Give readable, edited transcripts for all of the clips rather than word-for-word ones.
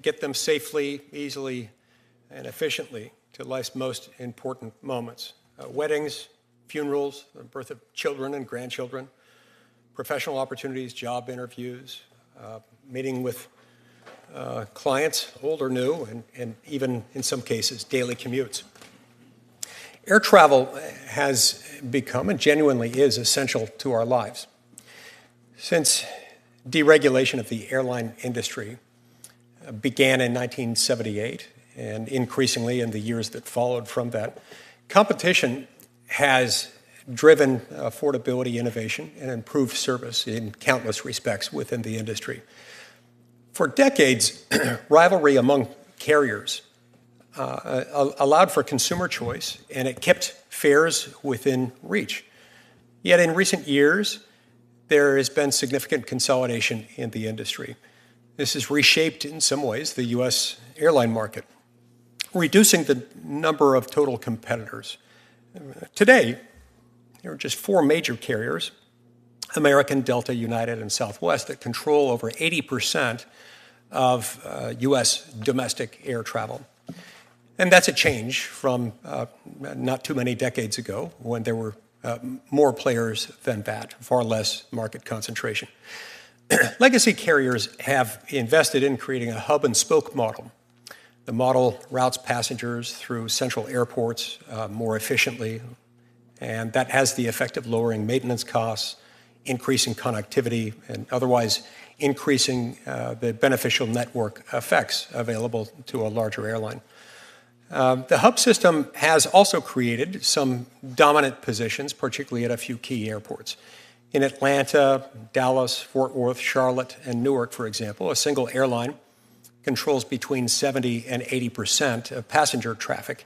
get them safely, easily, and efficiently to life's most important moments. Weddings, funerals, the birth of children and grandchildren, professional opportunities, job interviews, meeting with clients, old or new, and even in some cases, daily commutes. Air travel has become and genuinely is essential to our lives. Since deregulation of the airline industry began in 1978, and increasingly in the years that followed from that, competition has driven affordability, innovation, and improved service in countless respects within the industry. For decades, rivalry among carriers allowed for consumer choice, and it kept fares within reach. Yet in recent years, there has been significant consolidation in the industry. This has reshaped, in some ways, the U.S. airline market, reducing the number of total competitors. Today, there are just 4 major carriers, American, Delta, United, and Southwest, that control over 80% of U.S. domestic air travel. And that's a change from not too many decades ago when there were more players than that, far less market concentration. Legacy carriers have invested in creating a hub and spoke model. The model routes passengers through central airports more efficiently, and that has the effect of lowering maintenance costs, increasing connectivity, and otherwise increasing the beneficial network effects available to a larger airline. The hub system has also created some dominant positions, particularly at a few key airports. In Atlanta, Dallas, Fort Worth, Charlotte, and Newark, for example, a single airline controls between 70 and 80% of passenger traffic.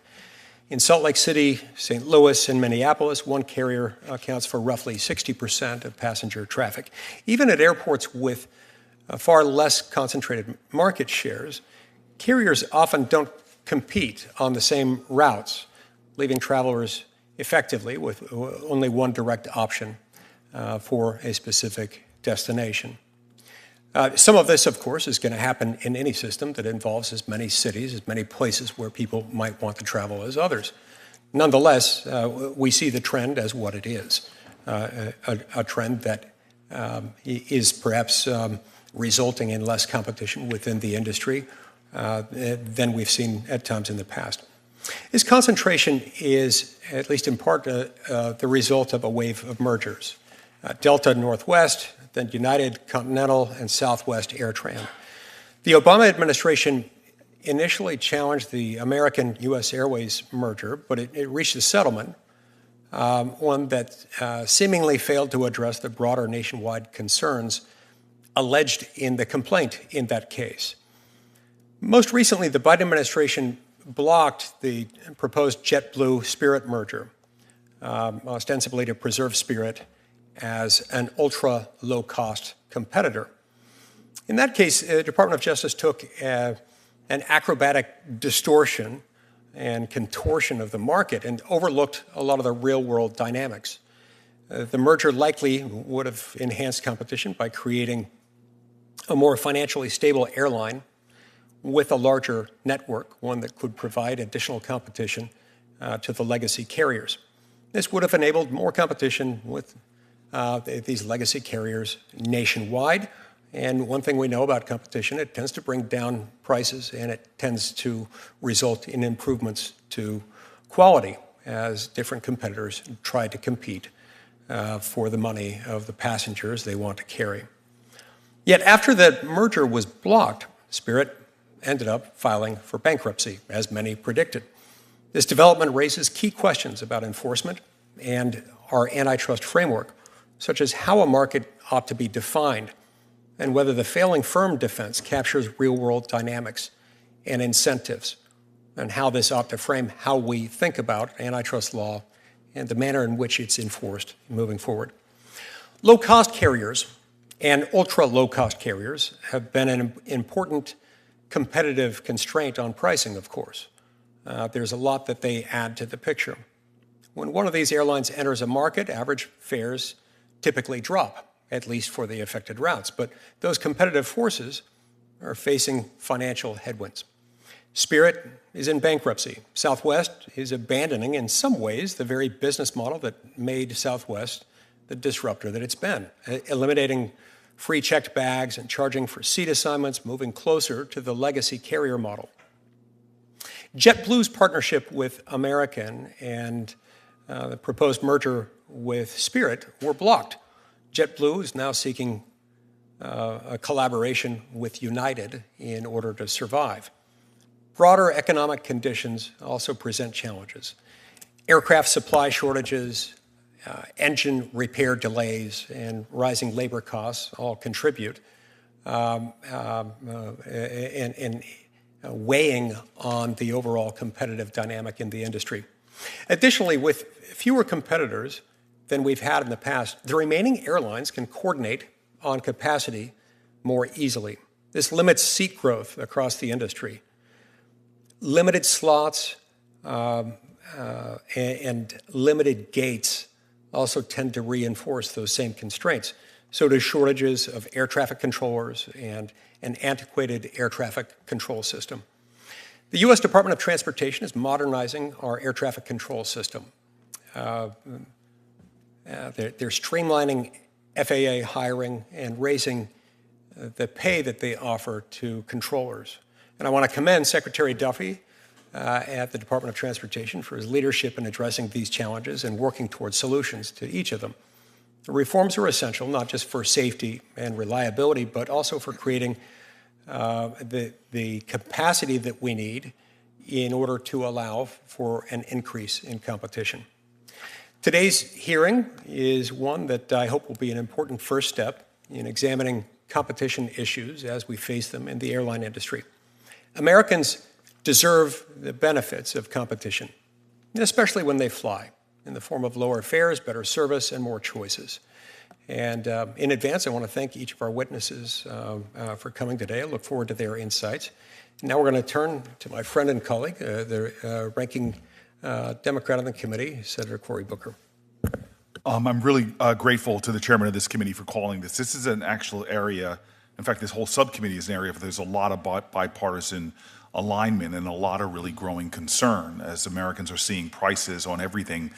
In Salt Lake City, St. Louis, and Minneapolis, one carrier accounts for roughly 60% of passenger traffic. Even at airports with far less concentrated market shares, carriers often don't compete on the same routes, leaving travelers effectively with only one direct option for a specific destination. Some of this, of course, is going to happen in any system that involves as many cities, as many places where people might want to travel as others. Nonetheless, we see the trend as what it is, a trend that is perhaps resulting in less competition within the industry than we've seen at times in the past. This concentration is, at least in part, the result of a wave of mergers. Delta, Northwest, then United, Continental, and Southwest AirTran. The Obama administration initially challenged the American-U.S. Airways merger, but it reached a settlement, one that seemingly failed to address the broader nationwide concerns alleged in the complaint in that case. Most recently, the Biden administration blocked the proposed JetBlue Spirit merger, ostensibly to preserve Spirit as an ultra-low-cost competitor. In that case, the Department of Justice took an acrobatic distortion and contortion of the market and overlooked a lot of the real-world dynamics. The merger likely would have enhanced competition by creating a more financially stable airline with a larger network, one that could provide additional competition to the legacy carriers. This would have enabled more competition with these legacy carriers nationwide. And one thing we know about competition, it tends to bring down prices and it tends to result in improvements to quality as different competitors try to compete for the money of the passengers they want to carry. Yet after the merger was blocked, Spirit ended up filing for bankruptcy, as many predicted. This development raises key questions about enforcement and our antitrust framework, such as how a market ought to be defined and whether the failing firm defense captures real-world dynamics and incentives, and how this ought to frame how we think about antitrust law and the manner in which it's enforced moving forward. Low-cost carriers and ultra-low-cost carriers have been an important competitive constraint on pricing, of course. There's a lot that they add to the picture. When one of these airlines enters a market, average fares typically drop, at least for the affected routes. But those competitive forces are facing financial headwinds. Spirit is in bankruptcy. Southwest is abandoning, in some ways, the very business model that made Southwest the disruptor that it's been, eliminating free checked bags and charging for seat assignments, moving closer to the legacy carrier model. JetBlue's partnership with American and the proposed merger with Spirit were blocked. JetBlue is now seeking a collaboration with United in order to survive. Broader economic conditions also present challenges. Aircraft supply shortages, engine repair delays, and rising labor costs all contribute and weighing on the overall competitive dynamic in the industry. Additionally, with fewer competitors than we've had in the past, the remaining airlines can coordinate on capacity more easily. This limits seat growth across the industry. Limited slots and limited gates also tend to reinforce those same constraints. So do shortages of air traffic controllers and an antiquated air traffic control system. The U.S. Department of Transportation is modernizing our air traffic control system. They're streamlining FAA hiring and raising the pay that they offer to controllers. And I want to commend Secretary Duffy at the Department of Transportation for his leadership in addressing these challenges and working towards solutions to each of them. The reforms are essential, not just for safety and reliability, but also for creating the capacity that we need in order to allow for an increase in competition. Today's hearing is one that I hope will be an important first step in examining competition issues as we face them in the airline industry. Americans deserve the benefits of competition, especially when they fly, in the form of lower fares, better service, and more choices. And in advance, I want to thank each of our witnesses for coming today. I look forward to their insights. Now we're going to turn to my friend and colleague, the ranking Democrat on the committee, Senator Cory Booker. I'm really grateful to the chairman of this committee for calling this. This is an actual area, in fact, this whole subcommittee is an area where there's a lot of bipartisan alignment and a lot of really growing concern as Americans are seeing prices on everything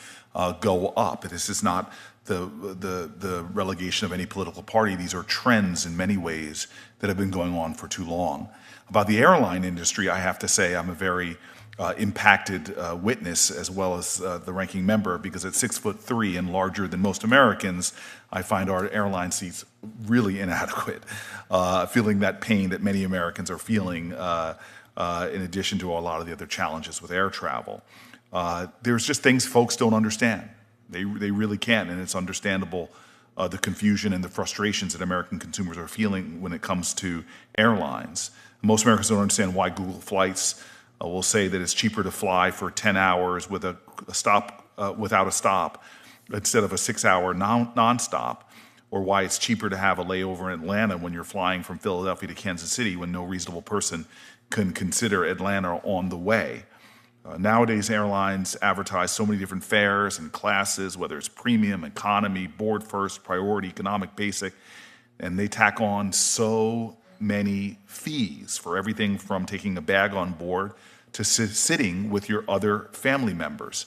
go up. This is not the relegation of any political party. These are trends in many ways that have been going on for too long. About the airline industry, I have to say I'm a very impacted witness as well as the ranking member, because at 6'3" and larger than most Americans, I find our airline seats really inadequate, feeling that pain that many Americans are feeling in addition to a lot of the other challenges with air travel. There's just things folks don't understand. They really can't, and it's understandable the confusion and the frustrations that American consumers are feeling when it comes to airlines. Most Americans don't understand why Google Flights will say that it's cheaper to fly for 10 hours with a stop without a stop instead of a 6-hour nonstop, or why it's cheaper to have a layover in Atlanta when you're flying from Philadelphia to Kansas City when no reasonable person can consider Atlanta on the way. Nowadays, airlines advertise so many different fares and classes, whether it's premium, economy, board first, priority, economic, basic, and they tack on so many fees for everything from taking a bag on board to sitting with your other family members.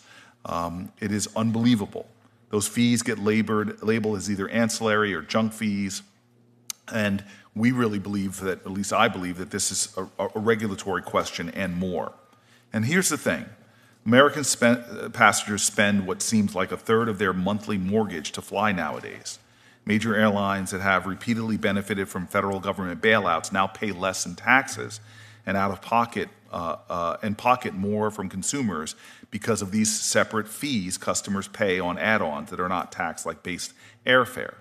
It is unbelievable. Those fees get labeled as either ancillary or junk fees, and we really believe that, at least I believe, that this is a regulatory question and more. And here's the thing. American passengers spend what seems like a third of their monthly mortgage to fly nowadays. Major airlines that have repeatedly benefited from federal government bailouts now pay less in taxes and pocket more from consumers because of these separate fees customers pay on add-ons that are not taxed like base airfare.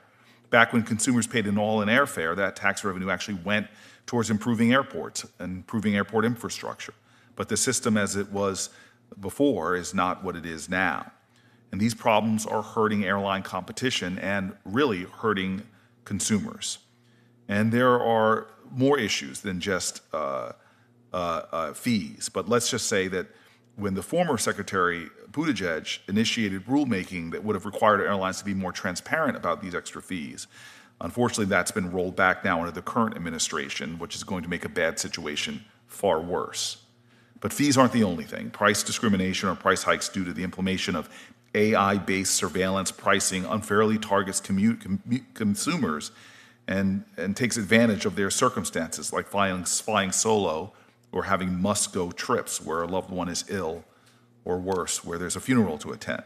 Back when consumers paid an all-in airfare, that tax revenue actually went towards improving airports and improving airport infrastructure. But the system as it was before is not what it is now. And these problems are hurting airline competition and really hurting consumers. And there are more issues than just fees. But let's just say that when the former Secretary Buttigieg initiated rulemaking that would have required airlines to be more transparent about these extra fees, Unfortunately, that's been rolled back now under the current administration, which is going to make a bad situation far worse. But fees aren't the only thing. Price discrimination or price hikes due to the implementation of AI-based surveillance pricing unfairly targets consumers and takes advantage of their circumstances, like flying solo or having must-go trips where a loved one is ill, or worse, where there's a funeral to attend.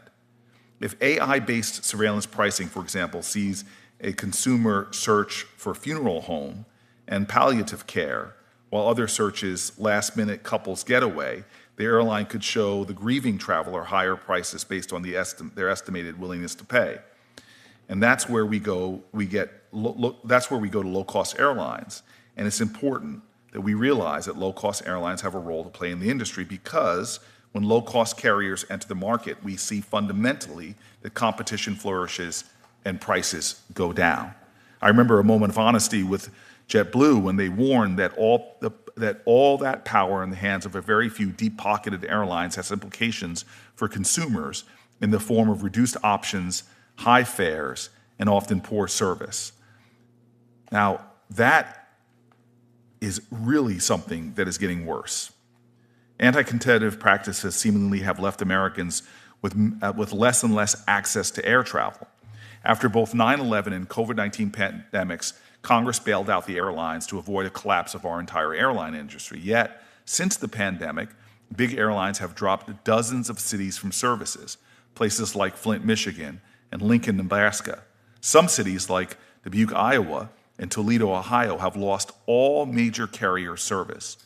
If AI-based surveillance pricing, for example, sees a consumer search for funeral home and palliative care, while other searches last-minute couples getaway, the airline could show the grieving traveler higher prices based on their estimated willingness to pay. And that's where we go. That's where we go to low-cost airlines. And it's important that we realize that low-cost airlines have a role to play in the industry, because when low-cost carriers enter the market, we see fundamentally that competition flourishes and prices go down. I remember a moment of honesty with JetBlue when they warned that all that power in the hands of a very few deep-pocketed airlines has implications for consumers in the form of reduced options, high fares, and often poor service. Now, that is really something that is getting worse. Anti-competitive practices seemingly have left Americans with less and less access to air travel. After both 9/11 and COVID-19 pandemics, Congress bailed out the airlines to avoid a collapse of our entire airline industry. Yet, since the pandemic, big airlines have dropped dozens of cities from services, places like Flint, Michigan, and Lincoln, Nebraska. Some cities like Dubuque, Iowa, and Toledo, Ohio, have lost all major carrier service.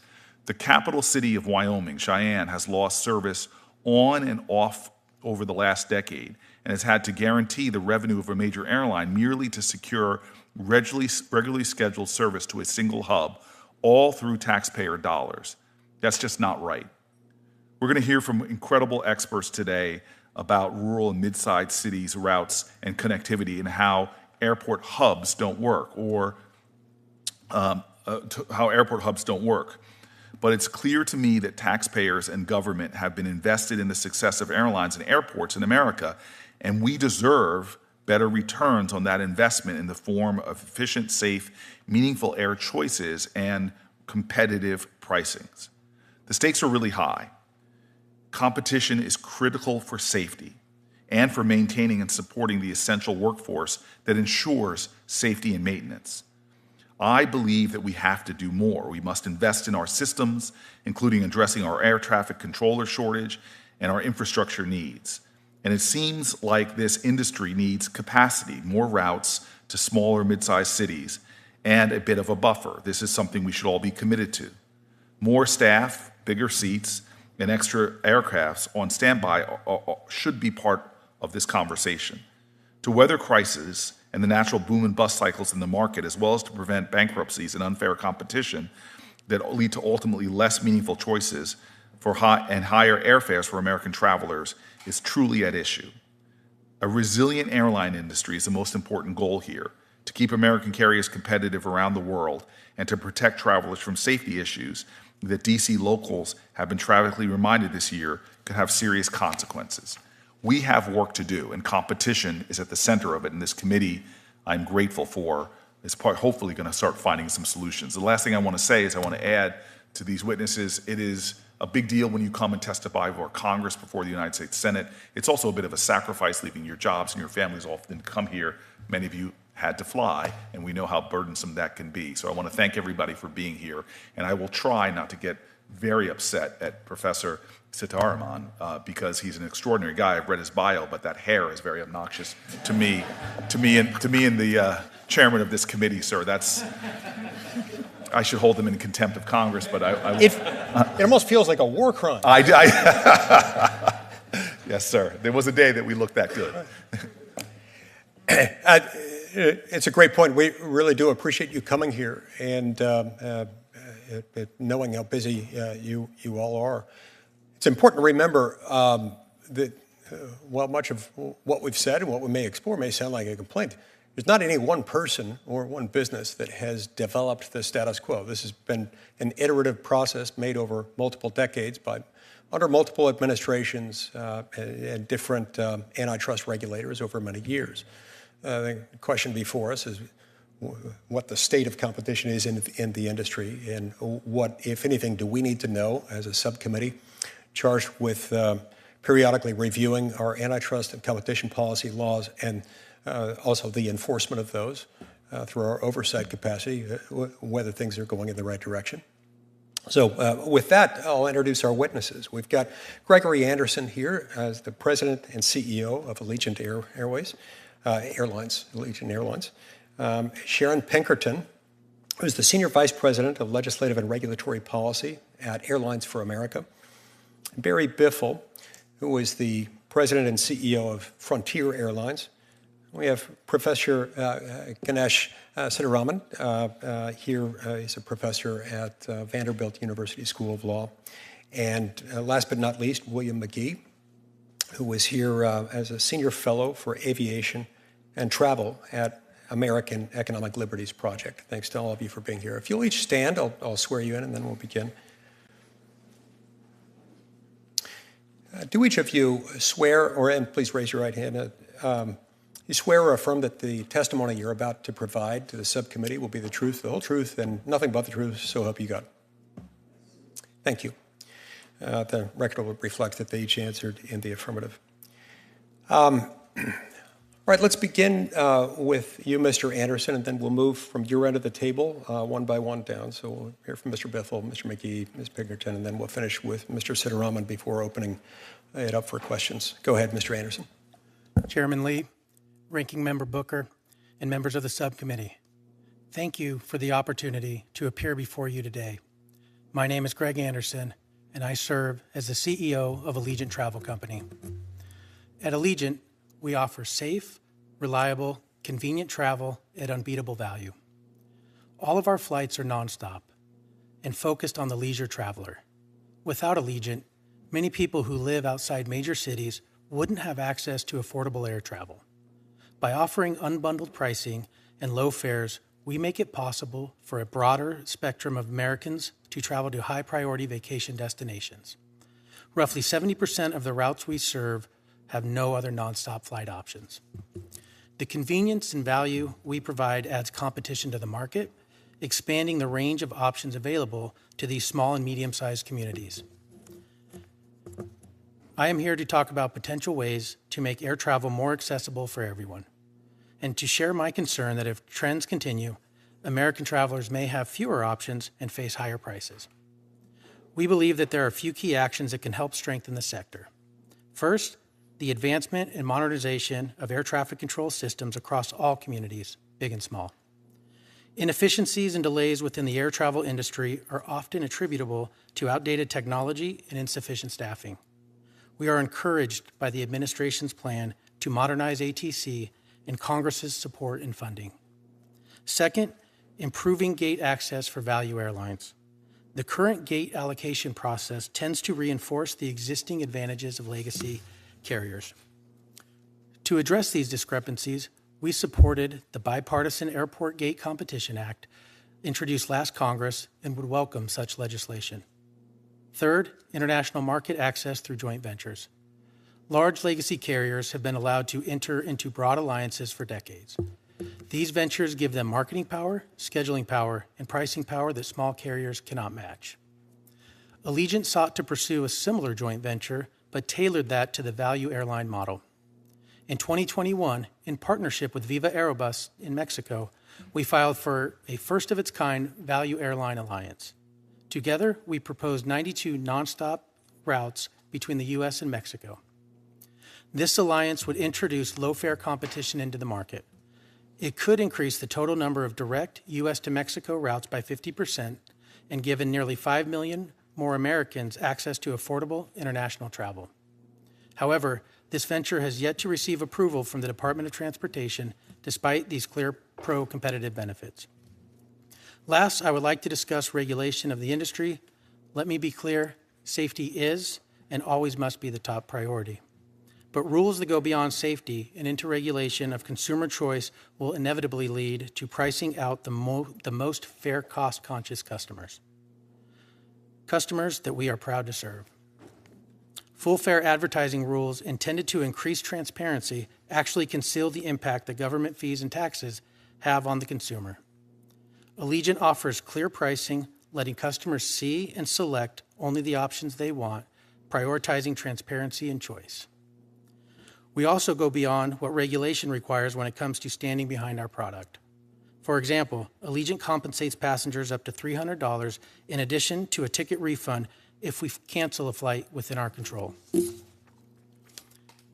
The capital city of Wyoming, Cheyenne, has lost service on and off over the last decade and has had to guarantee the revenue of a major airline merely to secure regularly scheduled service to a single hub, all through taxpayer dollars. That's just not right. We're going to hear from incredible experts today about rural and mid-sized cities, routes, and connectivity, and how airport hubs don't work, But it's clear to me that taxpayers and government have been invested in the success of airlines and airports in America, and we deserve better returns on that investment in the form of efficient, safe, meaningful air choices and competitive pricings. The stakes are really high. Competition is critical for safety and for maintaining and supporting the essential workforce that ensures safety and maintenance. I believe that we have to do more. We must invest in our systems, including addressing our air traffic controller shortage and our infrastructure needs. And it seems like this industry needs capacity, more routes to smaller, mid-sized cities, and a bit of a buffer. This is something we should all be committed to. More staff, bigger seats, and extra aircrafts on standby should be part of this conversation. To weather crises and the natural boom and bust cycles in the market, as well as to prevent bankruptcies and unfair competition that lead to ultimately less meaningful choices for higher airfares for American travelers, is truly at issue. A resilient airline industry is the most important goal here, to keep American carriers competitive around the world and to protect travelers from safety issues that DC locals have been tragically reminded this year could have serious consequences. We have work to do, and competition is at the center of it, and this committee, I'm grateful for, is hopefully going to start finding some solutions. The last thing I want to say is I want to add to these witnesses, it is a big deal when you come and testify before Congress, before the United States Senate. It's also a bit of a sacrifice, leaving your jobs and your families often come here. Many of you had to fly, and we know how burdensome that can be. So I want to thank everybody for being here, and I will try not to get very upset at Professor Sitaraman because he's an extraordinary guy. I've read his bio, but that hair is very obnoxious to me and the chairman of this committee, sir. I should hold him in contempt of Congress, but it almost feels like a war crime. Yes, sir. There was a day that we looked that good. It's a great point. We really do appreciate you coming here and knowing how busy you all are. It's important to remember that while much of what we've said and what we may explore may sound like a complaint, there's not any one person or one business that has developed the status quo. This has been an iterative process made over multiple decades under multiple administrations and different antitrust regulators over many years. The question before us is, what the state of competition is in the industry, and what, if anything, do we need to know as a subcommittee charged with periodically reviewing our antitrust and competition policy laws and also the enforcement of those through our oversight capacity, whether things are going in the right direction. So with that, I'll introduce our witnesses. We've got Gregory Anderson here as the president and CEO of Allegiant Airlines, Allegiant Airlines. Sharon Pinkerton, who's the senior vice president of legislative and regulatory policy at Airlines for America. Barry Biffle, who is the president and CEO of Frontier Airlines. We have Professor Ganesh Siddharaman here. He's a professor at Vanderbilt University School of Law. And last but not least, William McGee, who is here as a senior fellow for aviation and travel at American Economic Liberties Project. Thanks to all of you for being here. If you'll each stand, I'll swear you in, and then we'll begin. Do each of you swear, and please raise your right hand, you swear or affirm that the testimony you're about to provide to the subcommittee will be the truth, the whole truth, and nothing but the truth, so help you God? Thank you. The record will reflect that they each answered in the affirmative. All right, let's begin with you, Mr. Anderson, and then we'll move from your end of the table one by one down. So we'll hear from Mr. Biffle, Mr. McGee, Ms. Pinkerton, and then we'll finish with Mr. Siddharaman before opening it up for questions. Go ahead, Mr. Anderson. Chairman Lee, Ranking Member Booker, and members of the subcommittee, thank you for the opportunity to appear before you today. My name is Greg Anderson, and I serve as the CEO of Allegiant Travel Company. At Allegiant, we offer safe, reliable, convenient travel at unbeatable value. All of our flights are nonstop and focused on the leisure traveler. Without Allegiant, many people who live outside major cities wouldn't have access to affordable air travel. By offering unbundled pricing and low fares, we make it possible for a broader spectrum of Americans to travel to high-priority vacation destinations. Roughly 70% of the routes we serve have no other nonstop flight options. The convenience and value we provide adds competition to the market, expanding the range of options available to these small and medium-sized communities. I am here to talk about potential ways to make air travel more accessible for everyone, and to share my concern that if trends continue, American travelers may have fewer options and face higher prices. We believe that there are a few key actions that can help strengthen the sector. First, the advancement and modernization of air traffic control systems across all communities, big and small. Inefficiencies and delays within the air travel industry are often attributable to outdated technology and insufficient staffing. We are encouraged by the administration's plan to modernize ATC and Congress's support and funding. Second, improving gate access for value airlines. The current gate allocation process tends to reinforce the existing advantages of legacy carriers. To address these discrepancies, we supported the Bipartisan Airport Gate Competition Act, introduced last Congress, and would welcome such legislation. Third, international market access through joint ventures. Large legacy carriers have been allowed to enter into broad alliances for decades. These ventures give them marketing power, scheduling power, and pricing power that small carriers cannot match. Allegiant sought to pursue a similar joint venture, but tailored that to the value airline model. In 2021, in partnership with Viva Aerobus in Mexico, we filed for a first-of-its-kind value airline alliance. Together, we proposed 92 nonstop routes between the U.S. and Mexico. This alliance would introduce low-fare competition into the market. It could increase the total number of direct U.S. to Mexico routes by 50% and give nearly 5 million more Americans access to affordable international travel. However, this venture has yet to receive approval from the Department of Transportation, despite these clear pro-competitive benefits. Last, I would like to discuss regulation of the industry. Let me be clear, safety is and always must be the top priority. But rules that go beyond safety and into regulation of consumer choice will inevitably lead to pricing out the most fair cost-conscious customers that we are proud to serve. Full fare advertising rules intended to increase transparency actually conceal the impact that government fees and taxes have on the consumer. Allegiant offers clear pricing, letting customers see and select only the options they want, prioritizing transparency and choice. We also go beyond what regulation requires when it comes to standing behind our product. For example, Allegiant compensates passengers up to $300 in addition to a ticket refund if we cancel a flight within our control.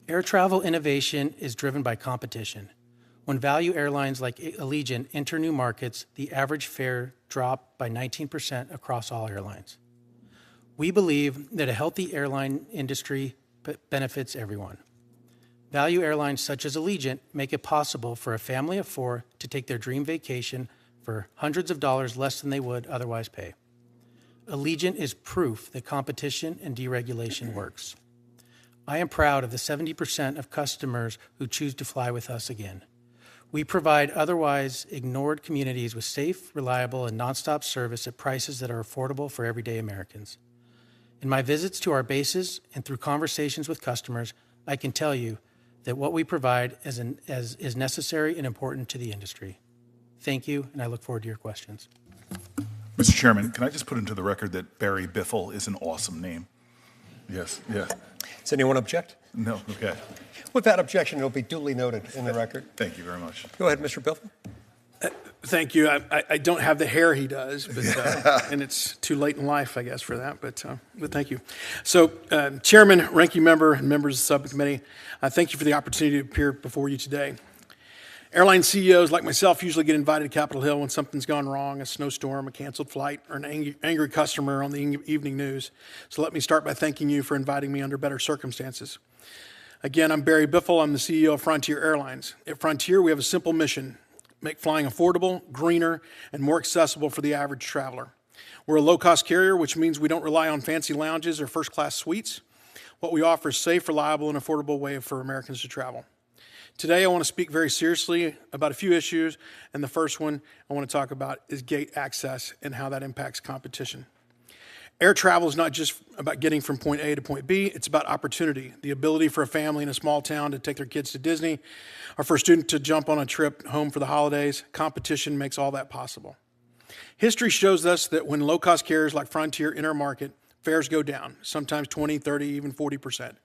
Air travel innovation is driven by competition. When value airlines like Allegiant enter new markets, the average fare dropped by 19% across all airlines. We believe that a healthy airline industry benefits everyone. Value airlines such as Allegiant make it possible for a family of four to take their dream vacation for hundreds of dollars less than they would otherwise pay. Allegiant is proof that competition and deregulation works. I am proud of the 70% of customers who choose to fly with us again. We provide otherwise ignored communities with safe, reliable, and nonstop service at prices that are affordable for everyday Americans. In my visits to our bases and through conversations with customers, I can tell you that what we provide is necessary and important to the industry. Thank you, and I look forward to your questions. Mr. Chairman, can I just put into the record that Barry Biffle is an awesome name? Yes, yeah. Does anyone object? No, okay. With that objection, it'll be duly noted in the record. Thank you very much. Go ahead, Mr. Biffle. Thank you. I don't have the hair he does, but, and it's too late in life, I guess, for that, but thank you. So, Chairman, Ranking Member, and members of the subcommittee, thank you for the opportunity to appear before you today. Airline CEOs like myself usually get invited to Capitol Hill when something's gone wrong, a snowstorm, a canceled flight, or an angry customer on the evening news. So let me start by thanking you for inviting me under better circumstances. Again, I'm Barry Biffle. I'm the CEO of Frontier Airlines. At Frontier, we have a simple mission: make flying affordable, greener, and more accessible for the average traveler. We're a low-cost carrier, which means we don't rely on fancy lounges or first-class suites. What we offer is safe, reliable, and affordable way for Americans to travel. Today, I want to speak very seriously about a few issues, and the first one I want to talk about is gate access and how that impacts competition. Air travel is not just about getting from point A to point B, it's about opportunity, the ability for a family in a small town to take their kids to Disney, or for a student to jump on a trip home for the holidays. Competition makes all that possible. History shows us that when low-cost carriers like Frontier enter a market, fares go down, sometimes 20, 30, even 40%.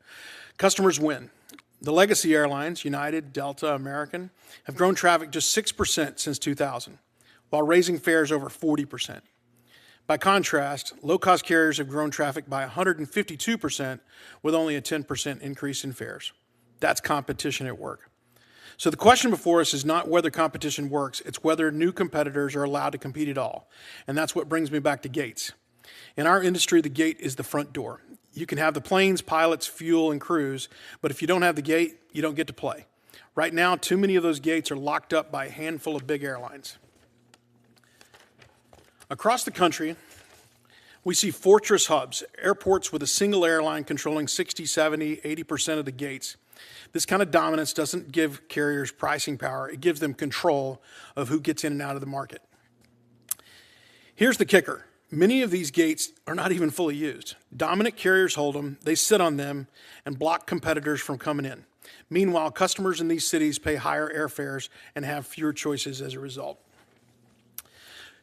Customers win. The legacy airlines, United, Delta, American, have grown traffic just 6% since 2000, while raising fares over 40%. By contrast, low-cost carriers have grown traffic by 152% with only a 10% increase in fares. That's competition at work. So the question before us is not whether competition works, it's whether new competitors are allowed to compete at all. And that's what brings me back to gates. In our industry, the gate is the front door. You can have the planes, pilots, fuel, and crews, but if you don't have the gate, you don't get to play. Right now, too many of those gates are locked up by a handful of big airlines. Across the country, we see fortress hubs, airports with a single airline controlling 60, 70, 80% of the gates. This kind of dominance doesn't give carriers pricing power. It gives them control of who gets in and out of the market. Here's the kicker. Many of these gates are not even fully used. Dominant carriers hold them, they sit on them, and block competitors from coming in. Meanwhile, customers in these cities pay higher airfares and have fewer choices as a result.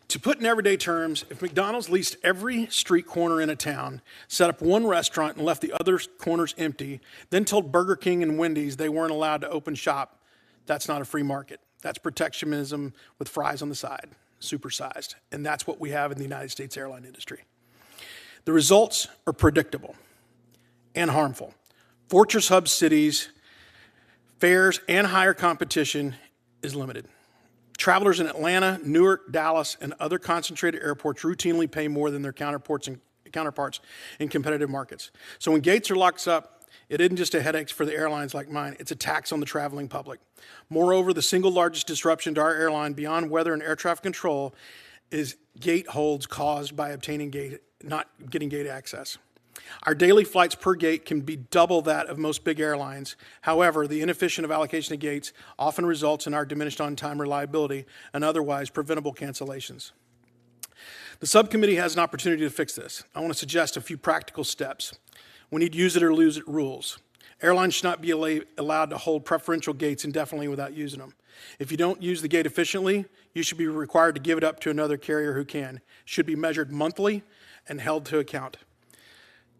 To put in everyday terms, if McDonald's leased every street corner in a town, set up one restaurant and left the other corners empty, then told Burger King and Wendy's they weren't allowed to open shop, that's not a free market. That's protectionism with fries on the side, supersized. And that's what we have in the United States airline industry. The results are predictable and harmful. Fortress hub cities, fares, and higher competition is limited. Travelers in Atlanta, Newark, Dallas, and other concentrated airports routinely pay more than their counterparts in competitive markets. So when gates are locked up, it isn't just a headache for the airlines like mine, it's a tax on the traveling public. Moreover, the single largest disruption to our airline beyond weather and air traffic control is gate holds caused by not getting gate access. Our daily flights per gate can be double that of most big airlines. However, the inefficient allocation of gates often results in our diminished on-time reliability and otherwise preventable cancellations. The subcommittee has an opportunity to fix this. I want to suggest a few practical steps. We need use it or lose it rules. Airlines should not be allowed to hold preferential gates indefinitely without using them. If you don't use the gate efficiently, you should be required to give it up to another carrier who can. It should be measured monthly and held to account.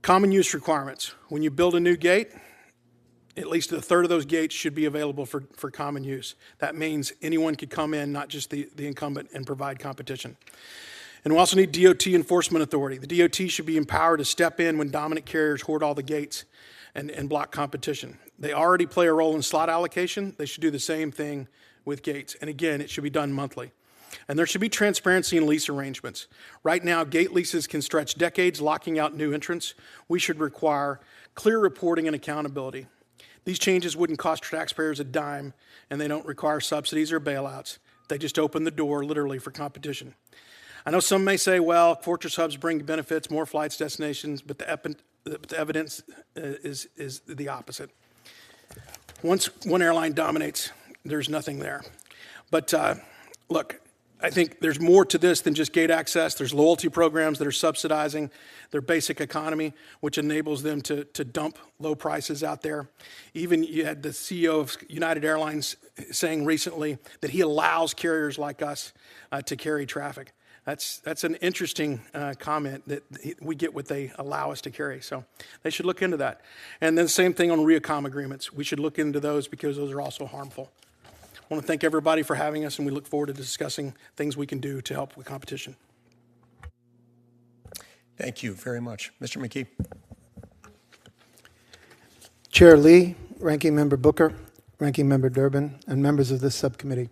Common use requirements. When you build a new gate, at least a third of those gates should be available for common use. That means anyone could come in, not just the incumbent, and provide competition. And we also need DOT enforcement authority. The DOT should be empowered to step in when dominant carriers hoard all the gates and block competition. They already play a role in slot allocation. They should do the same thing with gates. And again, it should be done monthly. And there should be transparency in lease arrangements. Right now, gate leases can stretch decades, locking out new entrants. We should require clear reporting and accountability. These changes wouldn't cost taxpayers a dime, and they don't require subsidies or bailouts. They just open the door, literally, for competition. I know some may say, well, Fortress hubs bring benefits, more flights, destinations, but the evidence is the opposite. Once one airline dominates, there's nothing there. But look, I think there's more to this than just gate access. There's loyalty programs that are subsidizing their basic economy, which enables them to dump low prices out there. Even you had the CEO of United Airlines saying recently that he allows carriers like us to carry traffic. That's an interesting comment that we get what they allow us to carry. So they should look into that. And then same thing on reaccom agreements. We should look into those because those are also harmful. I want to thank everybody for having us, and we look forward to discussing things we can do to help with competition. Thank you very much. Mr. McKee. Chair Lee, Ranking Member Booker, Ranking Member Durbin, and members of this subcommittee.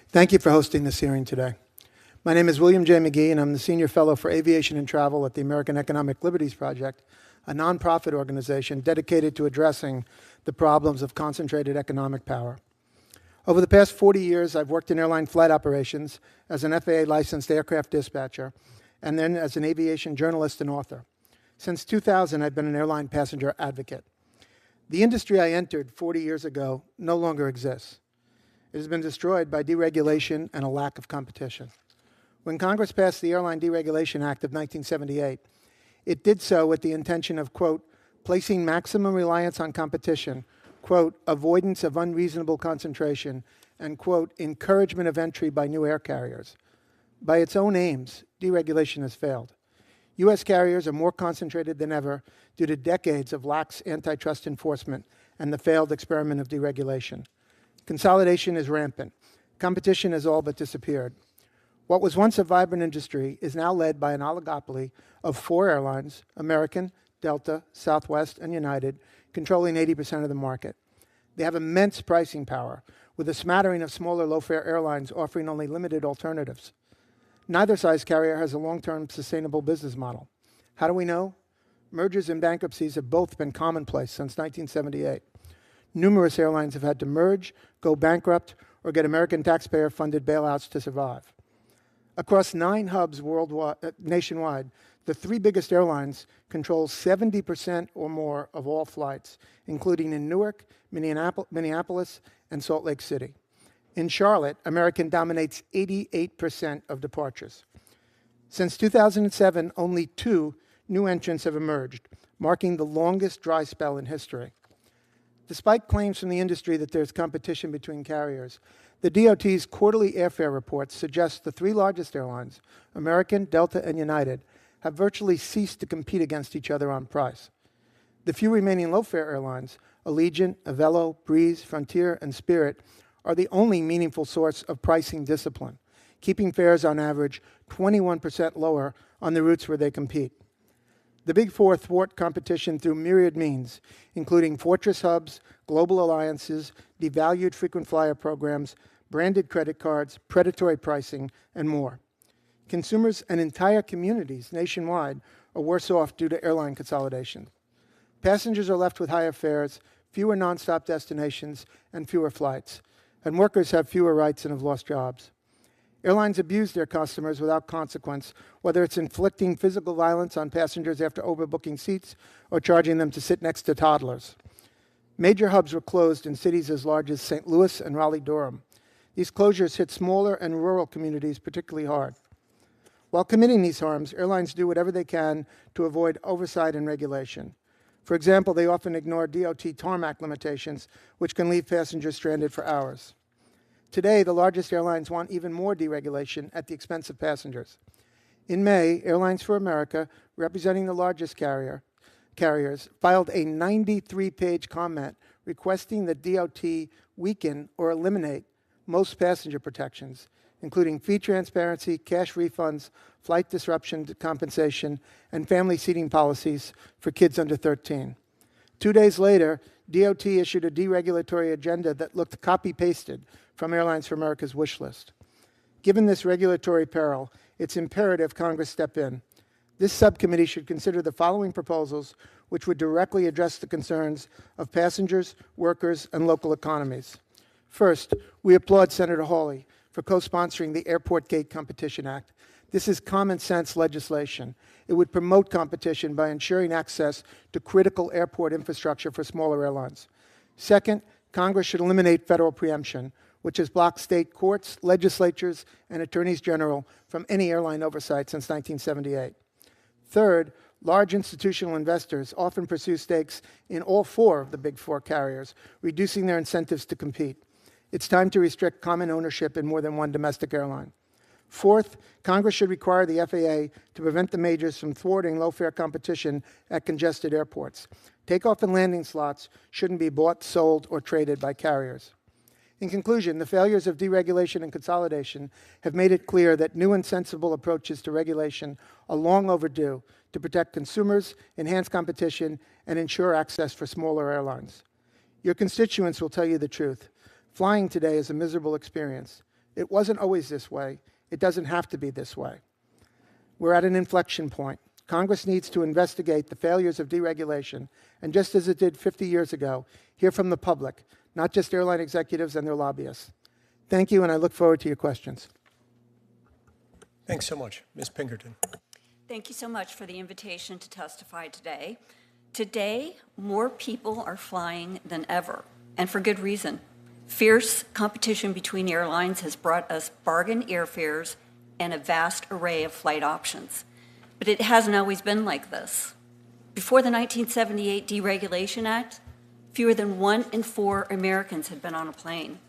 Thank you for hosting this hearing today. My name is William J. McGee, and I'm the Senior Fellow for Aviation and Travel at the American Economic Liberties Project, a nonprofit organization dedicated to addressing the problems of concentrated economic power. Over the past 40 years, I've worked in airline flight operations as an FAA-licensed aircraft dispatcher, and then as an aviation journalist and author. Since 2000, I've been an airline passenger advocate. The industry I entered 40 years ago no longer exists. It has been destroyed by deregulation and a lack of competition. When Congress passed the Airline Deregulation Act of 1978, it did so with the intention of, quote, placing maximum reliance on competition, quote, avoidance of unreasonable concentration, and, quote, encouragement of entry by new air carriers. By its own aims, deregulation has failed. U.S. carriers are more concentrated than ever due to decades of lax antitrust enforcement and the failed experiment of deregulation. Consolidation is rampant. Competition has all but disappeared. What was once a vibrant industry is now led by an oligopoly of 4 airlines, American, Delta, Southwest, and United, controlling 80% of the market. They have immense pricing power, with a smattering of smaller low-fare airlines offering only limited alternatives. Neither size carrier has a long-term sustainable business model. How do we know? Mergers and bankruptcies have both been commonplace since 1978. Numerous airlines have had to merge, go bankrupt, or get American taxpayer-funded bailouts to survive. Across 9 hubs nationwide, the 3 biggest airlines control 70% or more of all flights, including in Newark, Minneapolis, and Salt Lake City. In Charlotte, American dominates 88% of departures. Since 2007, only 2 new entrants have emerged, marking the longest dry spell in history. Despite claims from the industry that there's competition between carriers, the DOT's quarterly airfare reports suggest the 3 largest airlines, American, Delta, and United, have virtually ceased to compete against each other on price. The few remaining low-fare airlines, Allegiant, Avelo, Breeze, Frontier, and Spirit, are the only meaningful source of pricing discipline, keeping fares on average 21% lower on the routes where they compete. The Big Four thwart competition through myriad means, including fortress hubs, global alliances, devalued frequent flyer programs, branded credit cards, predatory pricing, and more. Consumers and entire communities nationwide are worse off due to airline consolidation. Passengers are left with higher fares, fewer nonstop destinations, and fewer flights. And workers have fewer rights and have lost jobs. Airlines abuse their customers without consequence, whether it's inflicting physical violence on passengers after overbooking seats or charging them to sit next to toddlers. Major hubs were closed in cities as large as St. Louis and Raleigh-Durham. These closures hit smaller and rural communities particularly hard. While committing these harms, airlines do whatever they can to avoid oversight and regulation. For example, they often ignore DOT tarmac limitations, which can leave passengers stranded for hours. Today, the largest airlines want even more deregulation at the expense of passengers. In May, Airlines for America, representing the largest carriers, filed a 93-page comment requesting that DOT weaken or eliminate most passenger protections, including fee transparency, cash refunds, flight disruption compensation, and family seating policies for kids under 13. 2 days later, DOT issued a deregulatory agenda that looked copy-pasted from Airlines for America's wish list. Given this regulatory peril, it's imperative Congress step in. This subcommittee should consider the following proposals, which would directly address the concerns of passengers, workers, and local economies. First, we applaud Senator Hawley for co-sponsoring the Airport Gate Competition Act. This is common sense legislation. It would promote competition by ensuring access to critical airport infrastructure for smaller airlines. Second, Congress should eliminate federal preemption, which has blocked state courts, legislatures, and attorneys general from any airline oversight since 1978. Third, large institutional investors often pursue stakes in all four of the big four carriers, reducing their incentives to compete. It's time to restrict common ownership in more than one domestic airline. Fourth, Congress should require the FAA to prevent the majors from thwarting low-fare competition at congested airports. Takeoff and landing slots shouldn't be bought, sold, or traded by carriers. In conclusion, the failures of deregulation and consolidation have made it clear that new and sensible approaches to regulation are long overdue to protect consumers, enhance competition, and ensure access for smaller airlines. Your constituents will tell you the truth. Flying today is a miserable experience. It wasn't always this way. It doesn't have to be this way. We're at an inflection point. Congress needs to investigate the failures of deregulation, and just as it did 50 years ago, hear from the public, not just airline executives and their lobbyists. Thank you, and I look forward to your questions. Thanks so much. Ms. Pinkerton. Thank you so much for the invitation to testify today. Today, more people are flying than ever, and for good reason. Fierce competition between airlines has brought us bargain airfares and a vast array of flight options. But it hasn't always been like this. Before the 1978 Deregulation Act, fewer than 1 in 4 Americans had been on a plane.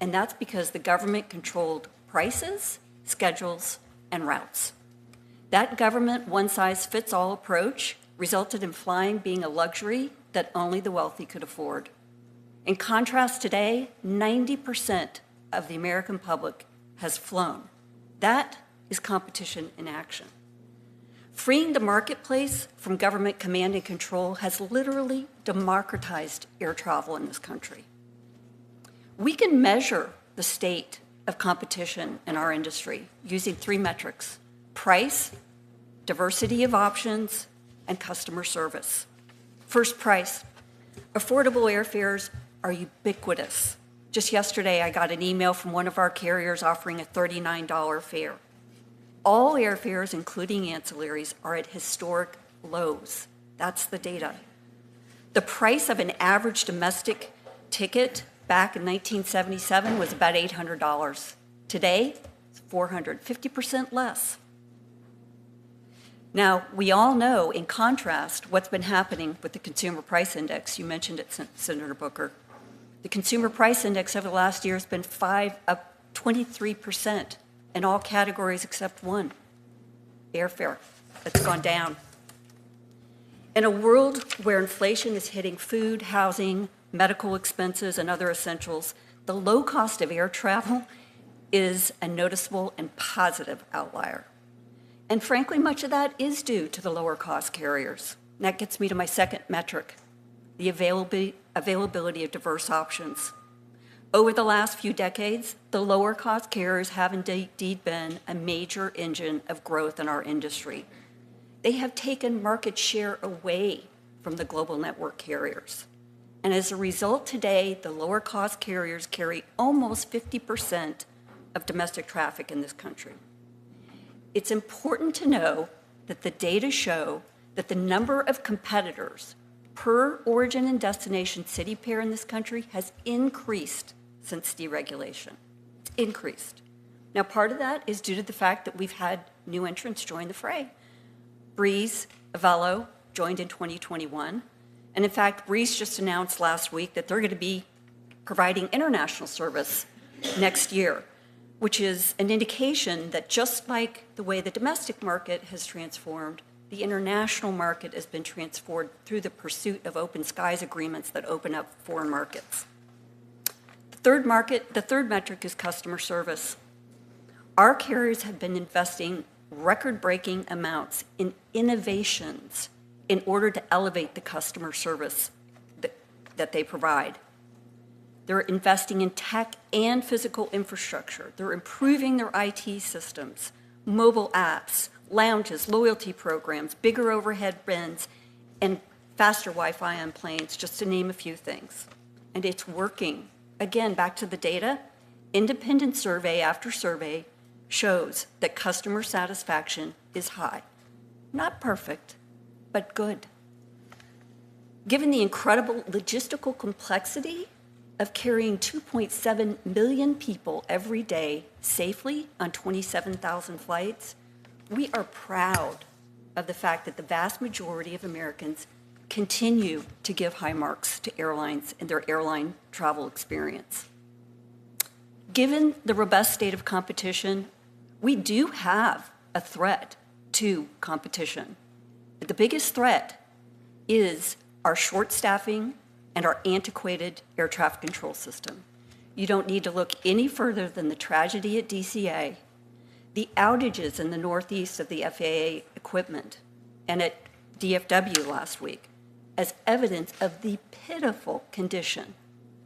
And that's because the government controlled prices, schedules, and routes. That government one-size-fits-all approach resulted in flying being a luxury that only the wealthy could afford. In contrast, today, 90% of the American public has flown. That is competition in action. Freeing the marketplace from government command and control has literally democratized air travel in this country. We can measure the state of competition in our industry using 3 metrics: price, diversity of options, and customer service. First, price. Affordable airfares are ubiquitous. Just yesterday, I got an email from one of our carriers offering a $39 fare. All airfares, including ancillaries, are at historic lows. That's the data. The price of an average domestic ticket back in 1977 was about $800. Today, it's $400, 50% less. Now, we all know, in contrast, what's been happening with the Consumer Price Index. You mentioned it, Senator Booker. The Consumer Price Index over the last year has been up 23% in all categories except one, airfare. That's gone down. In a world where inflation is hitting food, housing, medical expenses, and other essentials, the low cost of air travel is a noticeable and positive outlier. And frankly, much of that is due to the lower cost carriers. And that gets me to my second metric, the availability of diverse options. Over the last few decades, the lower cost carriers have indeed been a major engine of growth in our industry. They have taken market share away from the global network carriers. And as a result, today, the lower cost carriers carry almost 50% of domestic traffic in this country. It's important to know that the data show that the number of competitors per origin and destination city pair in this country has increased since deregulation. It's increased. Now, part of that is due to the fact that we've had new entrants join the fray. Breeze, Avelo joined in 2021. And in fact, Breeze just announced last week that they're going to be providing international service next year, which is an indication that just like the way the domestic market has transformed, the international market has been transformed through the pursuit of open skies agreements that open up foreign markets. The third metric is customer service. Our carriers have been investing record-breaking amounts in innovations in order to elevate the customer service that they provide. They're investing in tech and physical infrastructure. They're improving their IT systems, mobile apps, lounges, loyalty programs, bigger overhead bins, and faster Wi-Fi on planes, just to name a few things. And it's working. Again, back to the data, independent survey after survey shows that customer satisfaction is high. Not perfect, but good. Given the incredible logistical complexity of carrying 2.7 million people every day safely on 27,000 flights, we are proud of the fact that the vast majority of Americans continue to give high marks to airlines and their airline travel experience. Given the robust state of competition, we do have a threat to competition. But the biggest threat is our short staffing and our antiquated air traffic control system. You don't need to look any further than the tragedy at DCA, the outages in the northeast of the FAA equipment, and at DFW last week, as evidence of the pitiful condition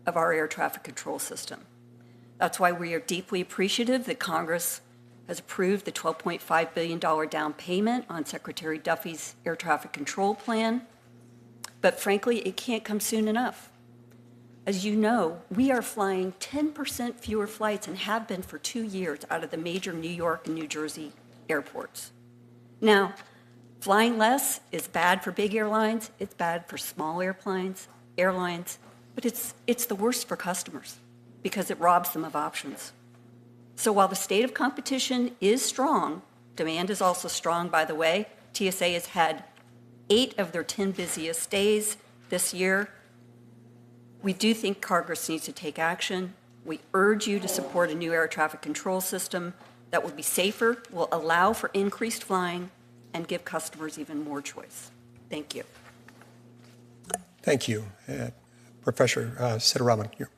of our air traffic control system. That's why we are deeply appreciative that Congress has approved the $12.5 billion down payment on Secretary Duffy's air traffic control plan. But frankly, it can't come soon enough. As you know, we are flying 10% fewer flights and have been for 2 years out of the major New York and New Jersey airports. Now, flying less is bad for big airlines, it's bad for small airlines, but it's the worst for customers because it robs them of options. So while the state of competition is strong, demand is also strong, by the way. TSA has had 8 of their 10 busiest days this year. We do think Congress needs to take action. We urge you to support a new air traffic control system that will be safer, will allow for increased flying, and give customers even more choice. Thank you. Thank you. Professor Sitaraman here.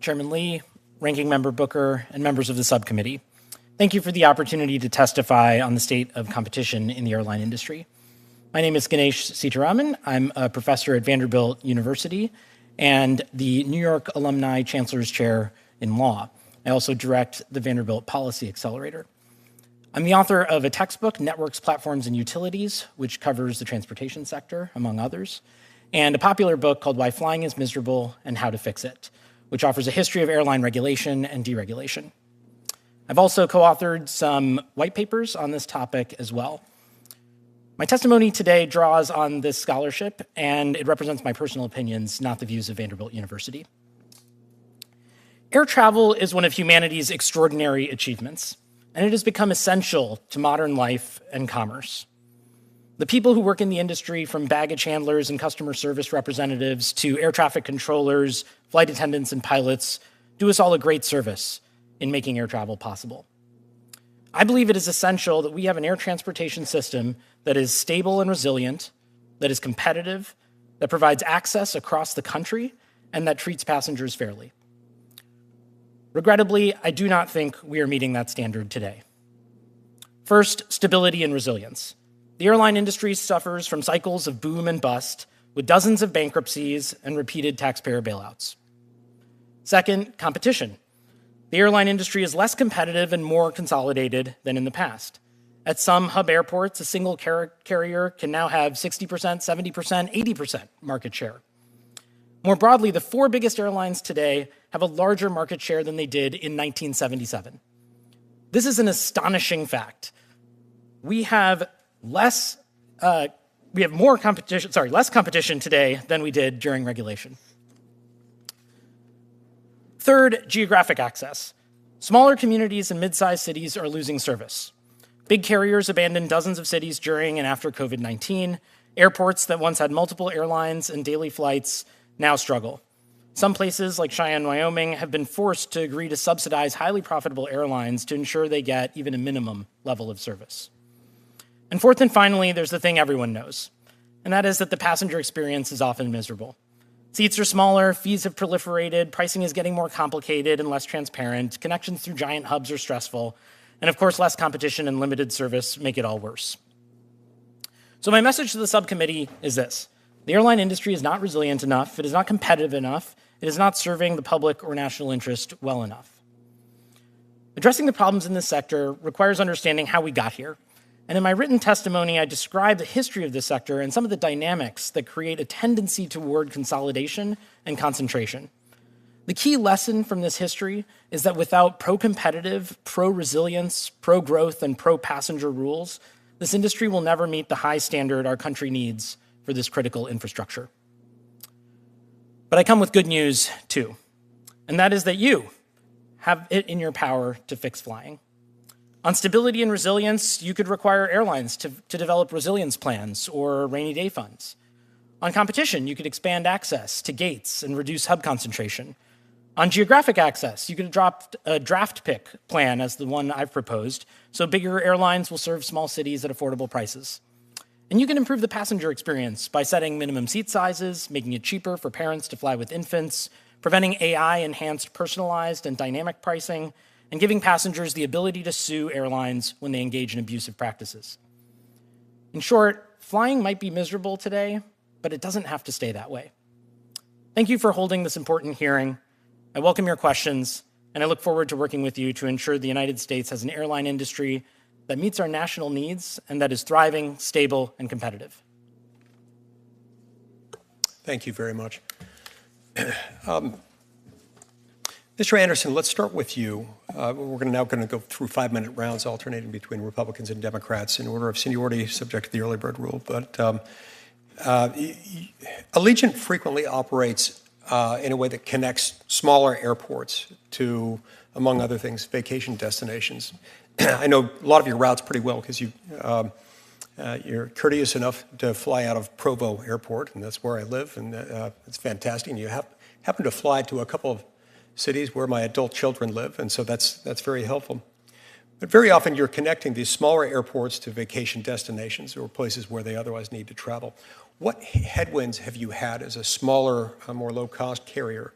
Chairman Lee, Ranking Member Booker, and members of the subcommittee, thank you for the opportunity to testify on the state of competition in the airline industry. My name is Ganesh Sitaraman. I'm a professor at Vanderbilt University and the New York Alumni Chancellor's Chair in Law. I also direct the Vanderbilt Policy Accelerator. I'm the author of a textbook, Networks, Platforms, and Utilities, which covers the transportation sector, among others, and a popular book called Why Flying is Miserable and How to Fix It, which offers a history of airline regulation and deregulation. I've also co-authored some white papers on this topic as well. My testimony today draws on this scholarship, and it represents my personal opinions, not the views of Vanderbilt University. Air travel is one of humanity's extraordinary achievements, and it has become essential to modern life and commerce. The people who work in the industry, from baggage handlers and customer service representatives to air traffic controllers, flight attendants, and pilots, do us all a great service in making air travel possible. I believe it is essential that we have an air transportation system that is stable and resilient, that is competitive, that provides access across the country, and that treats passengers fairly. Regrettably, I do not think we are meeting that standard today. First, stability and resilience. The airline industry suffers from cycles of boom and bust, with dozens of bankruptcies and repeated taxpayer bailouts. Second, competition. The airline industry is less competitive and more consolidated than in the past. At some hub airports, a single carrier can now have 60%, 70%, 80% market share. More broadly, the 4 biggest airlines today have a larger market share than they did in 1977. This is an astonishing fact. We have less competition today than we did during regulation. Third, geographic access. Smaller communities and mid-sized cities are losing service. Big carriers abandoned dozens of cities during and after COVID-19. Airports that once had multiple airlines and daily flights now struggle. Some places, like Cheyenne, Wyoming, have been forced to agree to subsidize highly profitable airlines to ensure they get even a minimum level of service. And fourth and finally, there's the thing everyone knows, and that is that the passenger experience is often miserable. Seats are smaller, fees have proliferated, pricing is getting more complicated and less transparent, connections through giant hubs are stressful, and of course, less competition and limited service make it all worse. So my message to the subcommittee is this. The airline industry is not resilient enough, it is not competitive enough, it is not serving the public or national interest well enough. Addressing the problems in this sector requires understanding how we got here. And in my written testimony, I describe the history of this sector and some of the dynamics that create a tendency toward consolidation and concentration. The key lesson from this history is that without pro-competitive, pro-resilience, pro-growth, and pro-passenger rules, this industry will never meet the high standard our country needs for this critical infrastructure. But I come with good news, too, and that is that you have it in your power to fix flying. On stability and resilience, you could require airlines to develop resilience plans or rainy day funds. On competition, you could expand access to gates and reduce hub concentration. On geographic access, you could adopt a draft pick plan as the one I've proposed, so bigger airlines will serve small cities at affordable prices. And you can improve the passenger experience by setting minimum seat sizes, making it cheaper for parents to fly with infants, preventing AI-enhanced personalized and dynamic pricing, and giving passengers the ability to sue airlines when they engage in abusive practices. In short, flying might be miserable today, but it doesn't have to stay that way. Thank you for holding this important hearing. I welcome your questions, and I look forward to working with you to ensure the United States has an airline industry that meets our national needs and that is thriving, stable, and competitive. Thank you very much. Mr. Anderson, let's start with you. We're now going to go through 5-minute rounds alternating between Republicans and Democrats in order of seniority, subject to the early bird rule. But Allegiant frequently operates in a way that connects smaller airports to, among other things, vacation destinations. I know a lot of your routes pretty well because you're courteous enough to fly out of Provo Airport, and that's where I live, and it's fantastic. And you happen to fly to a couple of cities where my adult children live, and so that's very helpful. But very often you're connecting these smaller airports to vacation destinations or places where they otherwise need to travel. What headwinds have you had as a smaller, more low-cost carrier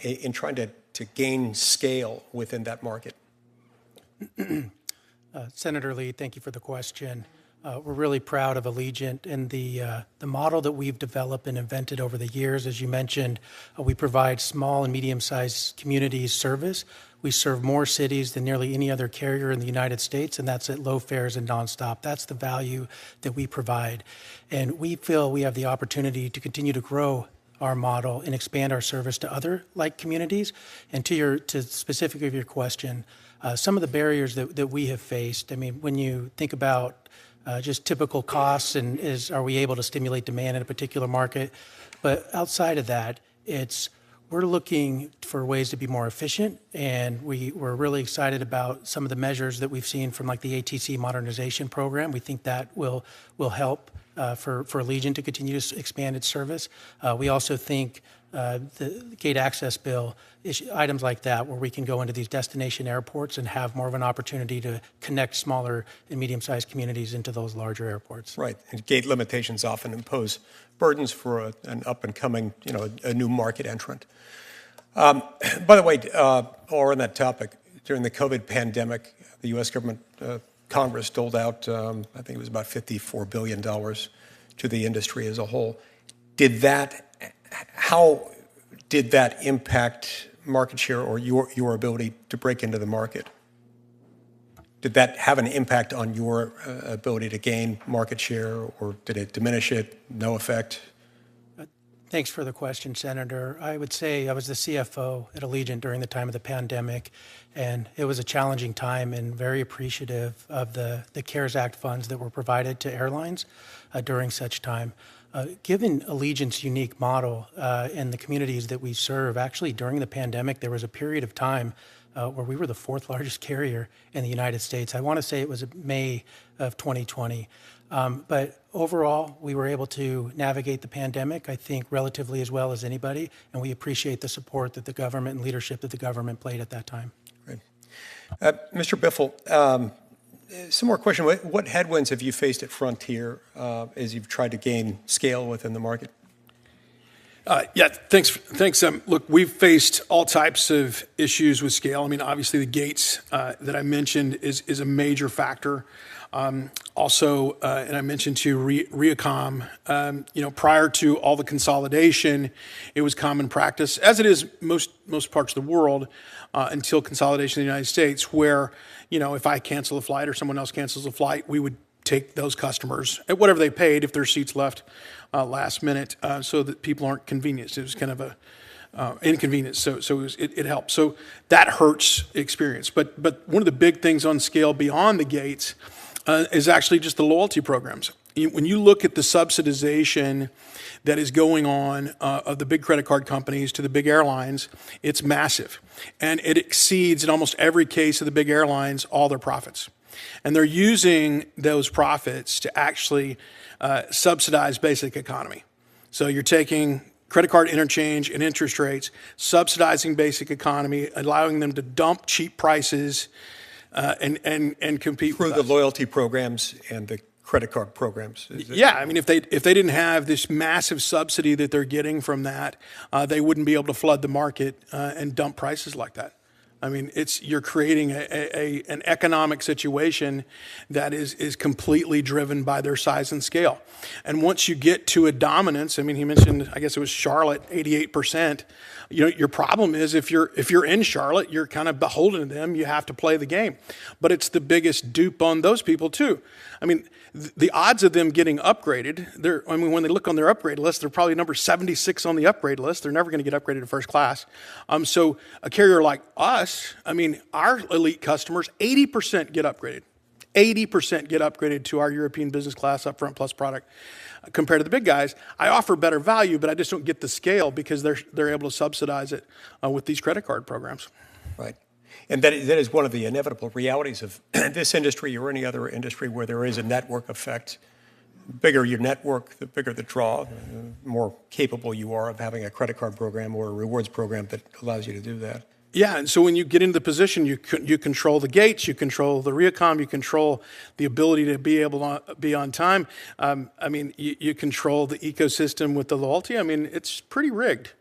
in trying to gain scale within that market? Senator Lee, thank you for the question. We're really proud of Allegiant and the model that we've developed and invented over the years. As you mentioned, we provide small and medium-sized communities service. We serve more cities than nearly any other carrier in the United States, and that's at low fares and nonstop. That's the value that we provide. And we feel we have the opportunity to continue to grow our model and expand our service to other like communities. And to specifically your question, some of the barriers that we have faced, I mean, when you think about just typical costs and are we able to stimulate demand in a particular market? But outside of that, we're looking for ways to be more efficient, and we're really excited about some of the measures that we've seen from like the ATC modernization program. We think that will help for Allegiant to continue to expand its service. We also think the gate access bill, items like that, where we can go into these destination airports and have more of an opportunity to connect smaller and medium-sized communities into those larger airports. Right, and gate limitations often impose burdens for an up-and-coming, a new market entrant. By the way, or on that topic, during the COVID pandemic, the U.S. government, Congress doled out, I think it was about $54 billion to the industry as a whole. How did that impact market share or your ability to break into the market? Did that have an impact on your ability to gain market share, or did it diminish it? No effect? Thanks for the question, Senator. I would say I was the CFO at Allegiant during the time of the pandemic, and it was a challenging time and very appreciative of the CARES Act funds that were provided to airlines during such time. Given Allegiant's unique model and the communities that we serve, actually during the pandemic, there was a period of time where we were the 4th largest carrier in the United States. I want to say it was May of 2020. But overall, we were able to navigate the pandemic, I think, relatively as well as anybody, and we appreciate the support that the government and leadership that the government played at that time. Great. Mr. Biffle, some more question. What headwinds have you faced at Frontier as you've tried to gain scale within the market? Yeah, thanks. Look, we've faced all types of issues with scale. I mean, obviously the gates that I mentioned is a major factor. Also, and I mentioned to Reacom, prior to all the consolidation, it was common practice, as it is most parts of the world, until consolidation in the United States, where, if I cancel a flight or someone else cancels a flight, we would take those customers at whatever they paid if there's seats left last minute, so that people aren't convenienced. It was kind of a inconvenience, so it helped. So that hurts experience. But one of the big things on scale beyond the gates is actually just the loyalty programs. When you look at the subsidization that is going on of the big credit card companies to the big airlines, it's massive. And it exceeds, in almost every case of the big airlines, all their profits. And they're using those profits to actually subsidize basic economy. So you're taking credit card interchange and interest rates, subsidizing basic economy, allowing them to dump cheap prices and compete through the loyalty programs and the credit card programs. Yeah, I mean, if they didn't have this massive subsidy that they're getting from that, they wouldn't be able to flood the market and dump prices like that. I mean, you're creating an economic situation that is completely driven by their size and scale. And once you get to a dominance, I mean, he mentioned, I guess it was Charlotte, 88%. Your problem is if you're in Charlotte, you're kind of beholden to them. You have to play the game. But it's the biggest dupe on those people too. I mean, the odds of them getting upgraded, when they look on their upgrade list, they're probably number 76 on the upgrade list. They're never going to get upgraded to first class. So a carrier like us, I mean, our elite customers, 80% get upgraded. 80% get upgraded to our European business class upfront plus product. Compared to the big guys, I offer better value, but I just don't get the scale because they're able to subsidize it with these credit card programs. Right. And that is one of the inevitable realities of this industry or any other industry where there is a network effect. The bigger your network, the bigger the draw, the more capable you are of having a credit card program or a rewards program that allows you to do that. Yeah, and so when you get into the position, you control the gates, you control the Reacom, you control the ability to be able to be on time. I mean, you control the ecosystem with the loyalty. I mean, it's pretty rigged.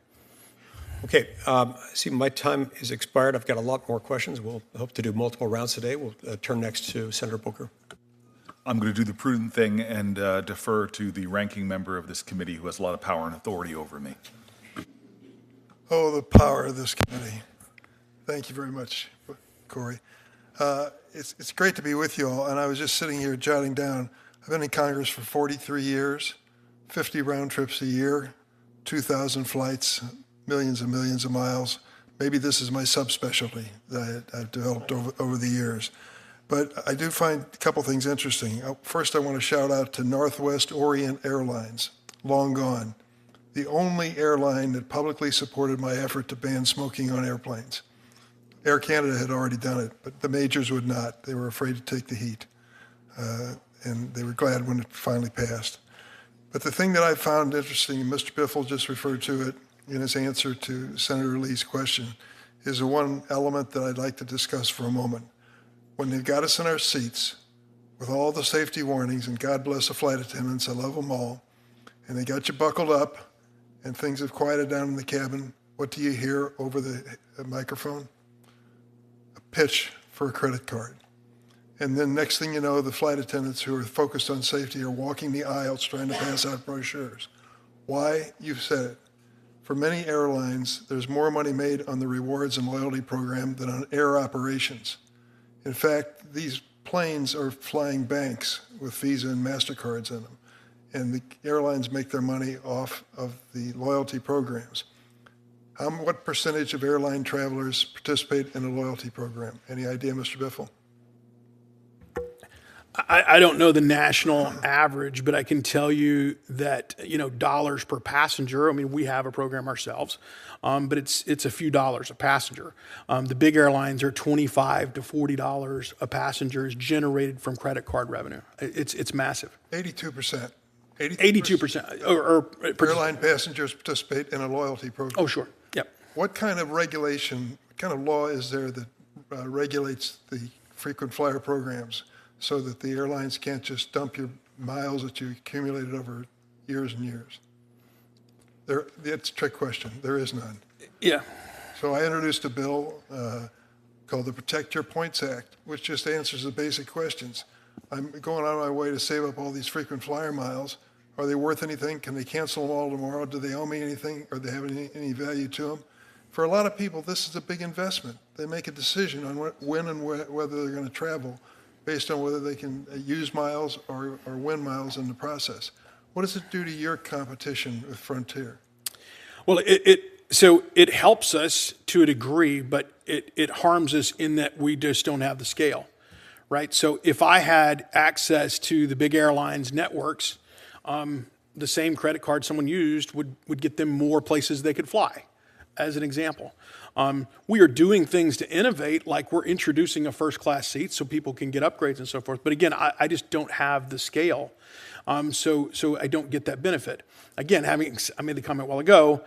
Okay, I see my time is expired. I've got a lot more questions. We'll hope to do multiple rounds today. We'll turn next to Senator Booker. I'm going to do the prudent thing and defer to the ranking member of this committee who has a lot of power and authority over me. Oh, the power of this committee. Thank you very much, Corey. It's great to be with you all, and I was just sitting here jotting down. I've been in Congress for 43 years, 50 round trips a year, 2,000 flights, millions and millions of miles. Maybe this is my subspecialty that I've developed over the years. But I do find a couple things interesting. First, I want to shout out to Northwest Orient Airlines, long gone, the only airline that publicly supported my effort to ban smoking on airplanes. Air Canada had already done it, but the majors would not. They were afraid to take the heat, and they were glad when it finally passed. But the thing that I found interesting, and Mr. Biffle just referred to it in his answer to Senator Lee's question, is the one element that I'd like to discuss for a moment. When they got us in our seats with all the safety warnings, and God bless the flight attendants, I love them all, and they got you buckled up, and things have quieted down in the cabin, what do you hear over the microphone? Pitch for a credit card. And then next thing you know, the flight attendants who are focused on safety are walking the aisles trying to pass out brochures. Why? You've said it. For many airlines, there's more money made on the rewards and loyalty program than on air operations. In fact, these planes are flying banks with Visa and MasterCards in them. And the airlines make their money off of the loyalty programs. What percentage of airline travelers participate in a loyalty program? Any idea, Mr. Biffle? I don't know the national average, but I can tell you that, dollars per passenger. I mean, we have a program ourselves, but it's a few dollars a passenger. The big airlines are $25 to $40 a passenger is generated from credit card revenue. It's massive. 82%. 82%. Or Airline passengers participate in a loyalty program. Oh, sure. Yep. What kind of regulation, what kind of law is there that regulates the frequent flyer programs so that the airlines can't just dump your miles that you accumulated over years and years? It's a trick question. There is none. Yeah. So I introduced a bill called the Protect Your Points Act, which just answers the basic questions. I'm going on my way to save up all these frequent flyer miles. Are they worth anything? Can they cancel them all tomorrow? Do they owe me anything? Or do they have any value to them? For a lot of people, this is a big investment. They make a decision on when and whether they're going to travel based on whether they can use miles or win miles in the process. What does it do to your competition with Frontier? Well, it helps us to a degree, but it harms us in that we just don't have the scale, right? So if I had access to the big airlines networks, the same credit card someone used would get them more places they could fly, as an example. We are doing things to innovate, like we're introducing a first-class seat so people can get upgrades and so forth. But again, I just don't have the scale, so I don't get that benefit. Again, I made the comment a while ago,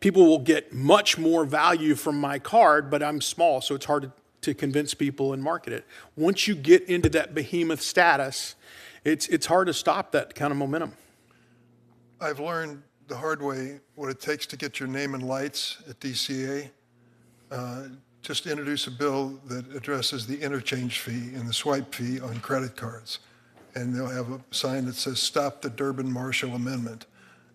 people will get much more value from my card, but I'm small, so it's hard to convince people and market it. Once you get into that behemoth status, it's hard to stop that kind of momentum. I've learned the hard way what it takes to get your name in lights at DCA. Just introduce a bill that addresses the interchange fee and the swipe fee on credit cards. And they'll have a sign that says, "Stop the Durbin-Marshall Amendment."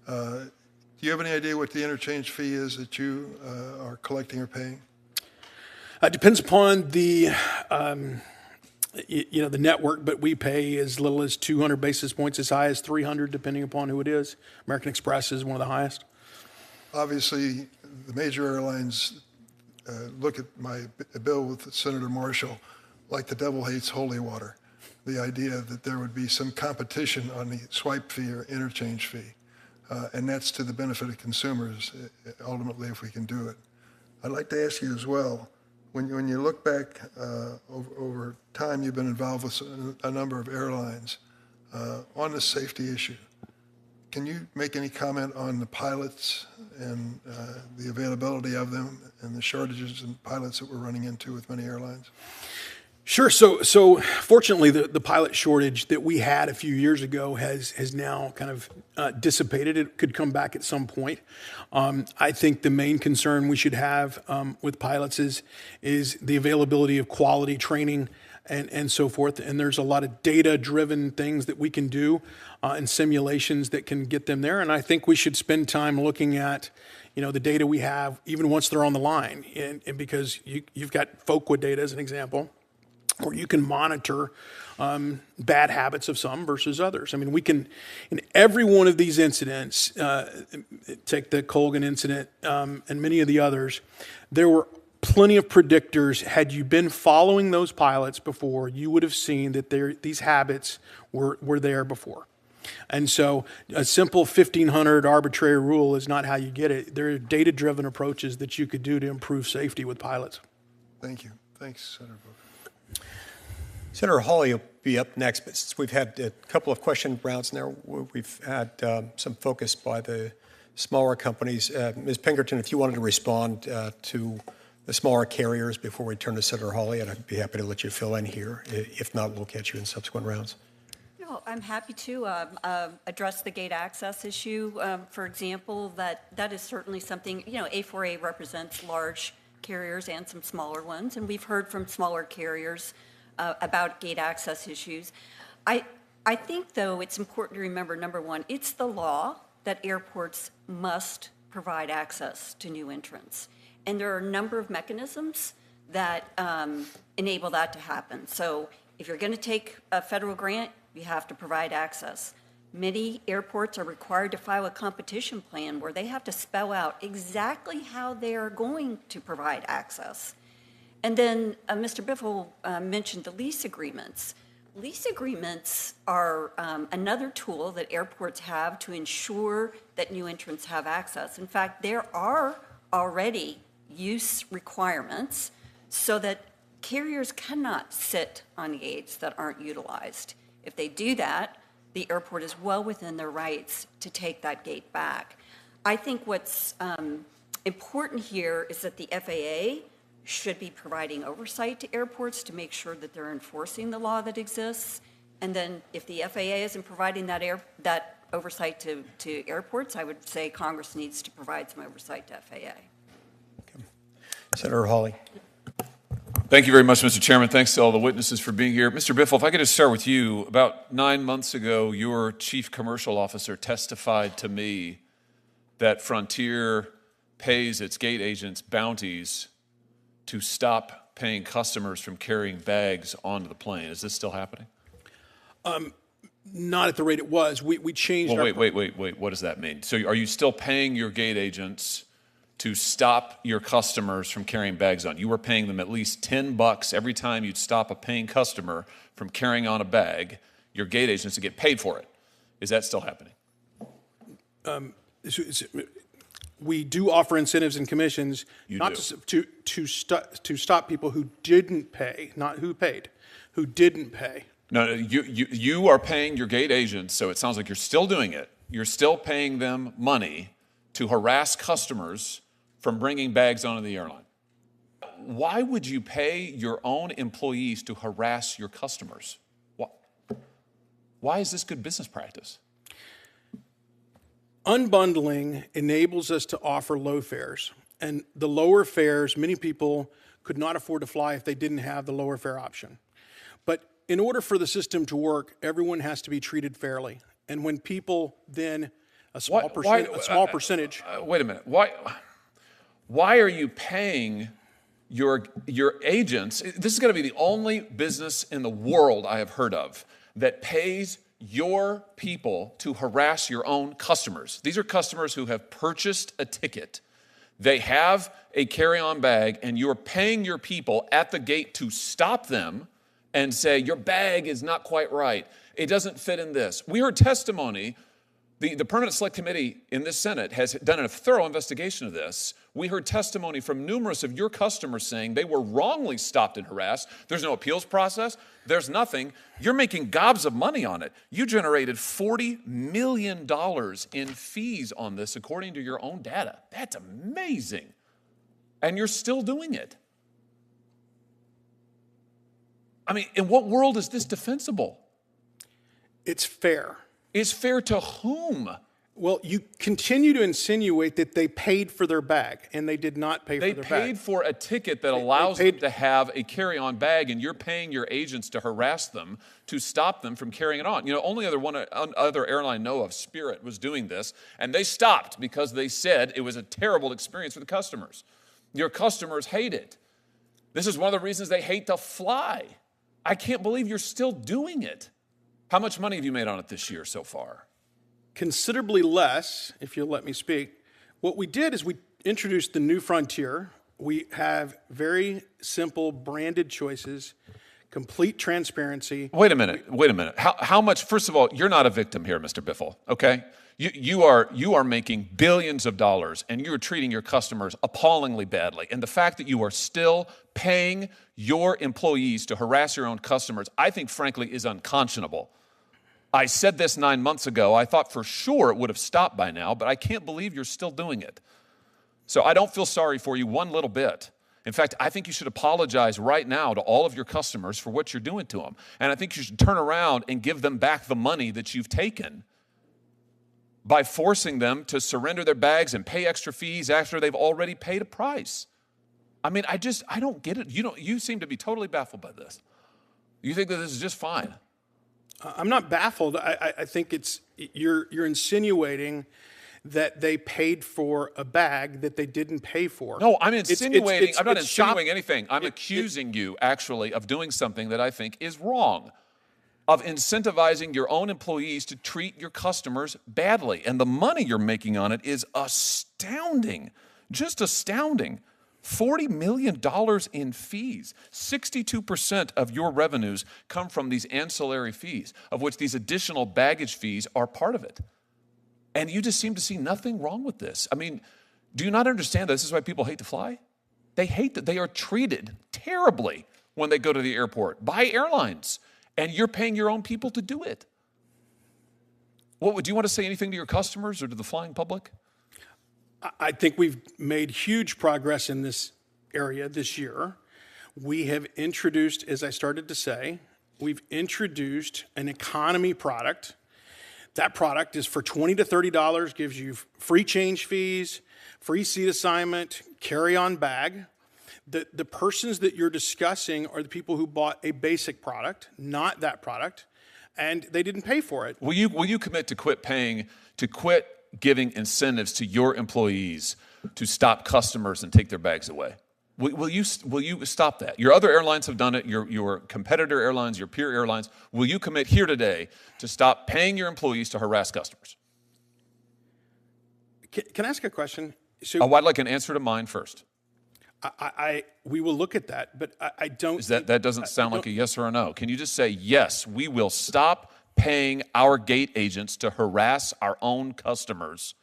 Do you have any idea what the interchange fee is that you are collecting or paying? It depends upon the the network, but we pay as little as 200 basis points, as high as 300, depending upon who it is. American Express is one of the highest. Obviously, the major airlines look at my bill with Senator Marshall like the devil hates holy water. The idea that there would be some competition on the swipe fee or interchange fee. And that's to the benefit of consumers, ultimately, if we can do it. I'd like to ask you as well, when you look back over time, you've been involved with a number of airlines on the safety issue. Can you make any comment on the pilots and the availability of them and the shortages in pilots that we're running into with many airlines? Sure. So fortunately, the pilot shortage that we had a few years ago has now kind of dissipated. It could come back at some point. I think the main concern we should have with pilots is the availability of quality training and so forth. And there's a lot of data-driven things that we can do and simulations that can get them there. And I think we should spend time looking at the data we have, even once they're on the line. And because you've got FOQA data as an example, or you can monitor bad habits of some versus others. I mean, we can, in every one of these incidents, take the Colgan incident and many of the others, there were plenty of predictors. Had you been following those pilots before, you would have seen that these habits were there before. And so a simple 1,500 arbitrary rule is not how you get it. There are data-driven approaches that you could do to improve safety with pilots. Thank you. Thanks, Senator Booker. Senator Hawley will be up next, but since we've had a couple of question rounds now, we've had some focus by the smaller companies. Ms. Pinkerton, if you wanted to respond to the smaller carriers before we turn to Senator Hawley, and I'd be happy to let you fill in here. If not, we'll catch you in subsequent rounds. No, I'm happy to address the gate access issue. For example, that is certainly something, A4A represents large carriers and some smaller ones, and we've heard from smaller carriers about gate access issues. I think, though, it's important to remember, number one, it's the law that airports must provide access to new entrants. And there are a number of mechanisms that enable that to happen. So if you're going to take a federal grant, you have to provide access. Many airports are required to file a competition plan where they have to spell out exactly how they are going to provide access. And then Mr. Biffle mentioned the lease agreements. Lease agreements are another tool that airports have to ensure that new entrants have access. In fact, there are already use requirements so that carriers cannot sit on gates that aren't utilized. If they do that, the airport is well within their rights to take that gate back. I think what's important here is that the FAA should be providing oversight to airports to make sure that they're enforcing the law that exists. And then if the FAA isn't providing that oversight to airports, I would say Congress needs to provide some oversight to FAA. Okay. Senator Hawley. Thank you very much, Mr. Chairman. Thanks to all the witnesses for being here. Mr. Biffle, if I could just start with you. About 9 months ago, your chief commercial officer testified to me that Frontier pays its gate agents bounties to stop paying customers from carrying bags onto the plane. Is this still happening? Not at the rate it was. We changed. Well, wait. What does that mean? So are you still paying your gate agents to stop your customers from carrying bags on? You were paying them at least $10 every time you'd stop a paying customer from carrying on a bag. Your gate agents to get paid for it. Is that still happening? We do offer incentives and commissions to stop people who didn't pay, not who paid, who didn't pay. No, you are paying your gate agents, so it sounds like you're still doing it. You're still paying them money to harass customers from bringing bags onto the airline. Why would you pay your own employees to harass your customers? Why is this good business practice? Unbundling enables us to offer low fares. And the lower fares, many people could not afford to fly if they didn't have the lower fare option. But in order for the system to work, everyone has to be treated fairly. And when people then, a small percentage. Wait a minute. Why are you paying your agents? This is going to be the only business in the world I have heard of that pays your people to harass your own customers. These are customers who have purchased a ticket. They have a carry-on bag, and you're paying your people at the gate to stop them and say, your bag is not quite right. It doesn't fit in this. We heard testimony. The Permanent Select Committee in this Senate has done a thorough investigation of this. We heard testimony from numerous of your customers saying they were wrongly stopped and harassed. There's no appeals process. There's nothing. You're making gobs of money on it. You generated $40 million in fees on this, according to your own data. That's amazing. And you're still doing it. I mean, in what world is this defensible? It's fair. Is fair to whom? Well, you continue to insinuate that they paid for their bag, and they did not pay for their bag. They paid for a ticket that allows them to have a carry-on bag, and you're paying your agents to harass them, to stop them from carrying it on. You know, only other airline I know of, Spirit, was doing this, and they stopped because they said it was a terrible experience for the customers. Your customers hate it. This is one of the reasons they hate to fly. I can't believe you're still doing it. How much money have you made on it this year so far? Considerably less, if you'll let me speak. What we did is we introduced the new Frontier. We have very simple branded choices, complete transparency. Wait a minute. How much, first of all, you're not a victim here, Mr. Biffle, okay? You are making billions of dollars, and you're treating your customers appallingly badly. And the fact that you are still paying your employees to harass your own customers, I think, frankly, is unconscionable. I said this 9 months ago. I thought for sure it would have stopped by now, but I can't believe you're still doing it. So I don't feel sorry for you one little bit. In fact, I think you should apologize right now to all of your customers for what you're doing to them. And I think you should turn around and give them back the money that you've taken by forcing them to surrender their bags and pay extra fees after they've already paid a price. I mean, I don't get it. You seem to be totally baffled by this. You think that this is just fine? I'm not baffled. I think you're insinuating that they paid for a bag that they didn't pay for. No, I'm insinuating. I'm not insinuating anything. I'm accusing you, actually, of doing something that I think is wrong, of incentivizing your own employees to treat your customers badly. And the money you're making on it is astounding, just astounding. $40 million in fees. 62% of your revenues come from these ancillary fees, of which these additional baggage fees are part of it. And you just seem to see nothing wrong with this. I mean, do you not understand that this is why people hate to fly? They hate that they are treated terribly when they go to the airport by airlines, and you're paying your own people to do it. Do you want to say anything to your customers or to the flying public? I think we've made huge progress in this area this year. We have introduced, as I started to say, we've introduced an economy product. That product is for $20 to $30, gives you free change fees, free seat assignment, carry-on bag. The persons that you're discussing are the people who bought a basic product, not that product, and they didn't pay for it. Will you commit to quit giving incentives to your employees to stop customers and take their bags away? Will you stop that? Your other airlines have done it, your competitor airlines, your peer airlines. Will you commit here today to stop paying your employees to harass customers? Can I ask a question? So I'd like an answer to mine first. We will look at that, but I don't. That doesn't sound like a yes or a no. Can you just say, yes, we will stop paying our gate agents to harass our own customers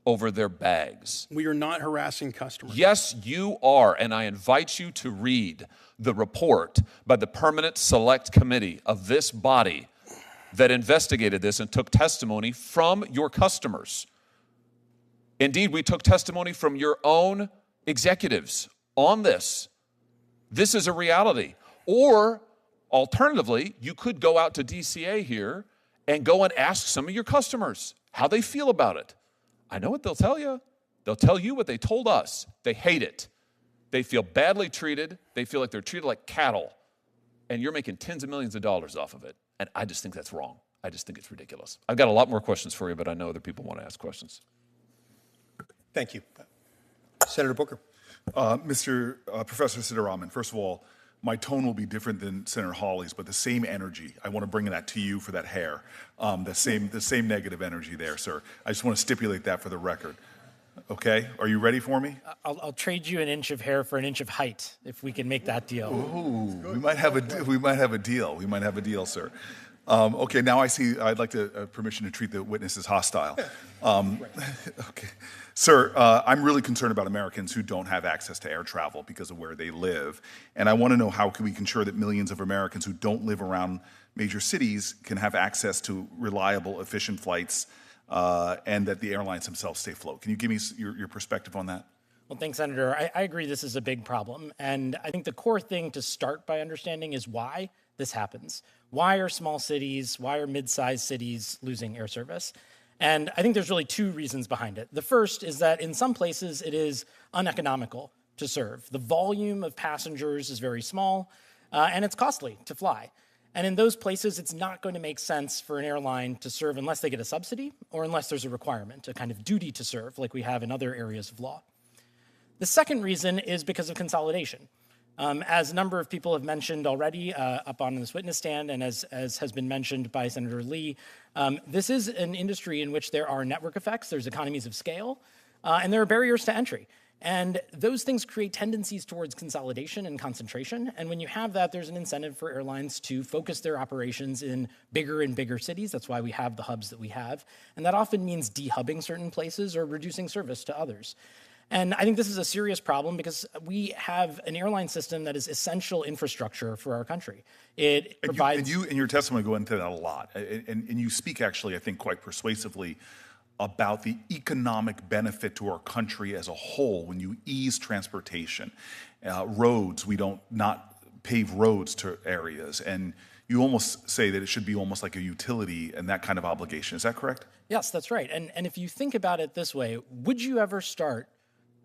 over their bags? We are not harassing customers. Yes, you are, and I invite you to read the report by the Permanent Select Committee of this body that investigated this and took testimony from your customers. Indeed, we took testimony from your own executives on this. This is a reality. Or alternatively, you could go out to DCA here and go and ask some of your customers how they feel about it. I know what they'll tell you. They'll tell you what they told us. They hate it. They feel badly treated. They feel like they're treated like cattle. And you're making tens of millions of dollars off of it. And I just think that's wrong. I just think it's ridiculous. I've got a lot more questions for you, but I know other people want to ask questions. Thank you. Senator Booker. Professor Sitaraman, first of all, my tone will be different than Senator Hawley's, but the same energy. I want to bring that to you for that hair. The same negative energy there, sir. I just want to stipulate that for the record. Okay, are you ready for me? I'll trade you an inch of hair for an inch of height if we can make that deal. Ooh, we might have a deal. We might have a deal, sir. Okay, now I see. I'd like to permission to treat the witnesses hostile. Okay, sir. I'm really concerned about Americans who don't have access to air travel because of where they live, and I want to know how can we ensure that millions of Americans who don't live around major cities can have access to reliable, efficient flights, and that the airlines themselves stay afloat. Can you give me your perspective on that? Well, thanks, Senator. I agree this is a big problem, and I think the core thing to start by understanding is why this happens. Why are small cities, why are mid-sized cities losing air service? And I think there's really two reasons behind it. The first is that in some places it is uneconomical to serve. The volume of passengers is very small, and it's costly to fly. And in those places, it's not going to make sense for an airline to serve unless they get a subsidy or unless there's a requirement, a kind of duty to serve like we have in other areas of law. The second reason is because of consolidation. As a number of people have mentioned already up on this witness stand, and as has been mentioned by Senator Lee, this is an industry in which there are network effects, there's economies of scale, and there are barriers to entry. And those things create tendencies towards consolidation and concentration. And when you have that, there's an incentive for airlines to focus their operations in bigger and bigger cities. That's why we have the hubs that we have. And that often means dehubbing certain places or reducing service to others. And I think this is a serious problem because we have an airline system that is essential infrastructure for our country. It provides... You in your testimony go into that a lot. And you speak actually, I think, quite persuasively about the economic benefit to our country as a whole when you ease transportation. Roads, we don't not pave roads to areas. And you almost say that it should be almost like a utility and that kind of obligation. Is that correct? Yes, that's right. And if you think about it this way, would you ever start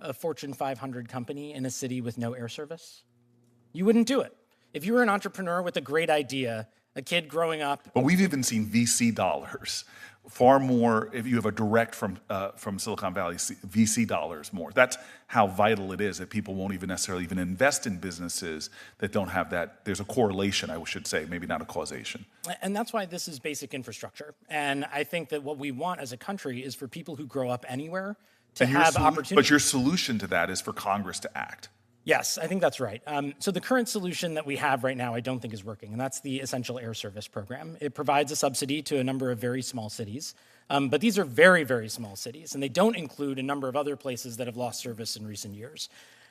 a Fortune 500 company in a city with no air service? You wouldn't do it. If you were an entrepreneur with a great idea, a kid growing up... But we've even seen VC dollars, far more, if you have a direct from Silicon Valley, VC dollars more. That's how vital it is that people won't even necessarily even invest in businesses that don't have that. There's a correlation, I should say, maybe not a causation. And that's why this is basic infrastructure. And I think that what we want as a country is for people who grow up anywhere to have opportunities. But your solution to that is for Congress to act. Yes, I think that's right. So the current solution that we have right now I don't think is working, and that's the Essential Air Service Program. It provides a subsidy to a number of very small cities, but these are very, very small cities, and they don't include a number of other places that have lost service in recent years.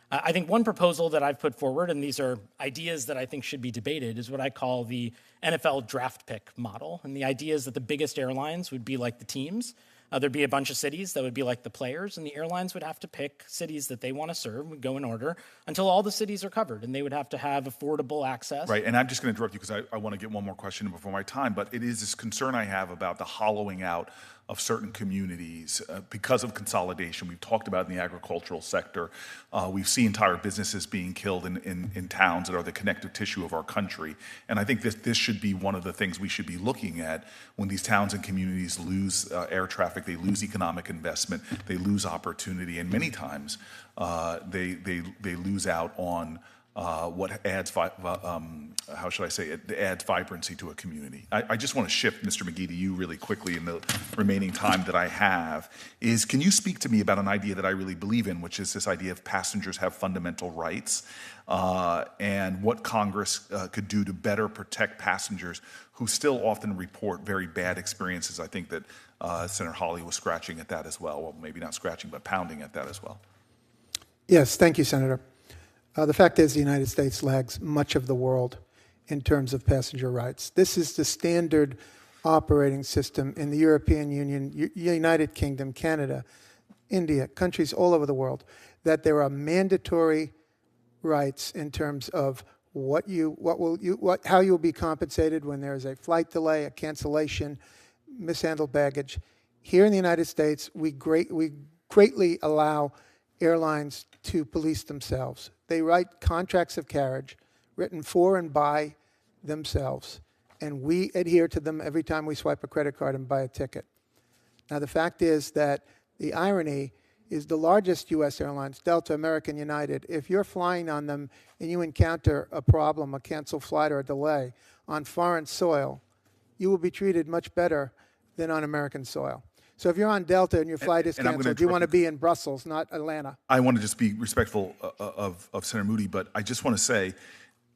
I think one proposal that I've put forward, and these are ideas that I think should be debated, is what I call the NFL draft pick model. And the idea is that the biggest airlines would be like the teams. There'd be a bunch of cities that would be like the players, and the airlines would have to pick cities that they want to serve, would go in order, until all the cities are covered, and they would have to have affordable access. Right, and I'm just going to interrupt you because I want to get one more question in before my time, but it is this concern I have about the hollowing out of certain communities because of consolidation. We've talked about it in the agricultural sector. We've seen entire businesses being killed in towns that are the connective tissue of our country. And I think this should be one of the things we should be looking at when these towns and communities lose air traffic, they lose economic investment, they lose opportunity, and many times they lose out on what adds, how should I say it, adds vibrancy to a community. I just want to shift, Mr. McGee, to you really quickly in the remaining time that I have. Can you speak to me about an idea that I really believe in, which is this idea of passengers have fundamental rights, and what Congress could do to better protect passengers who still often report very bad experiences? I think that Senator Hawley was scratching at that as well. Well, maybe not scratching, but pounding at that as well. Yes, thank you, Senator. The fact is the United States lags much of the world in terms of passenger rights. This is the standard operating system in the European Union, United Kingdom, Canada, India, countries all over the world, that there are mandatory rights in terms of how you'll be compensated when there is a flight delay, a cancellation, mishandled baggage. Here in the United States, we greatly allow airlines to police themselves. They write contracts of carriage written for and by themselves, and we adhere to them every time we swipe a credit card and buy a ticket. Now, the fact is that the irony is the largest U.S. airlines, Delta, American, United, if you're flying on them and you encounter a problem, a canceled flight or a delay on foreign soil, you will be treated much better than on American soil. So if you're on Delta and your flight is canceled, you want to be in Brussels, not Atlanta. I want to just be respectful of Senator Moody, but I just want to say,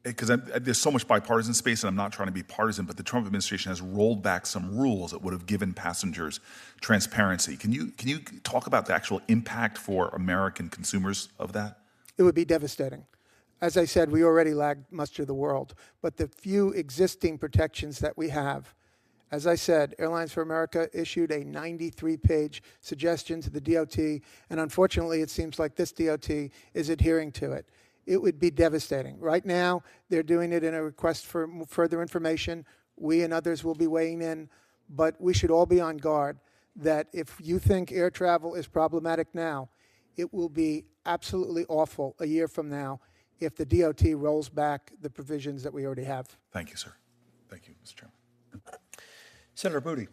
because there's so much bipartisan space, and I'm not trying to be partisan, but the Trump administration has rolled back some rules that would have given passengers transparency. Can you talk about the actual impact for American consumers of that? It would be devastating. As I said, we already lag much of the world, but the few existing protections that we have, as I said, Airlines for America issued a 93-page suggestion to the DOT, and unfortunately, it seems like this DOT is adhering to it. It would be devastating. Right now, they're doing it in a request for further information. We and others will be weighing in, but we should all be on guard that if you think air travel is problematic now, it will be absolutely awful a year from now if the DOT rolls back the provisions that we already have. Thank you, sir. Thank you, Mr. Chairman. Senator Moody.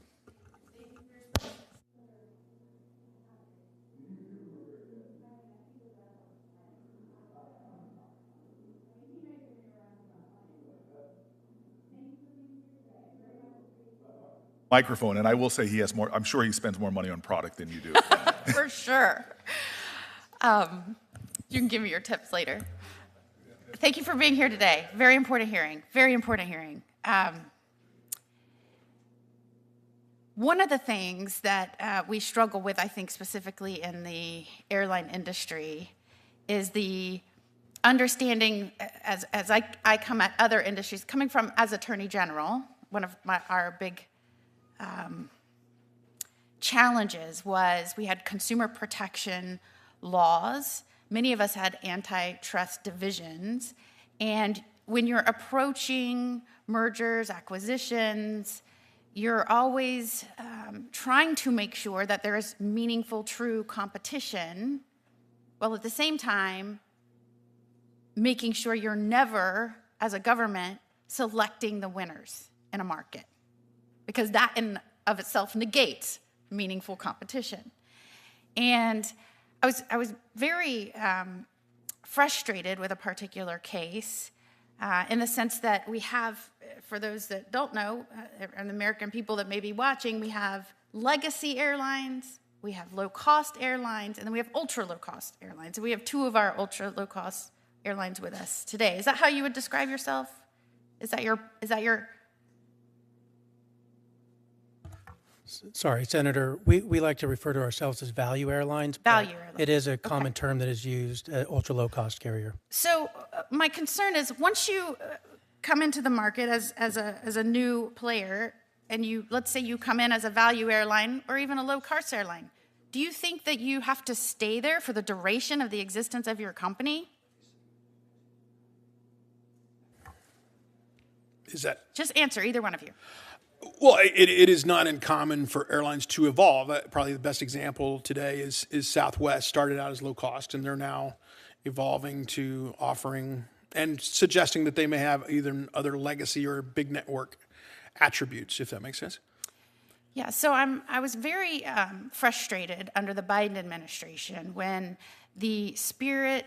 Microphone, and I will say he has more. I'm sure he spends more money on product than you do. For sure. You can give me your tips later. Thank you for being here today. Very important hearing. Very important hearing. One of the things that we struggle with, I think specifically in the airline industry, is the understanding, as I come at other industries, coming from as Attorney General, one of our big challenges was we had consumer protection laws. Many of us had antitrust divisions. And when you're approaching mergers, acquisitions, you're always trying to make sure that there is meaningful, true competition, while at the same time making sure you're never, as a government, selecting the winners in a market, because that in of itself negates meaningful competition. And I was very frustrated with a particular case in the sense that we have, for those that don't know, and the American people that may be watching, we have legacy airlines, we have low-cost airlines, and then we have ultra-low-cost airlines. And we have two of our ultra-low-cost Airlines with us today. Is that how you would describe yourself? Is that your Sorry, Senator, we like to refer to ourselves as value airlines. but Value airlines. It is a common term that is used, ultra low cost carrier. So my concern is once you come into the market as a new player, and let's say you come in as a value airline or even a low cost airline, do you think that you have to stay there for the duration of the existence of your company? Is that Just answer, either one of you. Well, it is not uncommon for airlines to evolve. Probably the best example today is Southwest. Started out as low cost, and they're now evolving to offering and suggesting that they may have either other legacy or big network attributes, if that makes sense. Yeah, so I was very frustrated under the Biden administration when the Spirit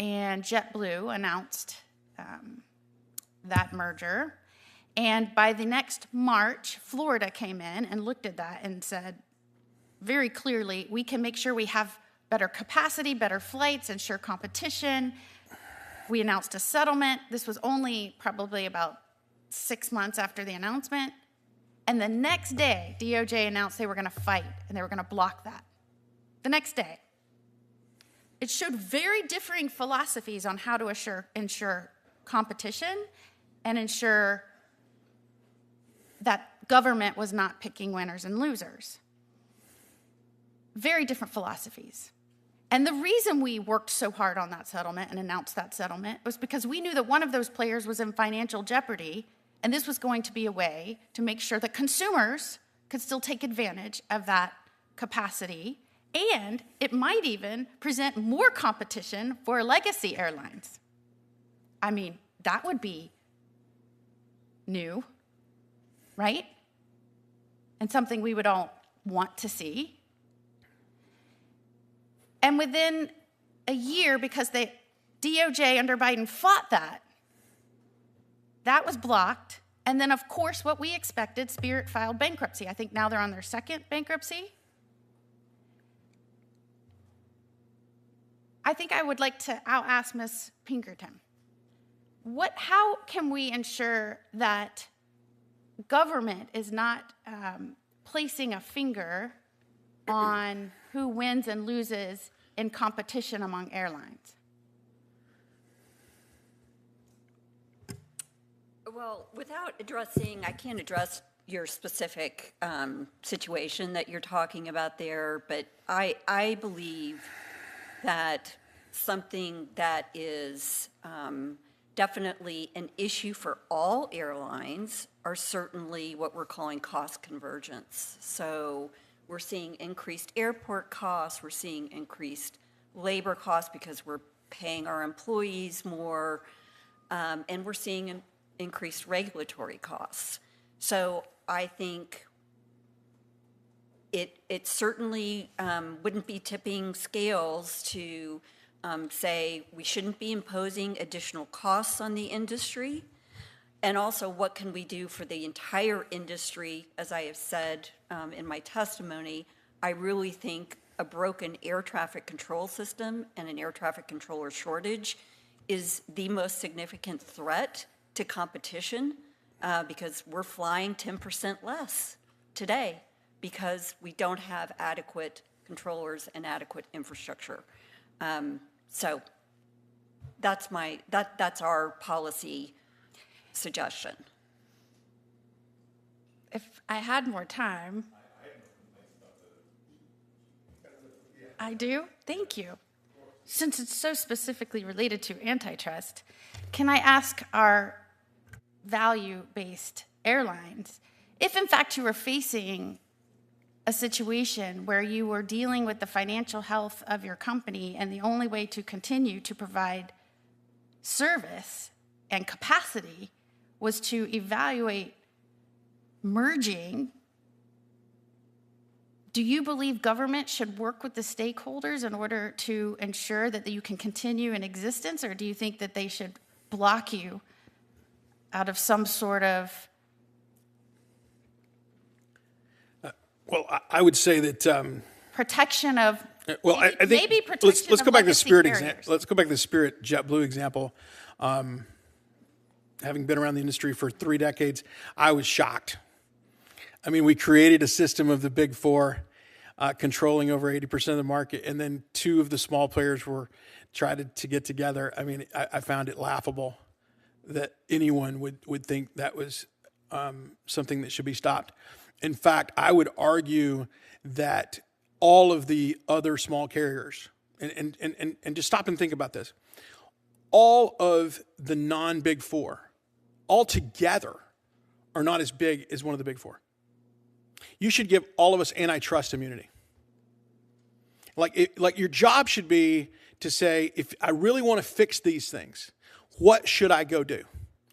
and JetBlue announced that merger. And by the next March, Florida came in and looked at that and said very clearly, we can make sure we have better capacity, better flights, ensure competition. We announced a settlement. This was only probably about 6 months after the announcement. And the next day, DOJ announced they were going to fight and they were going to block that. The next day. It showed very differing philosophies on how to ensure competition and ensure that government was not picking winners and losers. Very different philosophies. And the reason we worked so hard on that settlement and announced that settlement was because we knew that one of those players was in financial jeopardy, and this was going to be a way to make sure that consumers could still take advantage of that capacity, and it might even present more competition for legacy airlines. I mean, that would be new, right? And something we would all want to see. And within a year, because the DOJ under Biden fought that was blocked. And then, of course, what we expected, Spirit filed bankruptcy. I think now they're on their second bankruptcy. I think I would like to ask Ms. Pinkerton, how can we ensure that government is not placing a finger on who wins and loses in competition among airlines? Well, I can't address your specific situation that you're talking about there, but I believe that something that is definitely an issue for all airlines are certainly what we're calling cost convergence. So we're seeing increased airport costs, we're seeing increased labor costs because we're paying our employees more, and we're seeing increased regulatory costs. So I think it certainly wouldn't be tipping scales to say we shouldn't be imposing additional costs on the industry. And also, what can we do for the entire industry? As I have said in my testimony, I really think a broken air traffic control system and an air traffic controller shortage is the most significant threat to competition because we're flying 10% less today because we don't have adequate controllers and adequate infrastructure. So that's our policy suggestion. If I had more time. I do? Thank you. Since it's so specifically related to antitrust, can I ask our value-based airlines, if in fact you were facing a situation where you were dealing with the financial health of your company and the only way to continue to provide service and capacity was to evaluate merging, do you believe government should work with the stakeholders in order to ensure that you can continue in existence, or do you think that they should block you out of some sort of... Well, I would say that... protection of Well, I think maybe let's protection go of back to legacy Spirit carriers. example. Let's go back to the Spirit JetBlue example. Having been around the industry for 3 decades, I was shocked. I mean, we created a system of the big four controlling over 80% of the market, and then 2 of the small players were tried to get together. I mean, I found it laughable that anyone would think that was something that should be stopped. In fact, I would argue that all of the other small carriers, and just stop and think about this, all of the non-big four altogether are not as big as one of the big four. You should give all of us antitrust immunity. Like your job should be to say, if I really want to fix these things, what should I go do?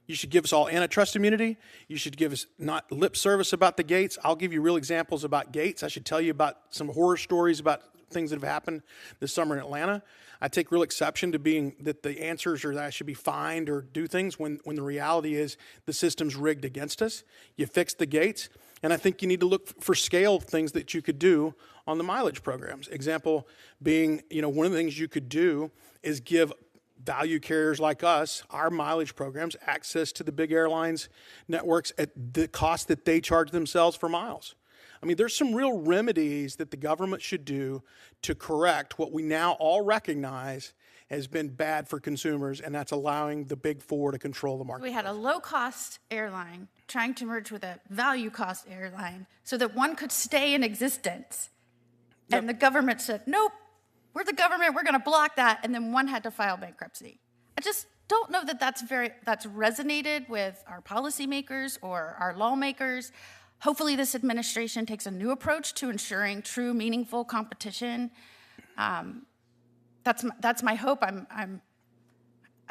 You should give us all antitrust immunity. You should give us not lip service about the gates. I'll give you real examples about gates. I should tell you about some horror stories about things that have happened this summer in Atlanta. I take real exception to being that the answers are that I should be fined or do things when the reality is the system's rigged against us. You fix the gates. And I think you need to look for scale things that you could do on the mileage programs. Example being, one of the things you could do is give value carriers like us, our mileage programs, access to the big airlines networks at the cost that they charge themselves for miles. I mean, there's some real remedies that the government should do to correct what we now all recognize has been bad for consumers, and that's allowing the big four to control the market. We had a low-cost airline trying to merge with a value-cost airline so that one could stay in existence. Yep. And the government said, nope, we're the government, we're going to block that, and then one had to file bankruptcy. I just don't know that that's resonated with our policymakers or our lawmakers. Hopefully this administration takes a new approach to ensuring true, meaningful competition. That's my hope. I'm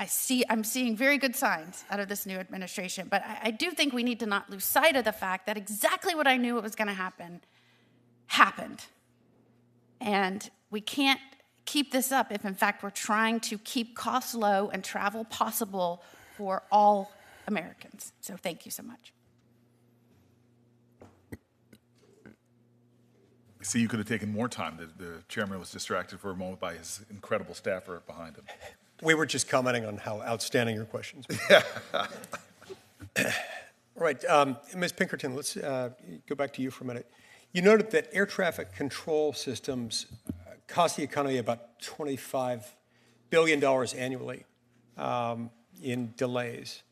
seeing very good signs out of this new administration, but I do think we need to not lose sight of the fact that exactly what I knew was going to happen happened. And we can't keep this up if, in fact, we're trying to keep costs low and travel possible for all Americans. So thank you so much. See, you could have taken more time. The chairman was distracted for a moment by his incredible staffer behind him. We were just commenting on how outstanding your questions were. All right, Ms. Pinkerton, let's go back to you for a minute. You noted that air traffic control systems cost the economy about $25 billion annually in delays.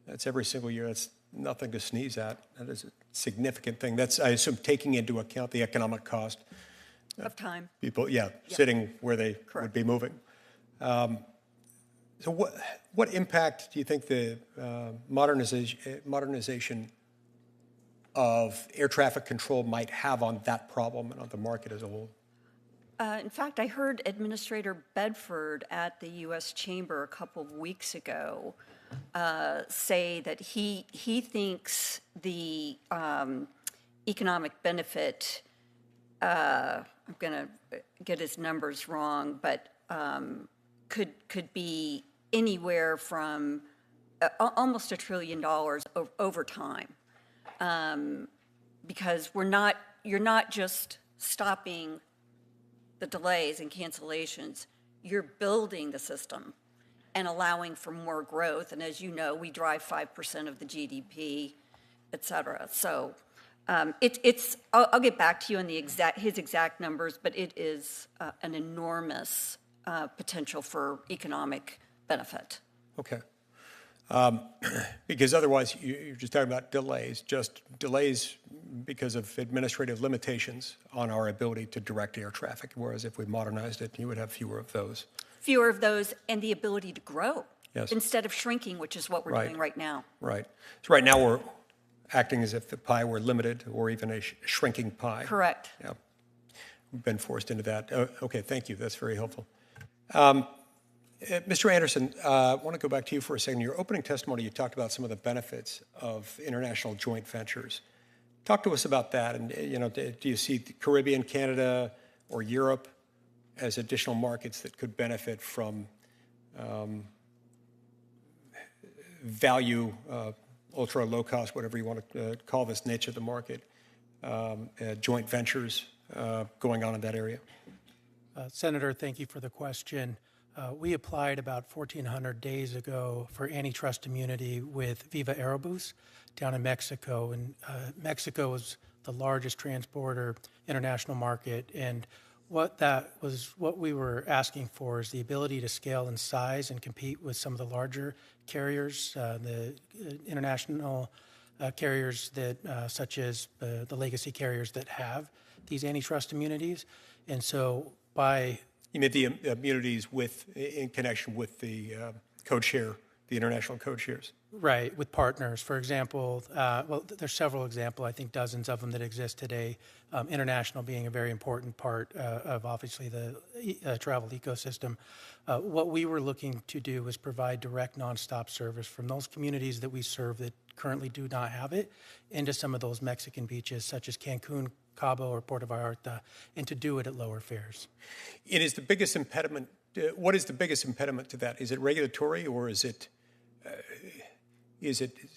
That's every single year. That's nothing to sneeze at. That is a significant thing. That's, I assume, taking into account the economic cost Of time. people, sitting where they would be moving. So what impact do you think the modernization of air traffic control might have on that problem and on the market as a whole? In fact, I heard Administrator Bedford at the U.S. Chamber a couple of weeks ago say that he thinks the economic benefit, I'm going to get his numbers wrong, but could be anywhere from almost $1 trillion over time, because you're not just stopping the delays and cancellations, you're building the system and allowing for more growth. And as you know, we drive 5% of the GDP, et cetera. So I'll get back to you on his exact numbers, but it is an enormous potential for economic benefit. Okay. Because otherwise, you're just talking about delays because of administrative limitations on our ability to direct air traffic, whereas if we modernized it, you would have fewer of those. Fewer of those and the ability to grow Yes. instead of shrinking, which is what we're doing right now. Right. So right now, we're acting as if the pie were limited or even a shrinking pie. Correct. Yeah. We've been forced into that. Okay, thank you. That's very helpful. Mr. Anderson, I want to go back to you for a second. In your opening testimony, you talked about some of the benefits of international joint ventures. Talk to us about that. And do you see the Caribbean, Canada, or Europe as additional markets that could benefit from value, ultra low cost, whatever you want to call this niche of the market, joint ventures going on in that area? Senator, thank you for the question. We applied about 1,400 days ago for antitrust immunity with Viva Aerobus down in Mexico. And Mexico is the largest transporter international market. And what we were asking for is the ability to scale in size and compete with some of the larger carriers, the international carriers that, such as the legacy carriers that have these antitrust immunities. And so You mean the immunities in connection with the code share, the international code shares? Right, with partners. For example, there's several examples, I think dozens of them that exist today, international being a very important part of obviously the travel ecosystem. What we were looking to do was provide direct nonstop service from those communities that we serve that currently do not have it into some of those Mexican beaches such as Cancun, Cabo, or Puerto Vallarta, and to do it at lower fares. It is the biggest impediment. What is the biggest impediment to that? Is it regulatory, or is it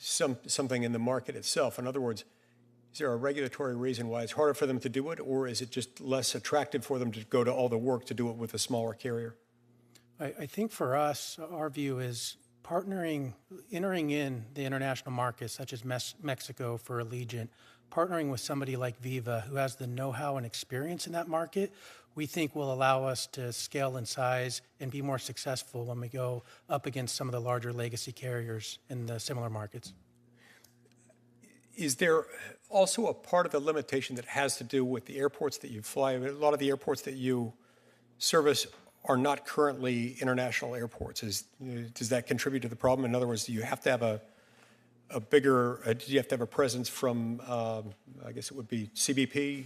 something in the market itself? In other words, is there a regulatory reason why it's harder for them to do it, or is it just less attractive for them to go to all the work to do it with a smaller carrier? I think for us, our view is entering in the international markets, such as Mexico for Allegiant, partnering with somebody like Viva, who has the know-how and experience in that market, we think will allow us to scale in size and be more successful when we go up against some of the larger legacy carriers in the similar markets. Is there also a part of the limitation that has to do with the airports that you fly? A lot of the airports that you service are not currently international airports. Does that contribute to the problem? In other words, do you have to have a presence from, I guess it would be CBP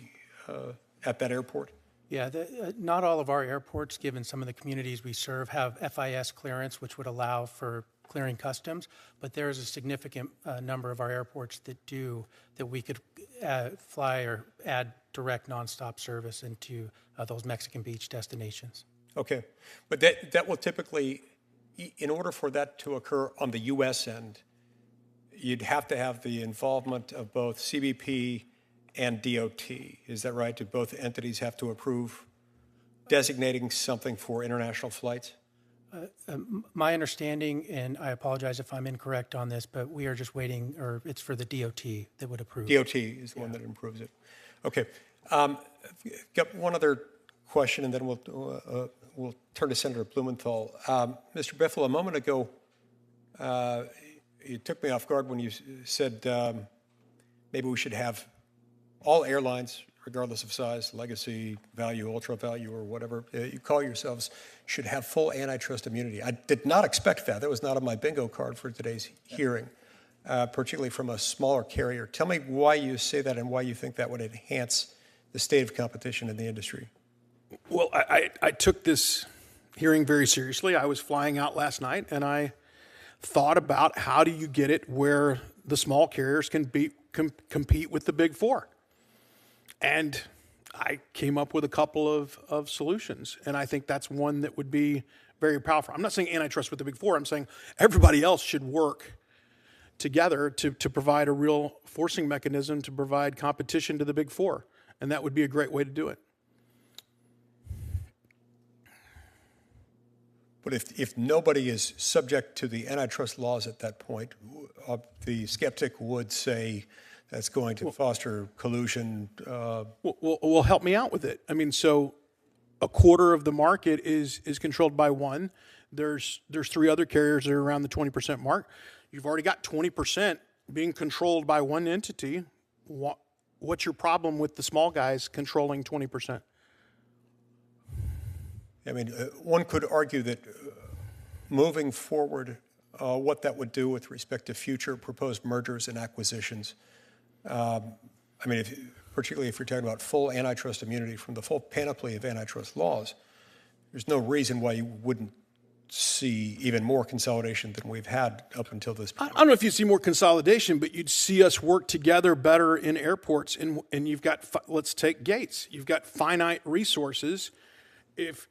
at that airport? Yeah, not all of our airports, given some of the communities we serve, have FIS clearance, which would allow for clearing customs, but there is a significant number of our airports that we could fly or add direct nonstop service into those Mexican beach destinations. Okay, but that will typically, in order for that to occur on the U.S. end, you'd have to have the involvement of both CBP and DOT. Is that right? Do both entities have to approve designating something for international flights? My understanding, and I apologize if I'm incorrect on this, but we are just waiting, or it's for the DOT that would approve. DOT is the one that approves it. Okay. Got one other question, and then we'll turn to Senator Blumenthal. Mr. Biffle, a moment ago, you took me off guard when you said maybe we should have all airlines, regardless of size, legacy, value, ultra value, or whatever you call yourselves, should have full antitrust immunity. I did not expect that. That was not on my bingo card for today's hearing, particularly from a smaller carrier. Tell me why you say that and why you think that would enhance the state of competition in the industry. Well, I took this hearing very seriously. I was flying out last night, and I thought about how do you get it where the small carriers can compete with the big four. And I came up with a couple of solutions, and I think that's one that would be very powerful. I'm not saying antitrust with the big four. I'm saying everybody else should work together to provide a real forcing mechanism to provide competition to the big four, and that would be a great way to do it. But if nobody is subject to the antitrust laws at that point, the skeptic would say that's going to foster collusion. Well, help me out with it. I mean, so a quarter of the market is controlled by one. There's three other carriers that are around the 20% mark. You've already got 20% being controlled by one entity. What's your problem with the small guys controlling 20%? I mean, one could argue that moving forward, what that would do with respect to future proposed mergers and acquisitions. I mean, particularly if you're talking about full antitrust immunity from the full panoply of antitrust laws, there's no reason why you wouldn't see even more consolidation than we've had up until this point. I don't know if you see more consolidation, but you'd see us work together better in airports. And you've got, let's take gates. You've got finite resources. If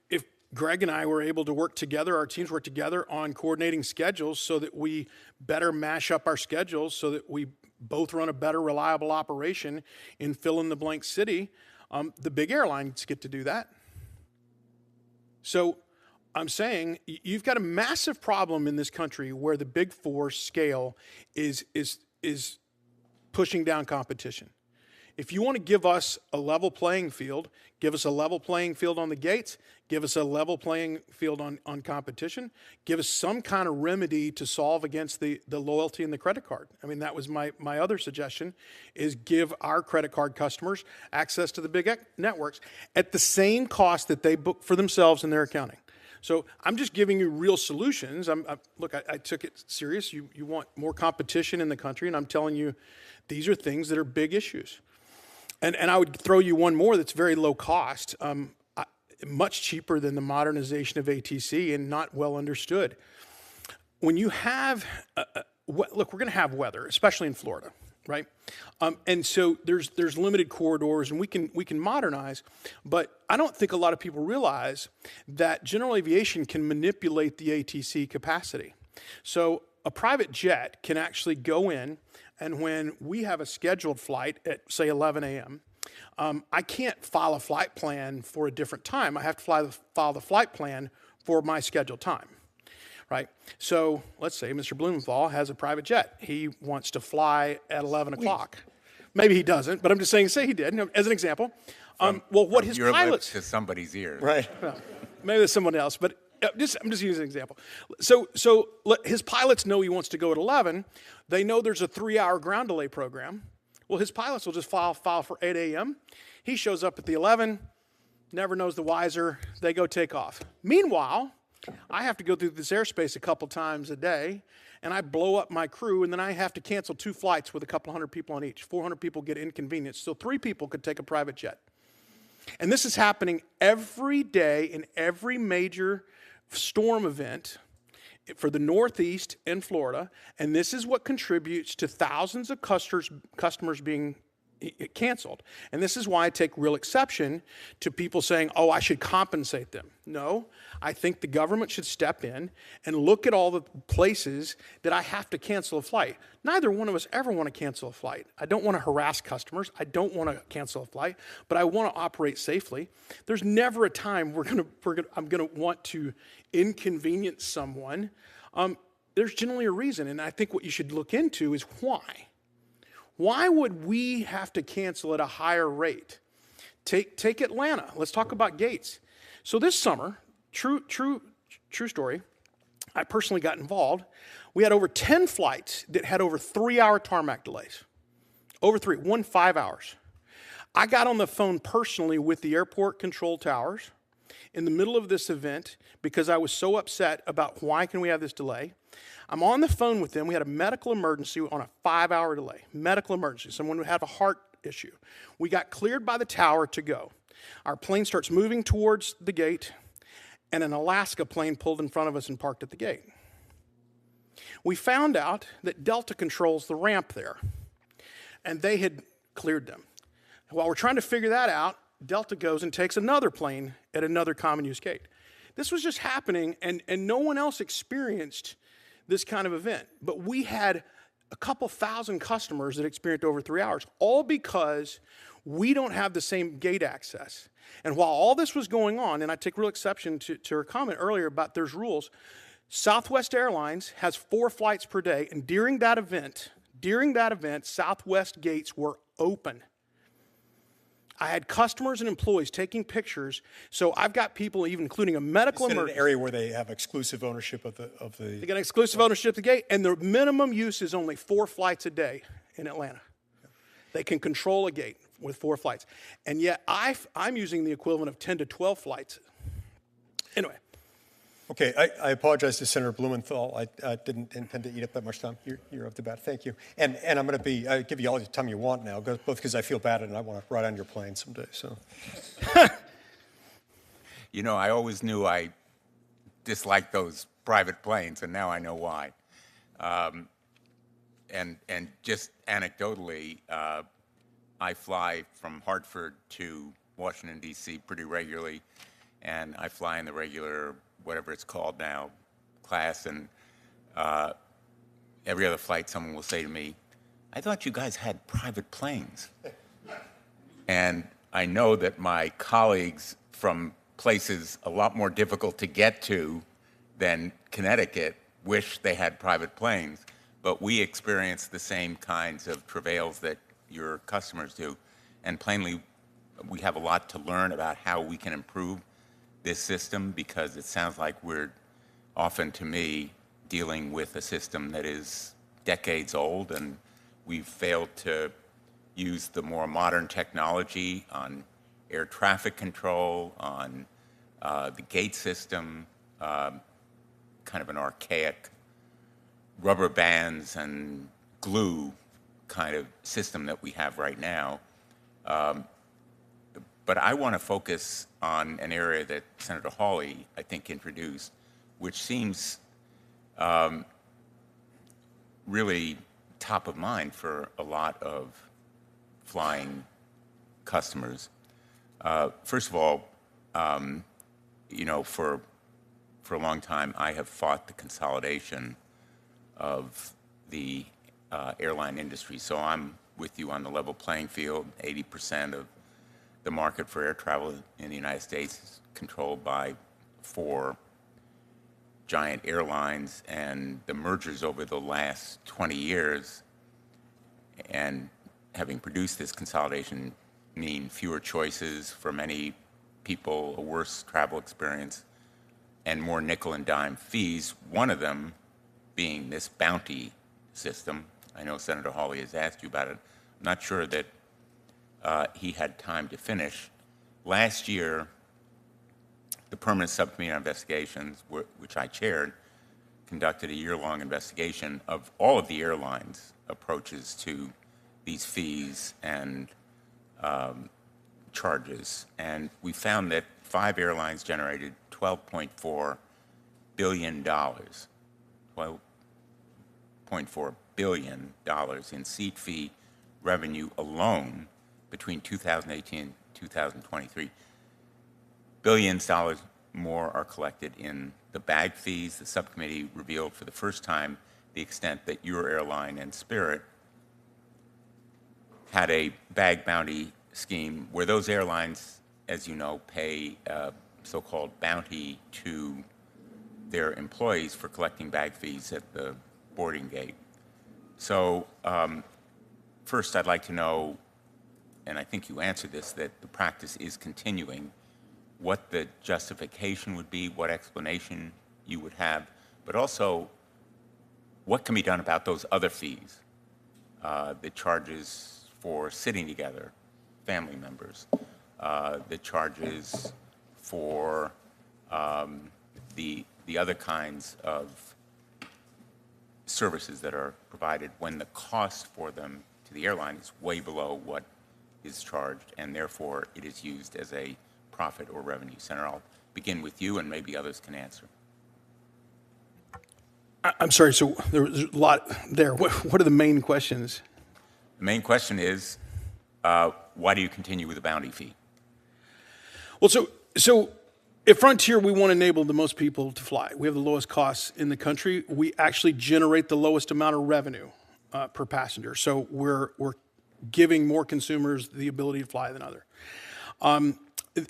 Greg and I were able to work together, our teams work together on coordinating schedules so that we better mash up our schedules so that we both run a better, reliable operation in fill-in-the-blank city, the big airlines get to do that. So I'm saying you've got a massive problem in this country where the big four scale is pushing down competition. If you want to give us a level playing field, give us a level playing field on the gates, give us a level playing field on competition, give us some kind of remedy to solve against the loyalty in the credit card. I mean, that was my other suggestion, is give our credit card customers access to the big networks at the same cost that they book for themselves in their accounting. So I'm just giving you real solutions. Look, I took it serious. You want more competition in the country, and I'm telling you these are things that are big issues. And I would throw you one more that's very low cost, much cheaper than the modernization of ATC and not well understood. When you have, look, we're going to have weather, especially in Florida, right? And so there's limited corridors, and we can modernize, but I don't think a lot of people realize that general aviation can manipulate the ATC capacity. So a private jet can actually go in, and when we have a scheduled flight at, say, 11 a.m., I can't file a flight plan for a different time. I have to file the flight plan for my scheduled time, right? So let's say Mr. Blumenthal has a private jet. He wants to fly at 11 o'clock. Maybe he doesn't, but I'm just saying, say he did, as an example. Well, what his your pilots... lips to somebody's ears. Right. Well, maybe there's someone else, but I'm just using an example. So his pilots know he wants to go at 11. They know there's a 3-hour ground delay program. Well, his pilots will just file for 8 a.m. He shows up at the 11, never knows the wiser. They go take off. Meanwhile, I have to go through this airspace a couple times a day, and I blow up my crew, and then I have to cancel 2 flights with a couple hundred people on each. 400 people get inconvenienced. So 3 people could take a private jet. And this is happening every day in every major storm event for the Northeast and Florida, and this is what contributes to thousands of customers being canceled. And this is why I take real exception to people saying, oh, I should compensate them. No, I think the government should step in and look at all the places that I have to cancel a flight. Neither one of us ever want to cancel a flight. I don't want to harass customers. I don't want to cancel a flight, but I want to operate safely. There's never a time I'm going to want to inconvenience someone. There's generally a reason, and I think what you should look into is why. Why would we have to cancel at a higher rate? Take Atlanta. Let's talk about gates. So this summer, true story, I personally got involved. We had over 10 flights that had over 3-hour tarmac delays. Over 3, 5 hours. I got on the phone personally with the airport control towers in the middle of this event because I was so upset about why can we have this delay. I'm on the phone with them. We had a medical emergency on a 5-hour delay. Medical emergency. Someone would have a heart issue. We got cleared by the tower to go. Our plane starts moving towards the gate, and an Alaska plane pulled in front of us and parked at the gate. We found out that Delta controls the ramp there, and they had cleared them. While we're trying to figure that out, Delta goes and takes another plane at another common use gate. This was just happening, and no one else experienced this kind of event. But we had a couple thousand customers that experienced over 3 hours, all because we don't have the same gate access. And while all this was going on, and I take real exception to her comment earlier about there's rules, Southwest Airlines has 4 flights per day, and during that event, Southwest gates were open. I had customers and employees taking pictures, so I've got people, even including a medical emergency. An area where they have exclusive ownership of the. They got exclusive ownership of the gate, and the minimum use is only 4 flights a day in Atlanta. They can control a gate with 4 flights, and yet I'm using the equivalent of 10 to 12 flights. Anyway. Okay, I apologize to Senator Blumenthal. I didn't intend to eat up that much time. You're up to bat. Thank you. And I'm going to give you all the time you want now, both because I feel bad and I want to ride on your plane someday. So, You know, I always knew I disliked those private planes, and now I know why. And just anecdotally, I fly from Hartford to Washington, D.C. pretty regularly, and I fly in the regular, whatever it's called now, class, and every other flight someone will say to me, I thought you guys had private planes. And I know that my colleagues from places a lot more difficult to get to than Connecticut wish they had private planes, but we experience the same kinds of travails that your customers do. And plainly, we have a lot to learn about how we can improve this system, because it sounds like we're often, to me, dealing with a system that is decades old, and we've failed to use the more modern technology on air traffic control, on the gate system, kind of an archaic rubber bands and glue kind of system that we have right now. But I want to focus on an area that Senator Hawley, I think, introduced, which seems really top of mind for a lot of flying customers. First of all, for a long time, I have fought the consolidation of the airline industry. So I'm with you on the level playing field. 80% of the market for air travel in the United States is controlled by 4 giant airlines, and the mergers over the last 20 years and having produced this consolidation mean fewer choices for many people, a worse travel experience, and more nickel and dime fees, one of them being this bounty system. I know Senator Hawley has asked you about it. I'm not sure that he had time to finish. Last year, the Permanent Subcommittee on Investigations, which I chaired, conducted a year-long investigation of all of the airlines' approaches to these fees and charges. And we found that 5 airlines generated $12.4 billion, $12.4 billion in seat fee revenue alone between 2018 and 2023. Billions of dollars more are collected in the bag fees. The subcommittee revealed for the first time the extent that your airline and Spirit had a bag bounty scheme where those airlines, as you know, pay a so-called bounty to their employees for collecting bag fees at the boarding gate. So first I'd like to know, and I think you answered this, that the practice is continuing, what the justification would be, what explanation you would have, but also what can be done about those other fees, the charges for sitting together, family members, the charges for the other kinds of services that are provided when the cost for them to the airline is way below what is charged, and therefore it is used as a profit or revenue center. I'll begin with you, and maybe others can answer. I'm sorry, so there's a lot there. What are the main questions? The main question is, why do you continue with the bounty fee? Well, so at Frontier, we want to enable the most people to fly. We have the lowest costs in the country. We actually generate the lowest amount of revenue per passenger. So we're giving more consumers the ability to fly than others.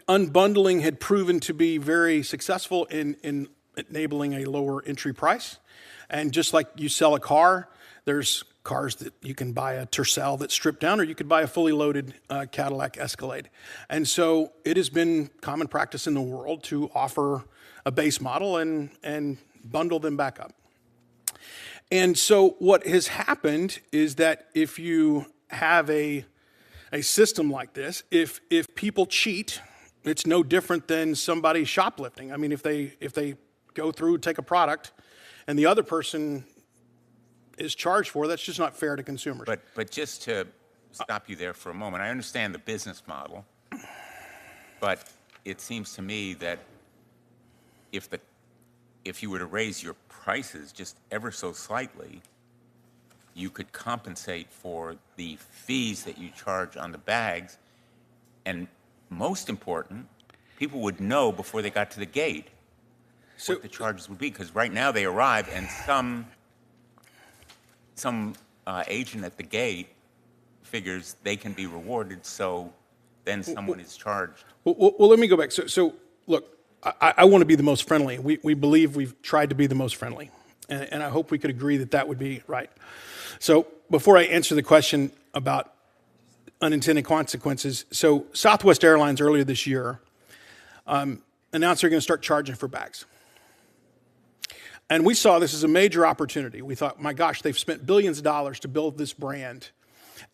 Unbundling had proven to be very successful in enabling a lower entry price. And just like you sell a car, there's cars that you can buy a Tercel that's stripped down, or you could buy a fully loaded Cadillac Escalade. And so it has been common practice in the world to offer a base model and bundle them back up. And so what has happened is that if you have a system like this, if people cheat, it's no different than somebody shoplifting. I mean, if they go through, take a product, and the other person is charged for, that's just not fair to consumers. But just to stop you there for a moment, I understand the business model, but it seems to me that if you were to raise your prices just ever so slightly, you could compensate for the fees that you charge on the bags, and most important, people would know before they got to the gate what the charges would be, because right now they arrive and some agent at the gate figures they can be rewarded, so then someone is charged. Well, let me go back. So look, I want to be the most friendly. We believe we've tried to be the most friendly. And I hope we could agree that that would be right. So before I answer the question about unintended consequences, so Southwest Airlines earlier this year announced they're going to start charging for bags. And we saw this as a major opportunity. We thought, my gosh, they've spent billions of dollars to build this brand.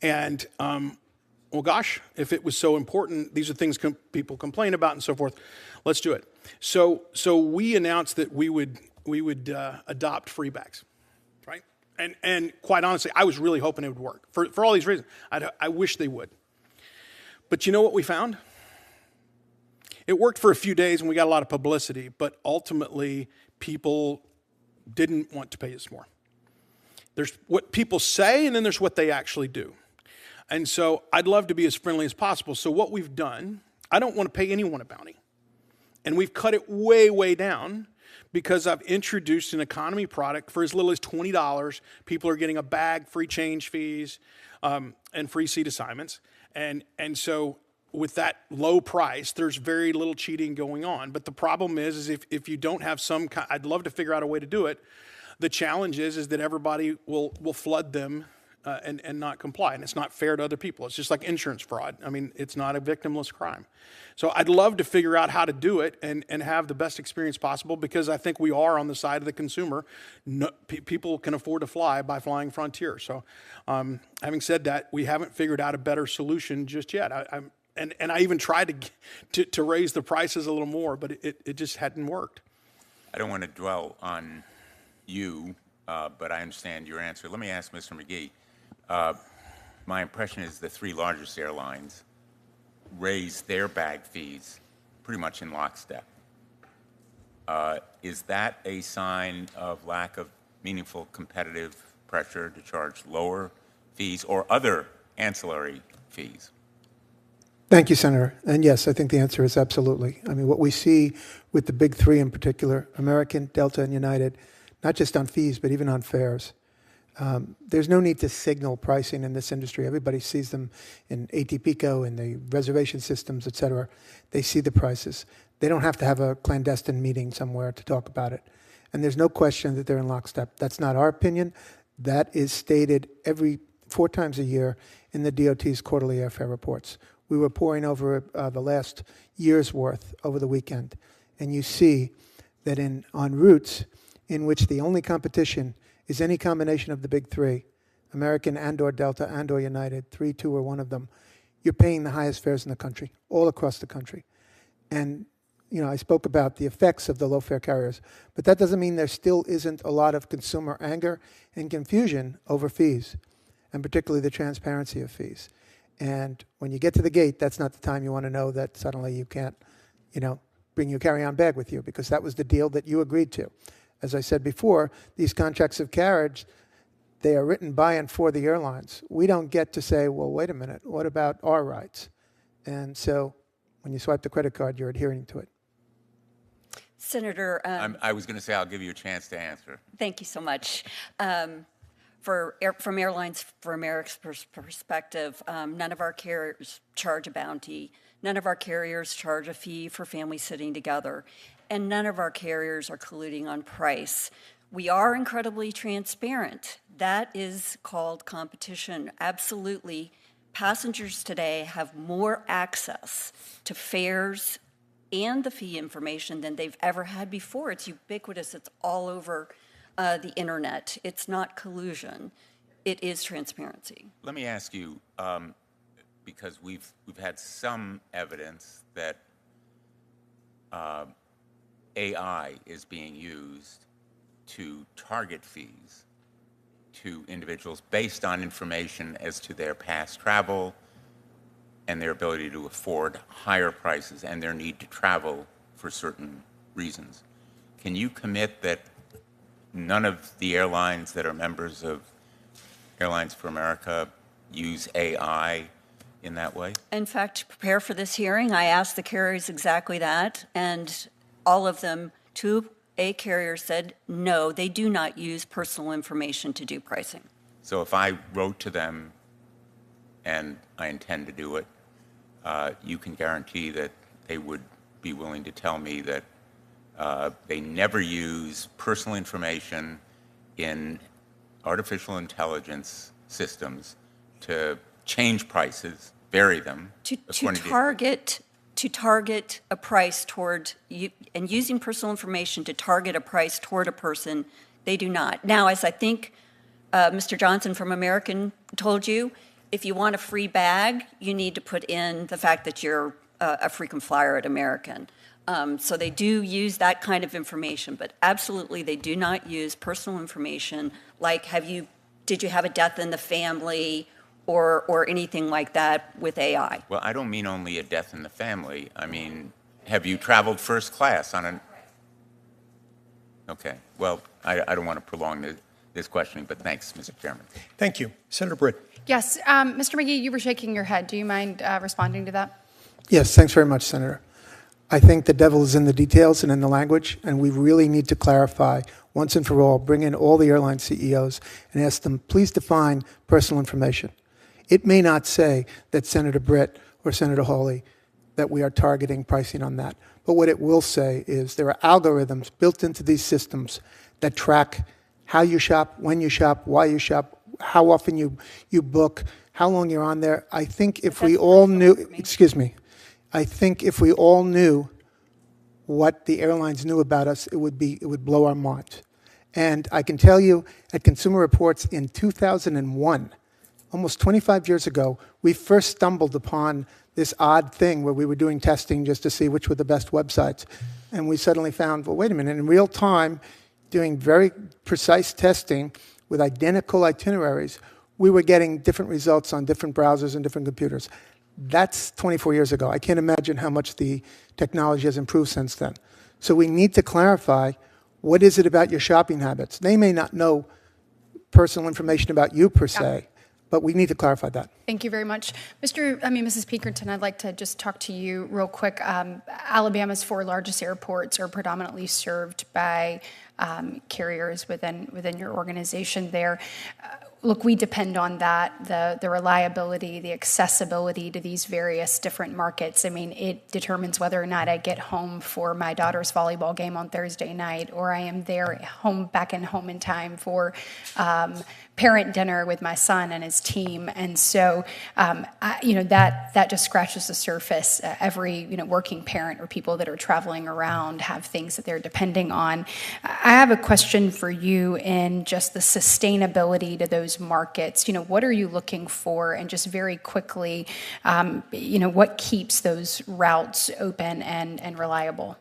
And, well, gosh, if it was so important, these are things people complain about and so forth. Let's do it. So we announced that we would adopt free bags, right? And quite honestly, I was really hoping it would work for all these reasons. I wish they would. But you know what we found? It worked for a few days and we got a lot of publicity, but ultimately people didn't want to pay us more. There's what people say and then there's what they actually do. And so I'd love to be as friendly as possible. So what we've done, I don't want to pay anyone a bounty. And we've cut it way, way down because I've introduced an economy product for as little as $20. People are getting a bag, free change fees, and free seat assignments. And so with that low price, there's very little cheating going on. But the problem is if you don't have some kind, I'd love to figure out a way to do it. The challenge is that everybody will flood them and not comply. And it's not fair to other people. It's just like insurance fraud. I mean, it's not a victimless crime. So I'd love to figure out how to do it and have the best experience possible because I think we are on the side of the consumer. People can afford to fly by flying Frontier. So having said that, we haven't figured out a better solution just yet. And I even tried to raise the prices a little more, but it just hadn't worked. I don't want to dwell on you, but I understand your answer. Let me ask Mr. McGee. My impression is the three largest airlines raised their bag fees pretty much in lockstep. Is that a sign of lack of meaningful competitive pressure to charge lower fees or other ancillary fees? Thank you, Senator. And yes, I think the answer is absolutely. I mean, what we see with the big three in particular, American, Delta, and United, not just on fees, but even on fares. There's no need to signal pricing in this industry. Everybody sees them in ATPCO, in the reservation systems, et cetera. They see the prices. They don't have to have a clandestine meeting somewhere to talk about it. And there's no question that they're in lockstep. That's not our opinion. That is stated every 4 times a year in the DOT's quarterly airfare reports. We were pouring over the last year's worth over the weekend. And you see that on routes in which the only competition is any combination of the big three, American and or Delta and or United, 3, 2, or 1 of them, you're paying the highest fares in the country, all across the country. And, you know, I spoke about the effects of the low fare carriers, but that doesn't mean there still isn't a lot of consumer anger and confusion over fees, and particularly the transparency of fees. And when you get to the gate, that's not the time you want to know that suddenly you can't, bring your carry-on bag with you, because that was the deal that you agreed to. As I said before, these contracts of carriage, they are written by and for the airlines. We don't get to say, well, wait a minute, what about our rights? And so when you swipe the credit card, you're adhering to it. Senator. I was going to say I'll give you a chance to answer. Thank you so much. From Airlines for America's perspective, none of our carriers charge a bounty. None of our carriers charge a fee for families sitting together. And none of our carriers are colluding on price. We are incredibly transparent. That is called competition. Absolutely. Passengers today have more access to fares and the fee information than they've ever had before. It's ubiquitous. It's all over the internet. It's not collusion. It is transparency. Let me ask you, because we've had some evidence that AI is being used to target fees to individuals based on information as to their past travel and their ability to afford higher prices and their need to travel for certain reasons. Can you commit that none of the airlines that are members of Airlines for America use AI in that way? In fact, to prepare for this hearing, I asked the carriers exactly that, and all of them, to a carrier, said no, they do not use personal information to do pricing. So if I wrote to them, and I intend to do it, you can guarantee that they would be willing to tell me that they never use personal information in artificial intelligence systems to change prices, vary them. To target a price toward you, and using personal information to target a price toward a person, they do not. Now, as I think Mr. Johnson from American told you, if you want a free bag, you need to put in the fact that you're a frequent flyer at American. So they do use that kind of information, but absolutely they do not use personal information like did you have a death in the family or anything like that with AI. Well, I don't mean only a death in the family. I mean, have you traveled first class on an... Okay, well, I don't want to prolong this questioning, but thanks, Mr. Chairman. Thank you. Senator Britt. Yes, Mr. McGee, you were shaking your head. Do you mind responding to that? Yes, thanks very much, Senator. I think the devil is in the details and in the language, and we really need to clarify once and for all, bring in all the airline CEOs and ask them, please define personal information. It may not say that Senator Britt or Senator Hawley, that we are targeting pricing on that. But what it will say is there are algorithms built into these systems that track how you shop, when you shop, why you shop, how often you book, how long you're on there. I think if we all knew, I think if we all knew what the airlines knew about us, it would blow our minds. And I can tell you, at Consumer Reports in 2001, almost 25 years ago, we first stumbled upon this odd thing where we were doing testing just to see which were the best websites. And we suddenly found, well, wait a minute, in real time, doing very precise testing with identical itineraries, we were getting different results on different browsers and different computers. That's 24 years ago. I can't imagine how much the technology has improved since then. So we need to clarify, what is it about your shopping habits? They may not know personal information about you per se, but we need to clarify that. Thank you very much. Mrs. Pinkerton, I'd like to just talk to you real quick. Alabama's 4 largest airports are predominantly served by carriers within your organization there. Look, we depend on that, the reliability, the accessibility to these various different markets. I mean, it determines whether or not I get home for my daughter's volleyball game on Thursday night, or I am back home in time for parent dinner with my son and his team. And so, that just scratches the surface. Every, working parent or people that are traveling around have things that they're depending on. I have a question for you in just the sustainability to those markets. What are you looking for? And just very quickly, what keeps those routes open and reliable?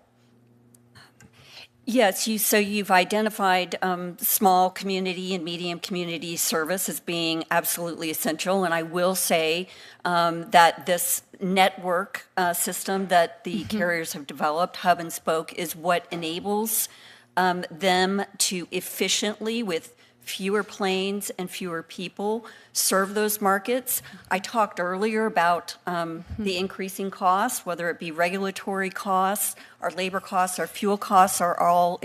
Yes, so you've identified small community and medium community service as being absolutely essential. And I will say that this network system that the carriers have developed, hub and spoke, is what enables them to efficiently, with fewer planes and fewer people, serve those markets. I talked earlier about the increasing costs, whether it be regulatory costs, our labor costs, our fuel costs are all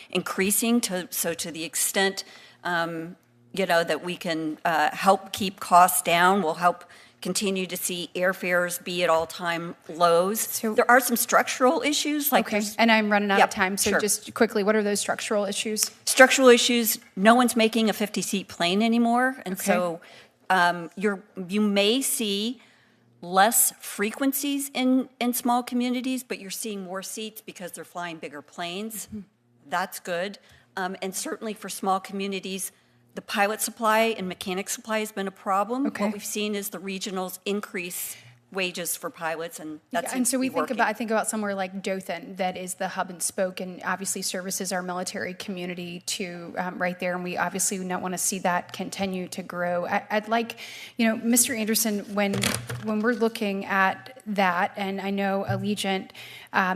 increasing. So to the extent that we can help keep costs down, we'll help continue to see airfares be at all-time lows. So there are some structural issues. And I'm running out of time, so just quickly, what are those structural issues? Structural issues, no one's making a 50-seat plane anymore, and so you may see less frequencies in small communities, but you're seeing more seats because they're flying bigger planes. That's good. And certainly for small communities, the pilot supply and mechanic supply has been a problem. What we've seen is the regionals increase wages for pilots, and that's and so I think about somewhere like Dothan, that is the hub and spoke, and obviously services our military community to right there, and we obviously not want to see that continue to grow. I'd like, Mr. Anderson, when we're looking at that, and I know Allegiant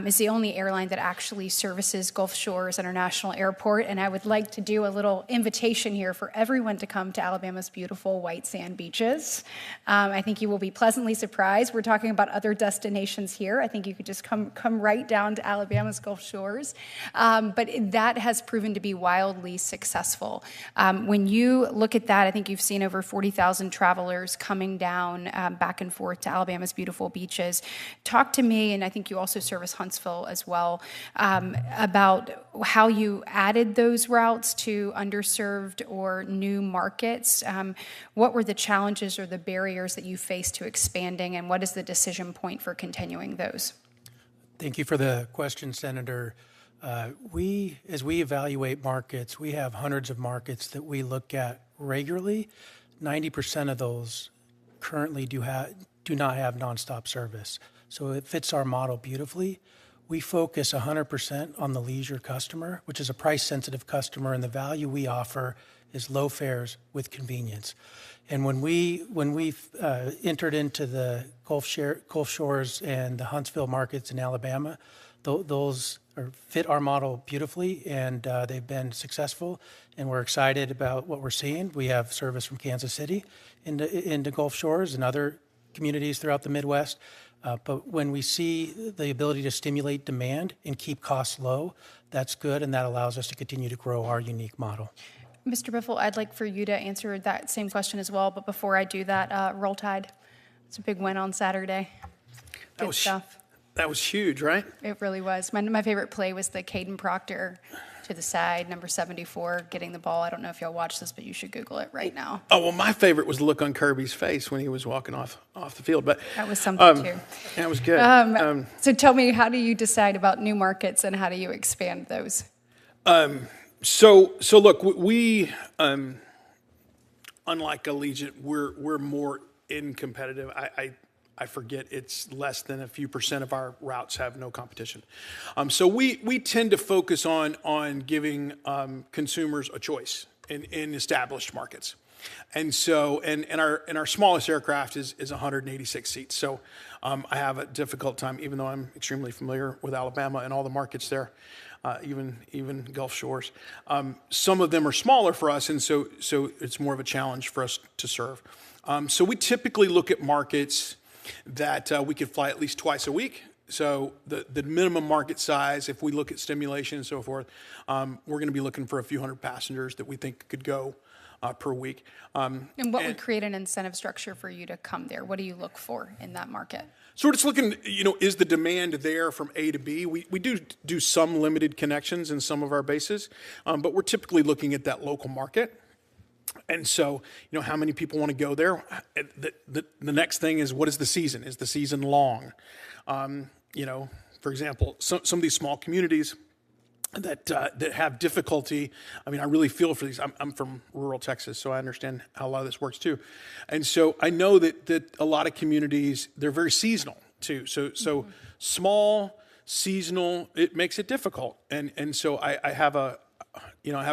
is the only airline that actually services Gulf Shores International Airport, and I would like to do a little invitation here for everyone to come to Alabama's beautiful white sand beaches. I think you will be pleasantly surprised. We're talking about other destinations here. I think you could just come right down to Alabama's Gulf Shores. But that has proven to be wildly successful. When you look at that, I think you've seen over 40,000 travelers coming down back and forth to Alabama's beautiful beaches. approaches. Talk to me, and I think you also service Huntsville as well, about how you added those routes to underserved or new markets. What were the challenges or the barriers that you faced to expanding, and what is the decision point for continuing those? Thank you for the question, Senator. As we evaluate markets, we have hundreds of markets that we look at regularly. 90% of those currently do not have nonstop service. So it fits our model beautifully. We focus 100% on the leisure customer, which is a price-sensitive customer, and the value we offer is low fares with convenience. And when we entered into the Gulf Shores and the Huntsville markets in Alabama, those fit our model beautifully, and they've been successful, and we're excited about what we're seeing. We have service from Kansas City into Gulf Shores and other communities throughout the Midwest. But when we see the ability to stimulate demand and keep costs low, that's good, and that allows us to continue to grow our unique model. Mr. Biffle, I'd like for you to answer that same question as well, but before I do that, Roll Tide. It's a big win on Saturday. Good stuff. That was huge, right? It really was. My favorite play was the Caden Proctor to the side, number 74, getting the ball. I don't know if y'all watch this, but you should Google it right now. Oh, well, my favorite was the look on Kirby's face when he was walking off the field. But that was something, too. That was good. So tell me, how do you decide about new markets, and how do you expand those? So look, we unlike Allegiant, we're more in competitive. I forget it's less than a few percent of our routes have no competition. So we tend to focus on giving consumers a choice in established markets. And so, and our smallest aircraft is 186 seats. So I have a difficult time, even though I'm extremely familiar with Alabama and all the markets there, even Gulf Shores. Some of them are smaller for us, and so it's more of a challenge for us to serve. So we typically look at markets that we could fly at least twice a week. So the minimum market size, if we look at stimulation and so forth, we're going to be looking for a few hundred passengers that we think could go per week. And what would create an incentive structure for you to come there? What do you look for in that market? So we're just looking, is the demand there from A to B? We do some limited connections in some of our bases, but we're typically looking at that local market. And so, how many people want to go there? The next thing is, what is the season? Is the season long? For example, some of these small communities that have difficulty. I mean, I really feel for these. I'm from rural Texas, so I understand how a lot of this works too. And so I know that a lot of communities, they're very seasonal too. So small, seasonal, it makes it difficult. And so I have a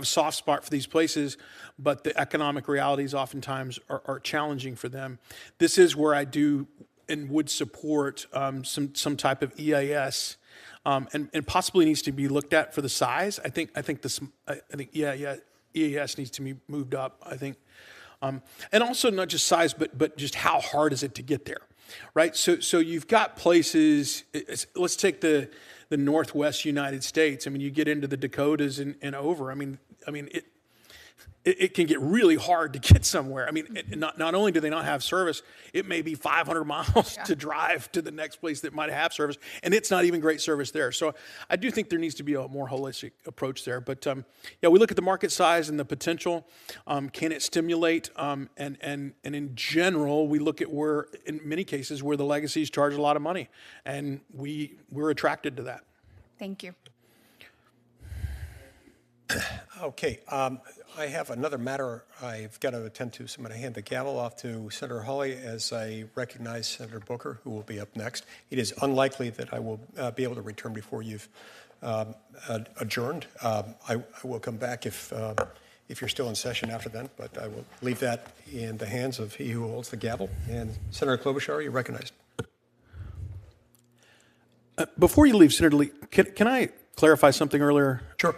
soft spot for these places, but the economic realities oftentimes are challenging for them. This is where I do and would support some type of EIS, and possibly needs to be looked at for the size. I think EIS needs to be moved up. I think, and also not just size, but just how hard is it to get there, right? So you've got places. Let's take the Northwest United States. I mean, you get into the Dakotas and over. I mean, it can get really hard to get somewhere. I mean, not only do they not have service, it may be 500 miles to drive to the next place that might have service, and it's not even great service there. So I do think there needs to be a more holistic approach there. But we look at the market size and the potential. Can it stimulate? And in general, we look at where, in many cases, where the legacies charge a lot of money, and we're attracted to that. Thank you. Okay, I have another matter I've got to attend to, so I'm going to hand the gavel off to Senator Hawley as I recognize Senator Booker, who will be up next. It is unlikely that I will be able to return before you've adjourned. I will come back if you're still in session after then, but I will leave that in the hands of he who holds the gavel. And Senator Klobuchar, you're recognized. Before you leave, Senator Lee, can I clarify something earlier? Sure.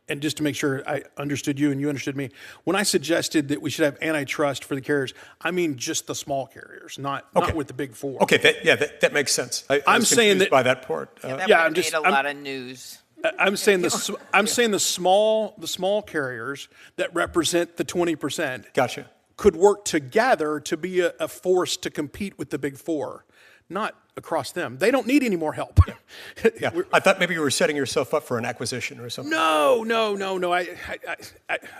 And just to make sure I understood you and you understood me, when I suggested that we should have antitrust for the carriers, I mean just the small carriers, not with the big four. Okay, that makes sense. I'm saying that by that part. I'm just a lot of news. I'm saying the small carriers that represent the 20%. Gotcha. Could work together to be a force to compete with the big four, not across them. They don't need any more help. Yeah, I thought maybe you were setting yourself up for an acquisition or something. No. I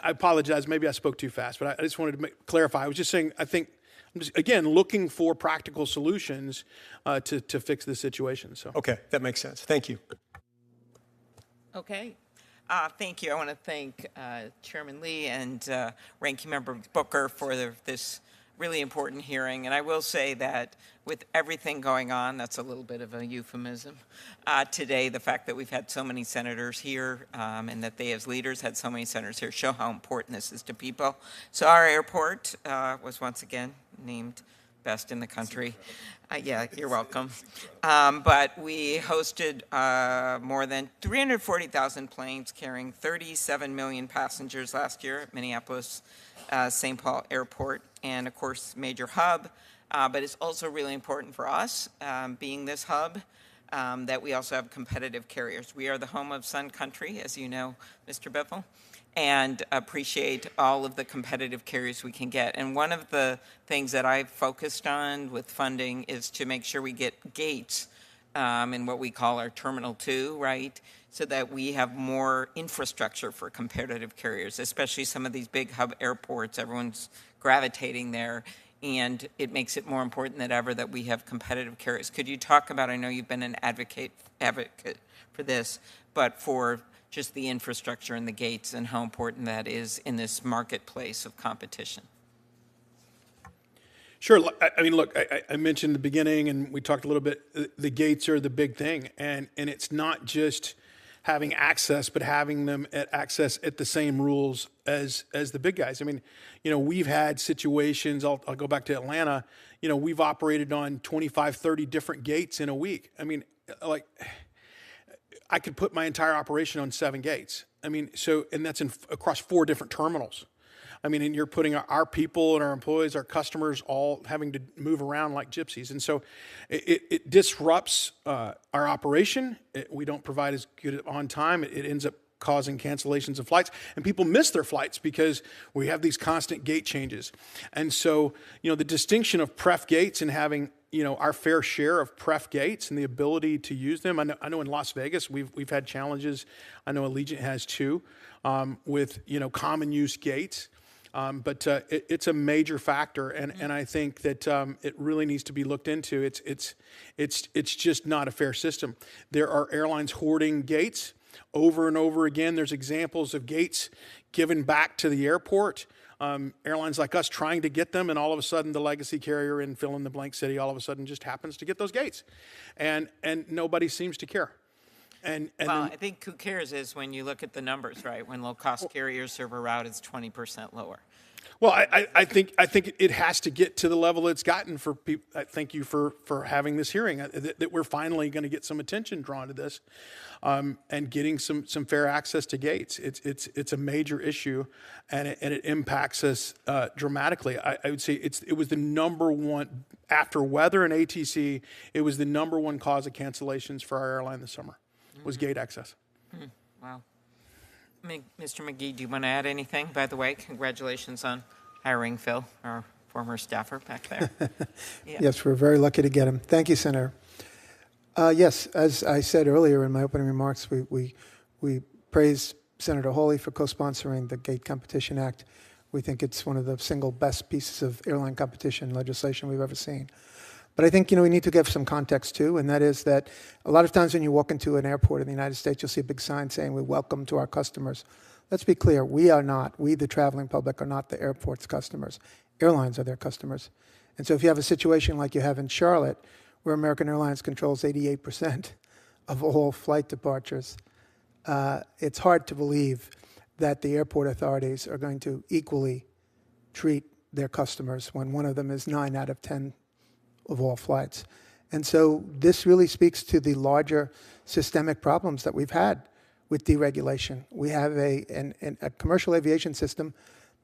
apologize. Maybe I spoke too fast, but I just wanted to clarify. I was just saying, I think, I'm just, again, looking for practical solutions to fix this situation. So. Okay, that makes sense. Thank you. Okay. Thank you. I want to thank Chairman Lee and Ranking Member Booker for this really important hearing. And I will say that with everything going on, that's a little bit of a euphemism. Today, the fact that we've had so many senators here and that they as leaders had so many senators here show how important this is to people. So our airport was once again named best in the country. Yeah, you're welcome. But we hosted more than 340,000 planes carrying 37 million passengers last year at Minneapolis St. Paul Airport, and of course, major hub. But it's also really important for us, being this hub, that we also have competitive carriers. We are the home of Sun Country, as you know, Mr. Biffle, and appreciate all of the competitive carriers we can get. And one of the things that I've focused on with funding is to make sure we get gates in what we call our Terminal 2, right? So that we have more infrastructure for competitive carriers, especially some of these big hub airports. Everyone's gravitating there, and it makes it more important than ever that we have competitive carriers. Could you talk about, I know you've been an advocate for this, but for just the infrastructure and the gates and how important that is in this marketplace of competition? Sure. I mean, look, I mentioned in the beginning, and we talked a little bit, the gates are the big thing. And it's not just having access, but having them access at the same rules as the big guys. I mean, we've had situations, I'll go back to Atlanta, we've operated on 25, 30 different gates in a week. I mean, like, I could put my entire operation on 7 gates. I mean, and that's across 4 different terminals. I mean, and you're putting our people and our employees, our customers, all having to move around like gypsies. And so it disrupts our operation. We don't provide as good on time. It ends up causing cancellations of flights, and people miss their flights because we have these constant gate changes. And so, the distinction of pref gates and having our fair share of pref gates and the ability to use them. I know in Las Vegas we've had challenges. I know Allegiant has too, with common use gates. But it's a major factor, and I think that it really needs to be looked into. It's just not a fair system. There are airlines hoarding gates over and over again. There's examples of gates given back to the airport. Airlines like us trying to get them, and all of a sudden the legacy carrier in fill in the blank city all of a sudden just happens to get those gates, and nobody seems to care. I think who cares is when you look at the numbers, right? When low-cost carriers serve a route, it's 20% lower. Well, I think it has to get to the level it's gotten for people. Thank you for having this hearing. That we're finally going to get some attention drawn to this, and getting some fair access to gates. It's a major issue, and it impacts us dramatically. I would say it was the number one after weather and ATC. It was the number one cause of cancellations for our airline this summer. Was gate access. Wow. Mr. McGee, do you want to add anything? By the way, congratulations on hiring Phil, our former staffer back there. Yeah. Yes, we're very lucky to get him. Thank you, Senator. Yes, as I said earlier in my opening remarks, we praise Senator Hawley for co-sponsoring the Gate Competition Act. We think it's one of the single best pieces of airline competition legislation we've ever seen. But I think, we need to give some context too, and that is that a lot of times when you walk into an airport in the United States, you'll see a big sign saying, "We welcome to our customers." Let's be clear, we, the traveling public, are not the airport's customers. Airlines are their customers. And so if you have a situation like you have in Charlotte, where American Airlines controls 88% of all flight departures, it's hard to believe that the airport authorities are going to equally treat their customers when one of them is 9 out of 10 of all flights. And so this really speaks to the larger systemic problems that we've had with deregulation. We have a commercial aviation system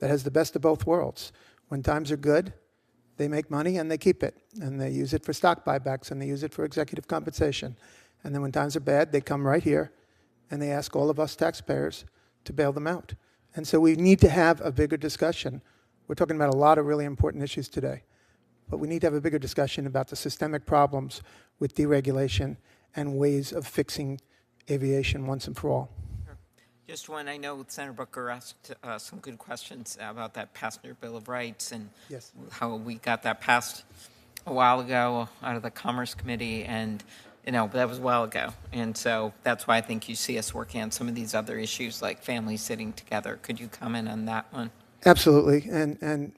that has the best of both worlds. When times are good, they make money and they keep it. And they use it for stock buybacks and they use it for executive compensation. And then when times are bad, they come right here and they ask all of us taxpayers to bail them out. And so we need to have a bigger discussion. We're talking about a lot of really important issues today. But we need to have a bigger discussion about the systemic problems with deregulation and ways of fixing aviation once and for all. Just one, I know Senator Booker asked some good questions about that passenger Bill of Rights and Yes. how we got that passed a while ago out of the Commerce Committee, and that was a while ago. And so that's why I think you see us working on some of these other issues like families sitting together. Could you comment on that one? Absolutely, and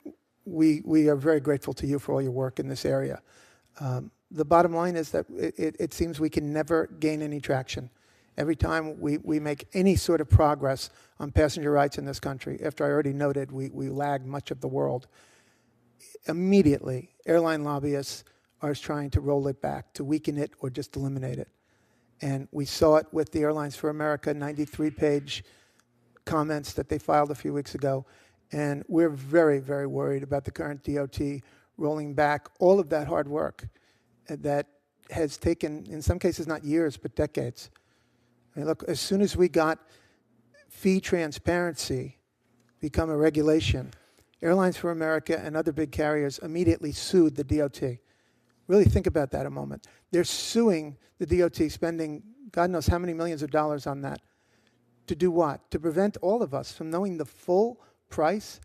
we are very grateful to you for all your work in this area. The bottom line is that it seems we can never gain any traction. Every time we make any sort of progress on passenger rights in this country, after I already noted we lag much of the world, immediately airline lobbyists are trying to roll it back, to weaken it, or just eliminate it. And we saw it with the Airlines for America 93-page comments that they filed a few weeks ago. And we're very, very worried about the current DOT rolling back all of that hard work that has taken, in some cases, not years, but decades. I mean, look, as soon as we got fee transparency become a regulation, Airlines for America and other big carriers immediately sued the DOT. Really think about that a moment. They're suing the DOT, spending God knows how many millions of dollars on that. To do what? To prevent all of us from knowing the full price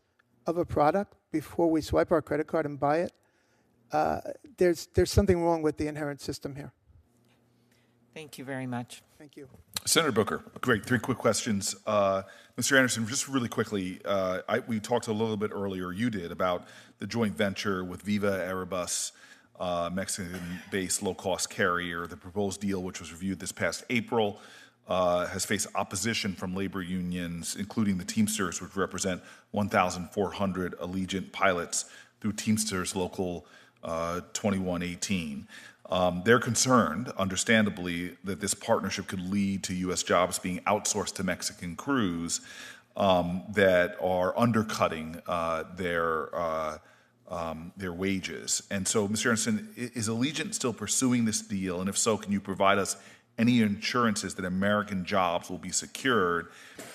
of a product before we swipe our credit card and buy it. There's something wrong with the inherent system here. Thank you very much. Thank you. Senator Booker. Great. 3 quick questions. Mr. Anderson, just really quickly, we talked a little bit earlier, you did, about the joint venture with Viva Airbus, Mexican-based low-cost carrier. The proposed deal, which was reviewed this past April, has faced opposition from labor unions, including the Teamsters, which represent 1,400 Allegiant pilots through Teamsters Local 2118. They're concerned, understandably, that this partnership could lead to U.S. jobs being outsourced to Mexican crews that are undercutting their wages. And so, Mr. Anderson, is Allegiant still pursuing this deal? And if so, can you provide us any assurances that American jobs will be secured?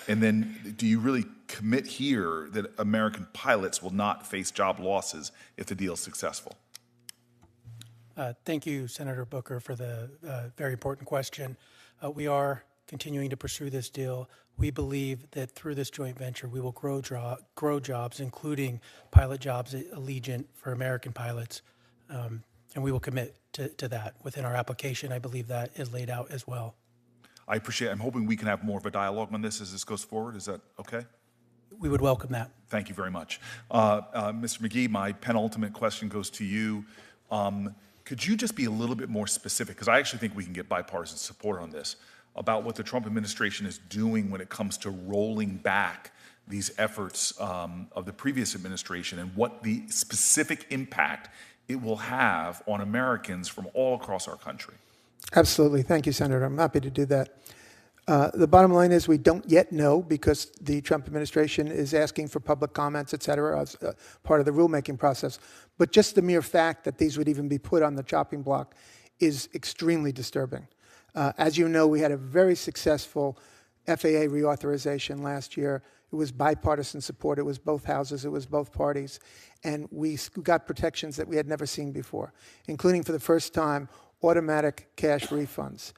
And then do you really commit here that American pilots will not face job losses if the deal is successful? Thank you, Senator Booker, for the very important question. We are continuing to pursue this deal. We believe that through this joint venture, we will grow jobs, including pilot jobs at Allegiant for American pilots, and we will commit to that within our application. I believe that is laid out as well. I appreciate it. I'm hoping we can have more of a dialogue on this as this goes forward. Is that okay? We would welcome that. Thank you very much. Mr. McGee, my penultimate question goes to you. Could you just be a little bit more specific, because I actually think we can get bipartisan support on this, about what the Trump administration is doing when it comes to rolling back these efforts of the previous administration and what the specific impact it will have on Americans from all across our country? Absolutely. Thank you, Senator. I'm happy to do that. The bottom line is we don't yet know, because the Trump administration is asking for public comments, et cetera, as part of the rulemaking process. But just the mere fact that these would even be put on the chopping block is extremely disturbing. As you know, we had a very successful FAA reauthorization last year. It was bipartisan support. It was both houses. It was both parties. And we got protections that we had never seen before, including for the first time automatic cash refunds.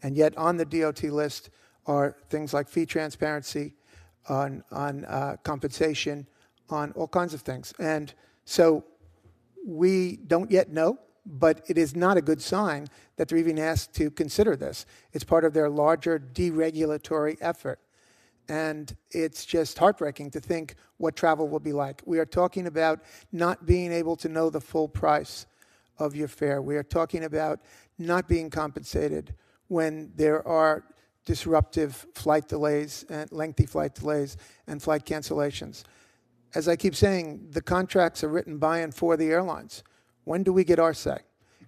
And yet on the DOT list are things like fee transparency, on compensation, on all kinds of things. And so we don't yet know, but it is not a good sign that they're even asked to consider this. It's part of their larger deregulatory effort. And it's just heartbreaking to think what travel will be like. We are talking about not being able to know the full price of your fare. We are talking about not being compensated when there are disruptive flight delays and lengthy flight delays and flight cancellations. As I keep saying, the contracts are written by and for the airlines. When do we get our say?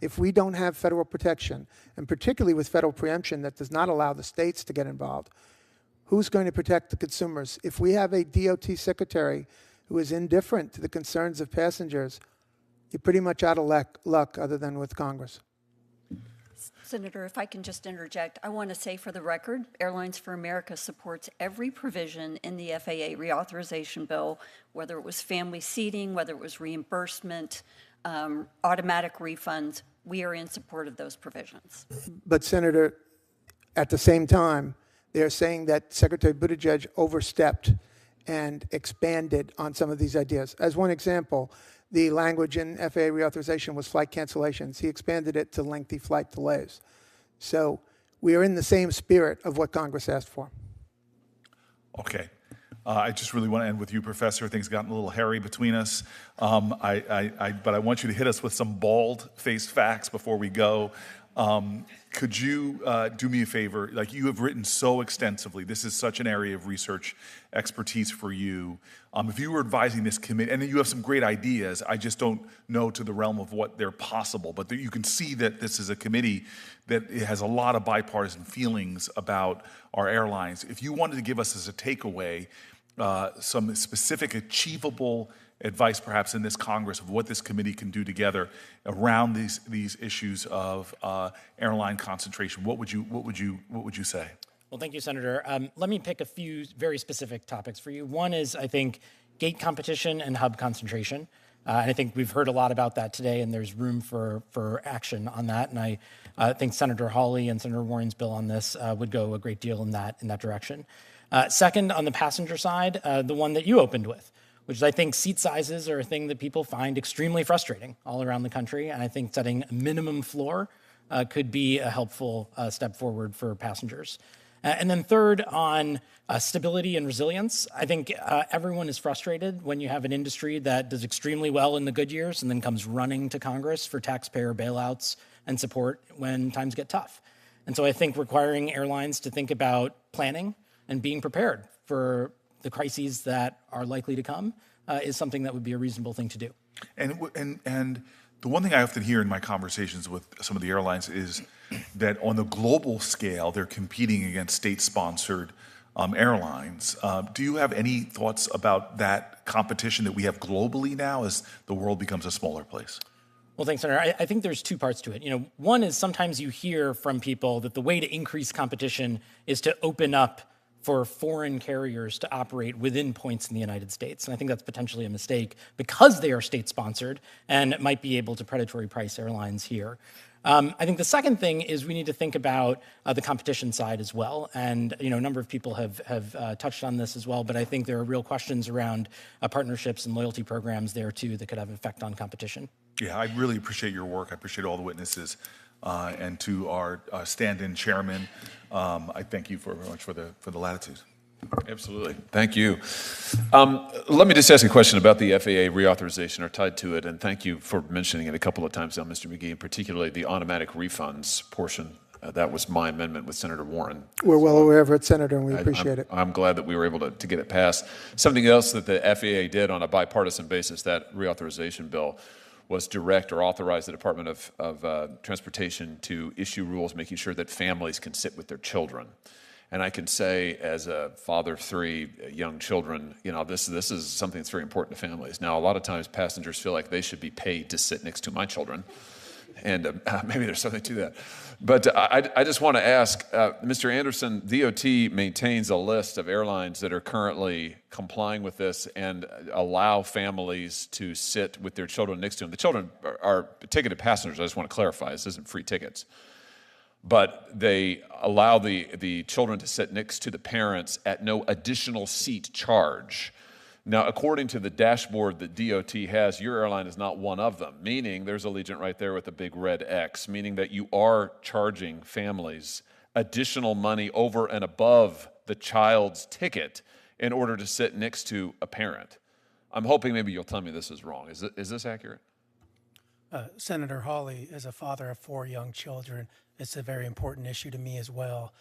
If we don't have federal protection, and particularly with federal preemption that does not allow the states to get involved, who's going to protect the consumers? If we have a DOT secretary who is indifferent to the concerns of passengers, you're pretty much out of luck other than with Congress. Senator, if I can just interject, I want to say for the record, Airlines for America supports every provision in the FAA reauthorization bill, whether it was family seating, whether it was reimbursement, automatic refunds, we are in support of those provisions. But Senator, at the same time, they're saying that Secretary Buttigieg overstepped and expanded on some of these ideas. As one example, the language in FAA reauthorization was flight cancellations. He expanded it to lengthy flight delays. So we are in the same spirit of what Congress asked for. Okay. I just really want to end with you, Professor. Things gotten a little hairy between us. But I want you to hit us with some bald-faced facts before we go. Could you do me a favor? Like, you have written so extensively. This is such an area of research expertise for you. If you were advising this committee, and you have some great ideas, I just don't know to the realm of what they're possible, but you can see that this is a committee that has a lot of bipartisan feelings about our airlines. If you wanted to give us as a takeaway some specific achievable advice perhaps in this Congress of what this committee can do together around these issues of airline concentration, what would you say? Well, thank you, Senator. Let me pick a few very specific topics for you. One is, I think, gate competition and hub concentration. And I think we've heard a lot about that today, and there's room for action on that. And I think Senator Hawley and Senator Warren's bill on this would go a great deal in that direction. Second, on the passenger side, the one that you opened with, which is, I think, seat sizes are a thing that people find extremely frustrating all around the country. And I think setting a minimum floor could be a helpful step forward for passengers. And then third, on stability and resilience, I think everyone is frustrated when you have an industry that does extremely well in the good years and then comes running to Congress for taxpayer bailouts and support when times get tough. And so I think requiring airlines to think about planning and being prepared for the crises that are likely to come is something that would be a reasonable thing to do. And the one thing I often hear in my conversations with some of the airlines is that on the global scale, they're competing against state-sponsored airlines. Do you have any thoughts about that competition that we have globally now as the world becomes a smaller place? Well, thanks, Senator. I think there's two parts to it. One is sometimes you hear from people that the way to increase competition is to open up for foreign carriers to operate within points in the United States. And I think that's potentially a mistake because they are state-sponsored and might be able to predatory price airlines here. I think the second thing is we need to think about the competition side as well. And a number of people have touched on this as well, but I think there are real questions around partnerships and loyalty programs there too that could have an effect on competition. Yeah, I really appreciate your work. I appreciate all the witnesses. And to our stand-in chairman, I thank you very much for the latitude. Absolutely. Thank you. Let me just ask a question about the FAA reauthorization or tied to it, and thank you for mentioning it a couple of times now, Mr. McGee, and particularly the automatic refunds portion. That was my amendment with Senator Warren. We're well aware of it, Senator, and we appreciate it. I'm glad that we were able to get it passed. Something else that the FAA did on a bipartisan basis, that reauthorization bill, was direct or authorize the Department of Transportation to issue rules making sure that families can sit with their children. And I can say, as a father of 3 young children, this is something that's very important to families. Now, a lot of times passengers feel like they should be paid to sit next to my children. And maybe there's something to that. But I just want to ask, Mr. Anderson, DOT maintains a list of airlines that are currently complying with this and allow families to sit with their children next to them. The children are ticketed passengers. I just want to clarify, this isn't free tickets. But they allow the children to sit next to the parents at no additional seat charge. Now, according to the dashboard that DOT has, your airline is not one of them, meaning there's Allegiant right there with a big red X, meaning that you are charging families additional money over and above the child's ticket in order to sit next to a parent. I'm hoping maybe you'll tell me this is wrong. Is this accurate? Senator Hawley, as a father of 4 young children, it's a very important issue to me as well.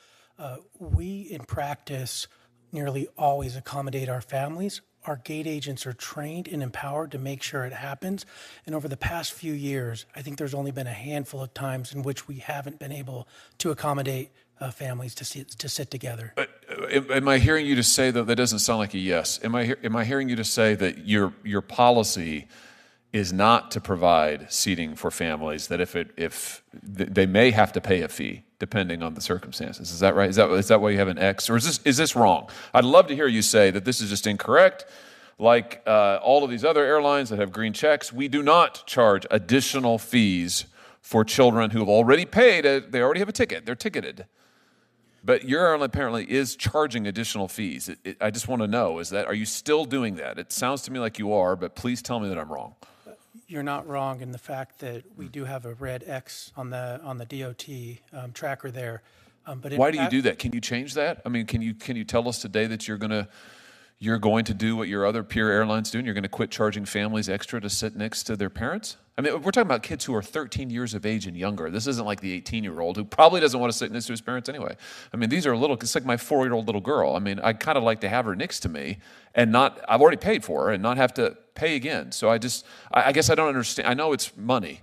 We, in practice, nearly always accommodate our families. Our gate agents are trained and empowered to make sure it happens. And over the past few years, I think there's only been a handful of times in which we haven't been able to accommodate families to sit together. But am I hearing you to say that doesn't sound like a yes? Am I hearing you to say that your policy is not to provide seating for families, that if they may have to pay a fee depending on the circumstances? Is that right? Is that why you have an X, or is this wrong? I'd love to hear you say that this is just incorrect, like all of these other airlines that have green checks, we do not charge additional fees for children who have already paid. They already have a ticket. They're ticketed. But your airline apparently is charging additional fees. I just want to know, are you still doing that? It sounds to me like you are, but please tell me that I'm wrong. You're not wrong in the fact that we do have a red X on the DOT tracker there. But why do you do that? Can you change that? I mean, can you tell us today that you're going to do what your other peer airlines do, and you're going to quit charging families extra to sit next to their parents? I mean, we're talking about kids who are 13 years of age and younger. This isn't like the 18-year-old who probably doesn't want to sit next to his parents anyway. I mean, these are it's like my 4-year-old little girl. I mean, I kind of like to have her next to me and I've already paid for her and not have to pay again. So I guess I don't understand. I know it's money,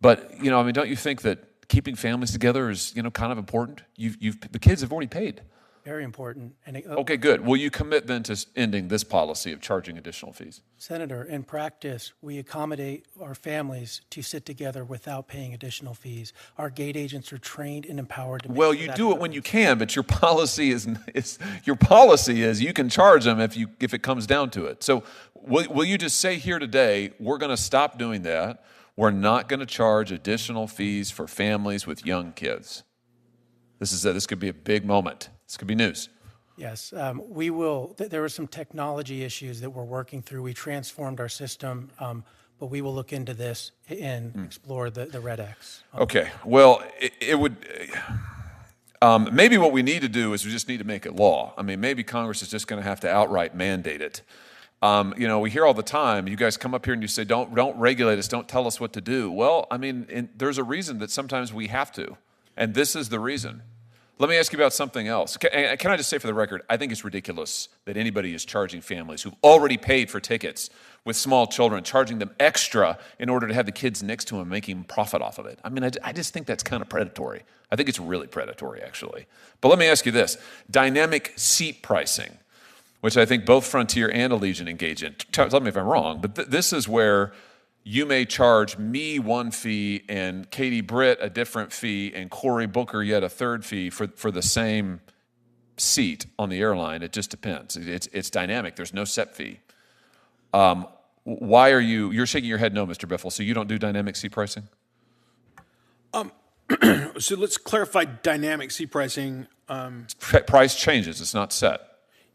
but, I mean, don't you think that keeping families together is, kind of important? The kids have already paid. Very important. Okay, good. Will you commit then to ending this policy of charging additional fees? Senator, in practice, we accommodate our families to sit together without paying additional fees. Our gate agents are trained and empowered to make Well, you do it when you can, but your policy is you can charge them if it comes down to it. So will you just say here today, we're going to stop doing that. We're not going to charge additional fees for families with young kids. This could be a big moment. This could be news. Yes, we will. There were some technology issues that we're working through. We transformed our system, but we will look into this and explore the red X. Okay. Well, it would. Maybe what we need to do is we just need to make it law. I mean, maybe Congress is just going to have to outright mandate it. We hear all the time, you guys come up here and you say, don't regulate us, don't tell us what to do. Well, I mean, there's a reason that sometimes we have to, and this is the reason. Let me ask you about something else. Can I just say for the record, I think it's ridiculous that anybody is charging families who've already paid for tickets with small children, charging them extra in order to have the kids next to them, making profit off of it. I mean, I just think that's kind of predatory. I think it's really predatory, actually. But let me ask you this. Dynamic seat pricing, which I think both Frontier and Allegiant engage in. Tell me if I'm wrong, but this is where you may charge me one fee and Katie Britt a different fee and Cory Booker yet a third fee for the same seat on the airline. It just depends. It's dynamic. There's no set fee. Why are you're shaking your head no, Mr. Biffle, so you don't do dynamic seat pricing? So let's clarify dynamic seat pricing. Price changes. It's not set.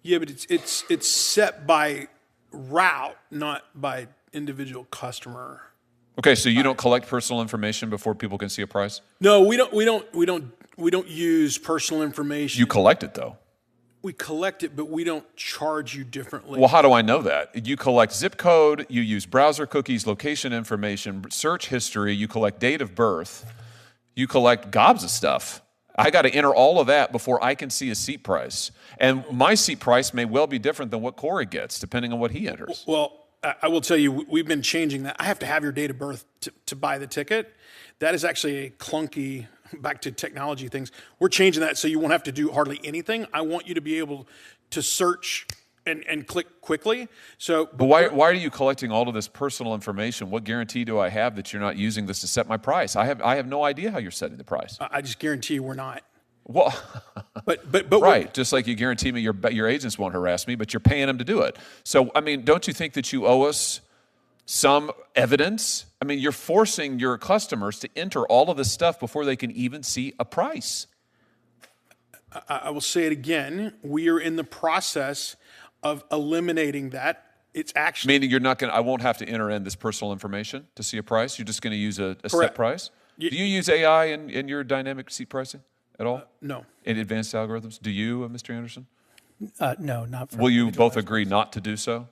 Yeah, but it's set by route, not by individual customer. Okay, so you don't collect personal information before people can see a price? No, we don't use personal information. You collect it though. We collect it, but we don't charge you differently. Well, how do I know that? You collect zip code, you use browser cookies, location information, search history, you collect date of birth, you collect gobs of stuff. I got to enter all of that before I can see a seat price. And my seat price may well be different than what Cory gets, depending on what he enters. Well, I will tell you, we've been changing that. I have to have your date of birth to buy the ticket. That is actually a clunky, back to technology things. We're changing that so you won't have to do hardly anything. I want you to be able to search and click quickly. But why are you collecting all of this personal information? What guarantee do I have that you're not using this to set my price? I have no idea how you're setting the price. I just guarantee you we're not. Well, but right, just like you guarantee me your agents won't harass me, but you're paying them to do it. So, I mean, don't you think that you owe us some evidence? I mean, you're forcing your customers to enter all of this stuff before they can even see a price. I will say it again. We are in the process of eliminating that. It's actually meaning I won't have to enter in this personal information to see a price. You're just going to use a set price. Do you use AI in your dynamic seat pricing at all? No. In advanced algorithms? Do you, Mr. Anderson? No, not for Will you both agree not to do so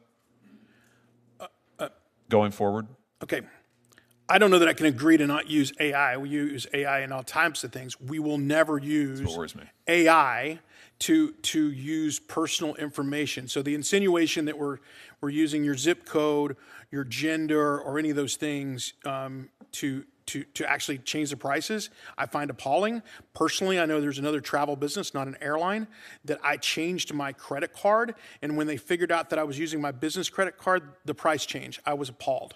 going forward? Okay. I don't know that I can agree to not use AI. We use AI in all types of things. We will never use AI to use personal information. So the insinuation that we're using your zip code, your gender, or any of those things to actually change the prices, I find appalling. Personally, I know there's another travel business, not an airline, that I changed my credit card, and when they figured out that I was using my business credit card, the price changed. I was appalled.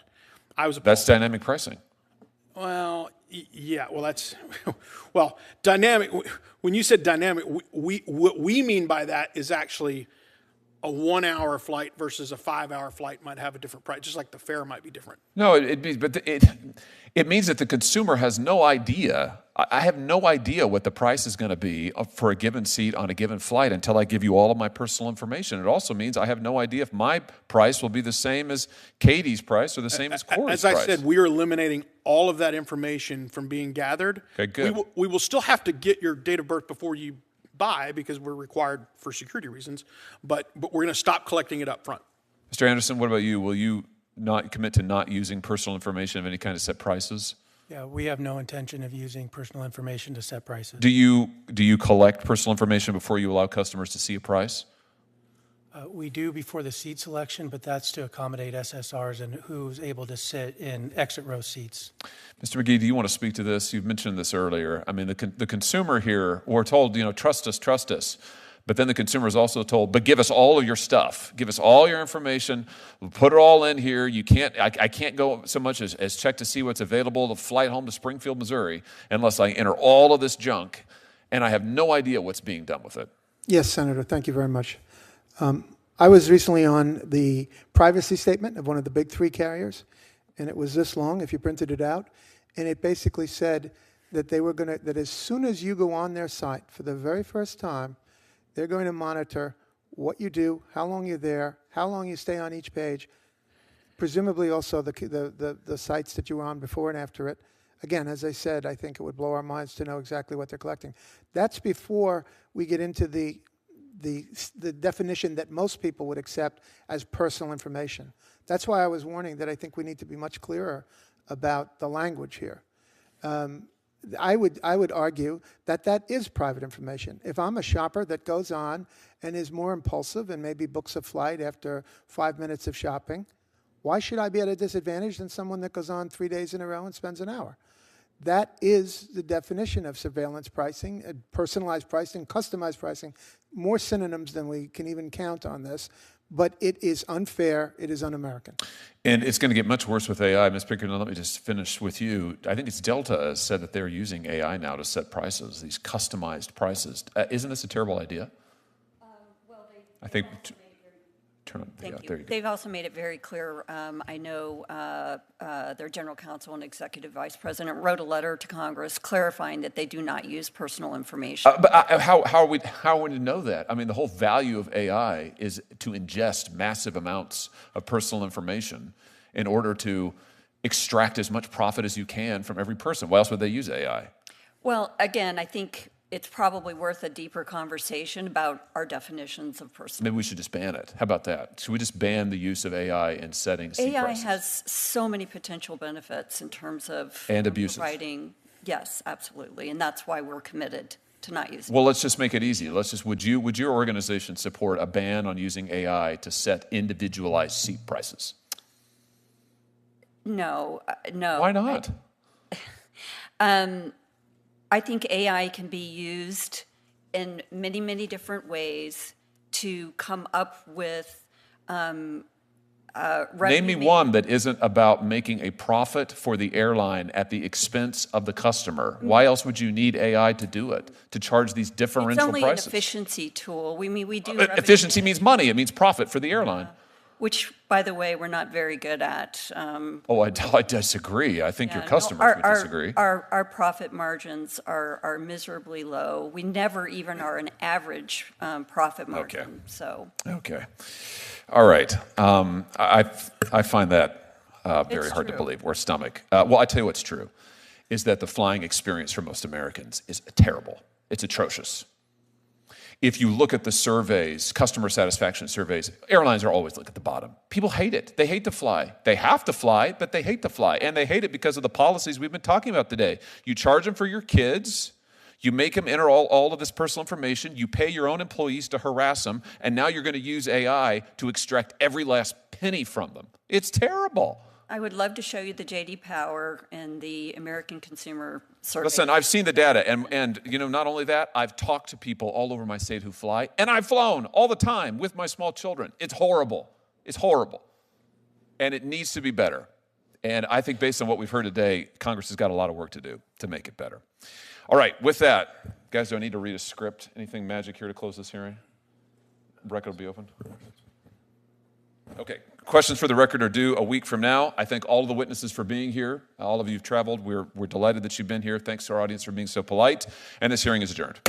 That's dynamic pricing. Well, yeah. Well, dynamic. When you said dynamic, what we mean by that is actually a 1 hour flight versus a 5 hour flight might have a different price, just like the fare might be different. No, it means that the consumer has no idea. I have no idea what the price is going to be for a given seat on a given flight until I give you all of my personal information. It also means I have no idea if my price will be the same as Katie's price or the same as Corey's price. As I said, we are eliminating all of that information from being gathered. Okay, good. We will still have to get your date of birth before you buy because we're required for security reasons, but we're going to stop collecting it up front. Mr. Anderson, what about you? Will you not commit to not using personal information of any kind to set prices? Yeah, we have no intention of using personal information to set prices. Do you collect personal information before you allow customers to see a price? We do before the seat selection, but that's to accommodate SSRs and who's able to sit in exit row seats. Mr. McGee, do you want to speak to this? You've mentioned this earlier. I mean, the consumer here, we're told, trust us. But then the consumer is also told, but give us all of your stuff. Give us all your information. We'll put it all in here. I can't go so much as check to see what's available, the flight home to Springfield, Missouri, unless I enter all of this junk, and I have no idea what's being done with it. Yes, Senator, thank you very much. I was recently on the privacy statement of one of the big three carriers, and it was this long if you printed it out, and it basically said that that as soon as you go on their site for the very first time, they're going to monitor what you do, how long you're there, how long you stay on each page, presumably also the sites that you were on before and after it. Again, as I said, I think it would blow our minds to know exactly what they're collecting. That's before we get into the definition that most people would accept as personal information. That's why I was warning that I think we need to be much clearer about the language here. I would argue that is private information. If I'm a shopper that goes on and is more impulsive and maybe books a flight after 5 minutes of shopping, why should I be at a disadvantage than someone that goes on 3 days in a row and spends an hour? That is the definition of surveillance pricing, personalized pricing, customized pricing, more synonyms than we can even count on this. But it is unfair. It is un-American. And it's going to get much worse with AI. Ms. Pinkerton, let me just finish with you. I think it's Delta has said that they're using AI now to set prices, these customized prices. Isn't this a terrible idea? I think... Turn on, Thank you. There you go. They've also made it very clear. I know their general counsel and executive vice president wrote a letter to Congress clarifying that they do not use personal information. But how are we to know that? I mean, the whole value of AI is to ingest massive amounts of personal information in order to extract as much profit as you can from every person. Why else would they use AI? Well, again, I think it's probably worth a deeper conversation about our definitions of personal. Maybe we should just ban it. How about that? Should we just ban the use of AI in setting seat AI prices? has so many potential benefits in terms of And abuses. providing. Yes, absolutely, and that's why we're committed to not using. Well, let's just make it easy. Would your organization support a ban on using AI to set individualized seat prices? No, no. Why not? I think AI can be used in many, many different ways to come up with Name revenue. me one that isn't about making a profit for the airline at the expense of the customer. Why else would you need AI to do it, to charge these differential It's only prices? an efficiency tool. We do Efficiency means money. It means profit for the airline. which, by the way, we're not very good at. I disagree. I think your customers would disagree. Our profit margins are miserably low. We never even are an average profit margin. Okay. So. Okay. All right. I find that very It's hard to true. believe, or stomach. Well, I tell you what's true, is that the flying experience for most Americans is terrible. It's atrocious. If you look at the surveys, customer satisfaction surveys, airlines are always at the bottom. People hate it. They hate to fly. They have to fly, but they hate to fly. And they hate it because of the policies we've been talking about today. You charge them for your kids. You make them enter all of this personal information. You pay your own employees to harass them. And now you're going to use AI to extract every last penny from them. It's terrible. I would love to show you the J.D. Power and the American Consumer Survey. Listen, I've seen the data, and not only that, I've talked to people all over my state who fly, and I've flown all the time with my small children. It's horrible. It's horrible. And it needs to be better. And I think based on what we've heard today, Congress has got a lot of work to do to make it better. All right, with that, guys, do I need to read a script? Anything magic here to close this hearing? Record will be open. Okay. Questions for the record are due a week from now. I thank all of the witnesses for being here. All of you have traveled. We're delighted that you've been here. Thanks to our audience for being so polite. And this hearing is adjourned.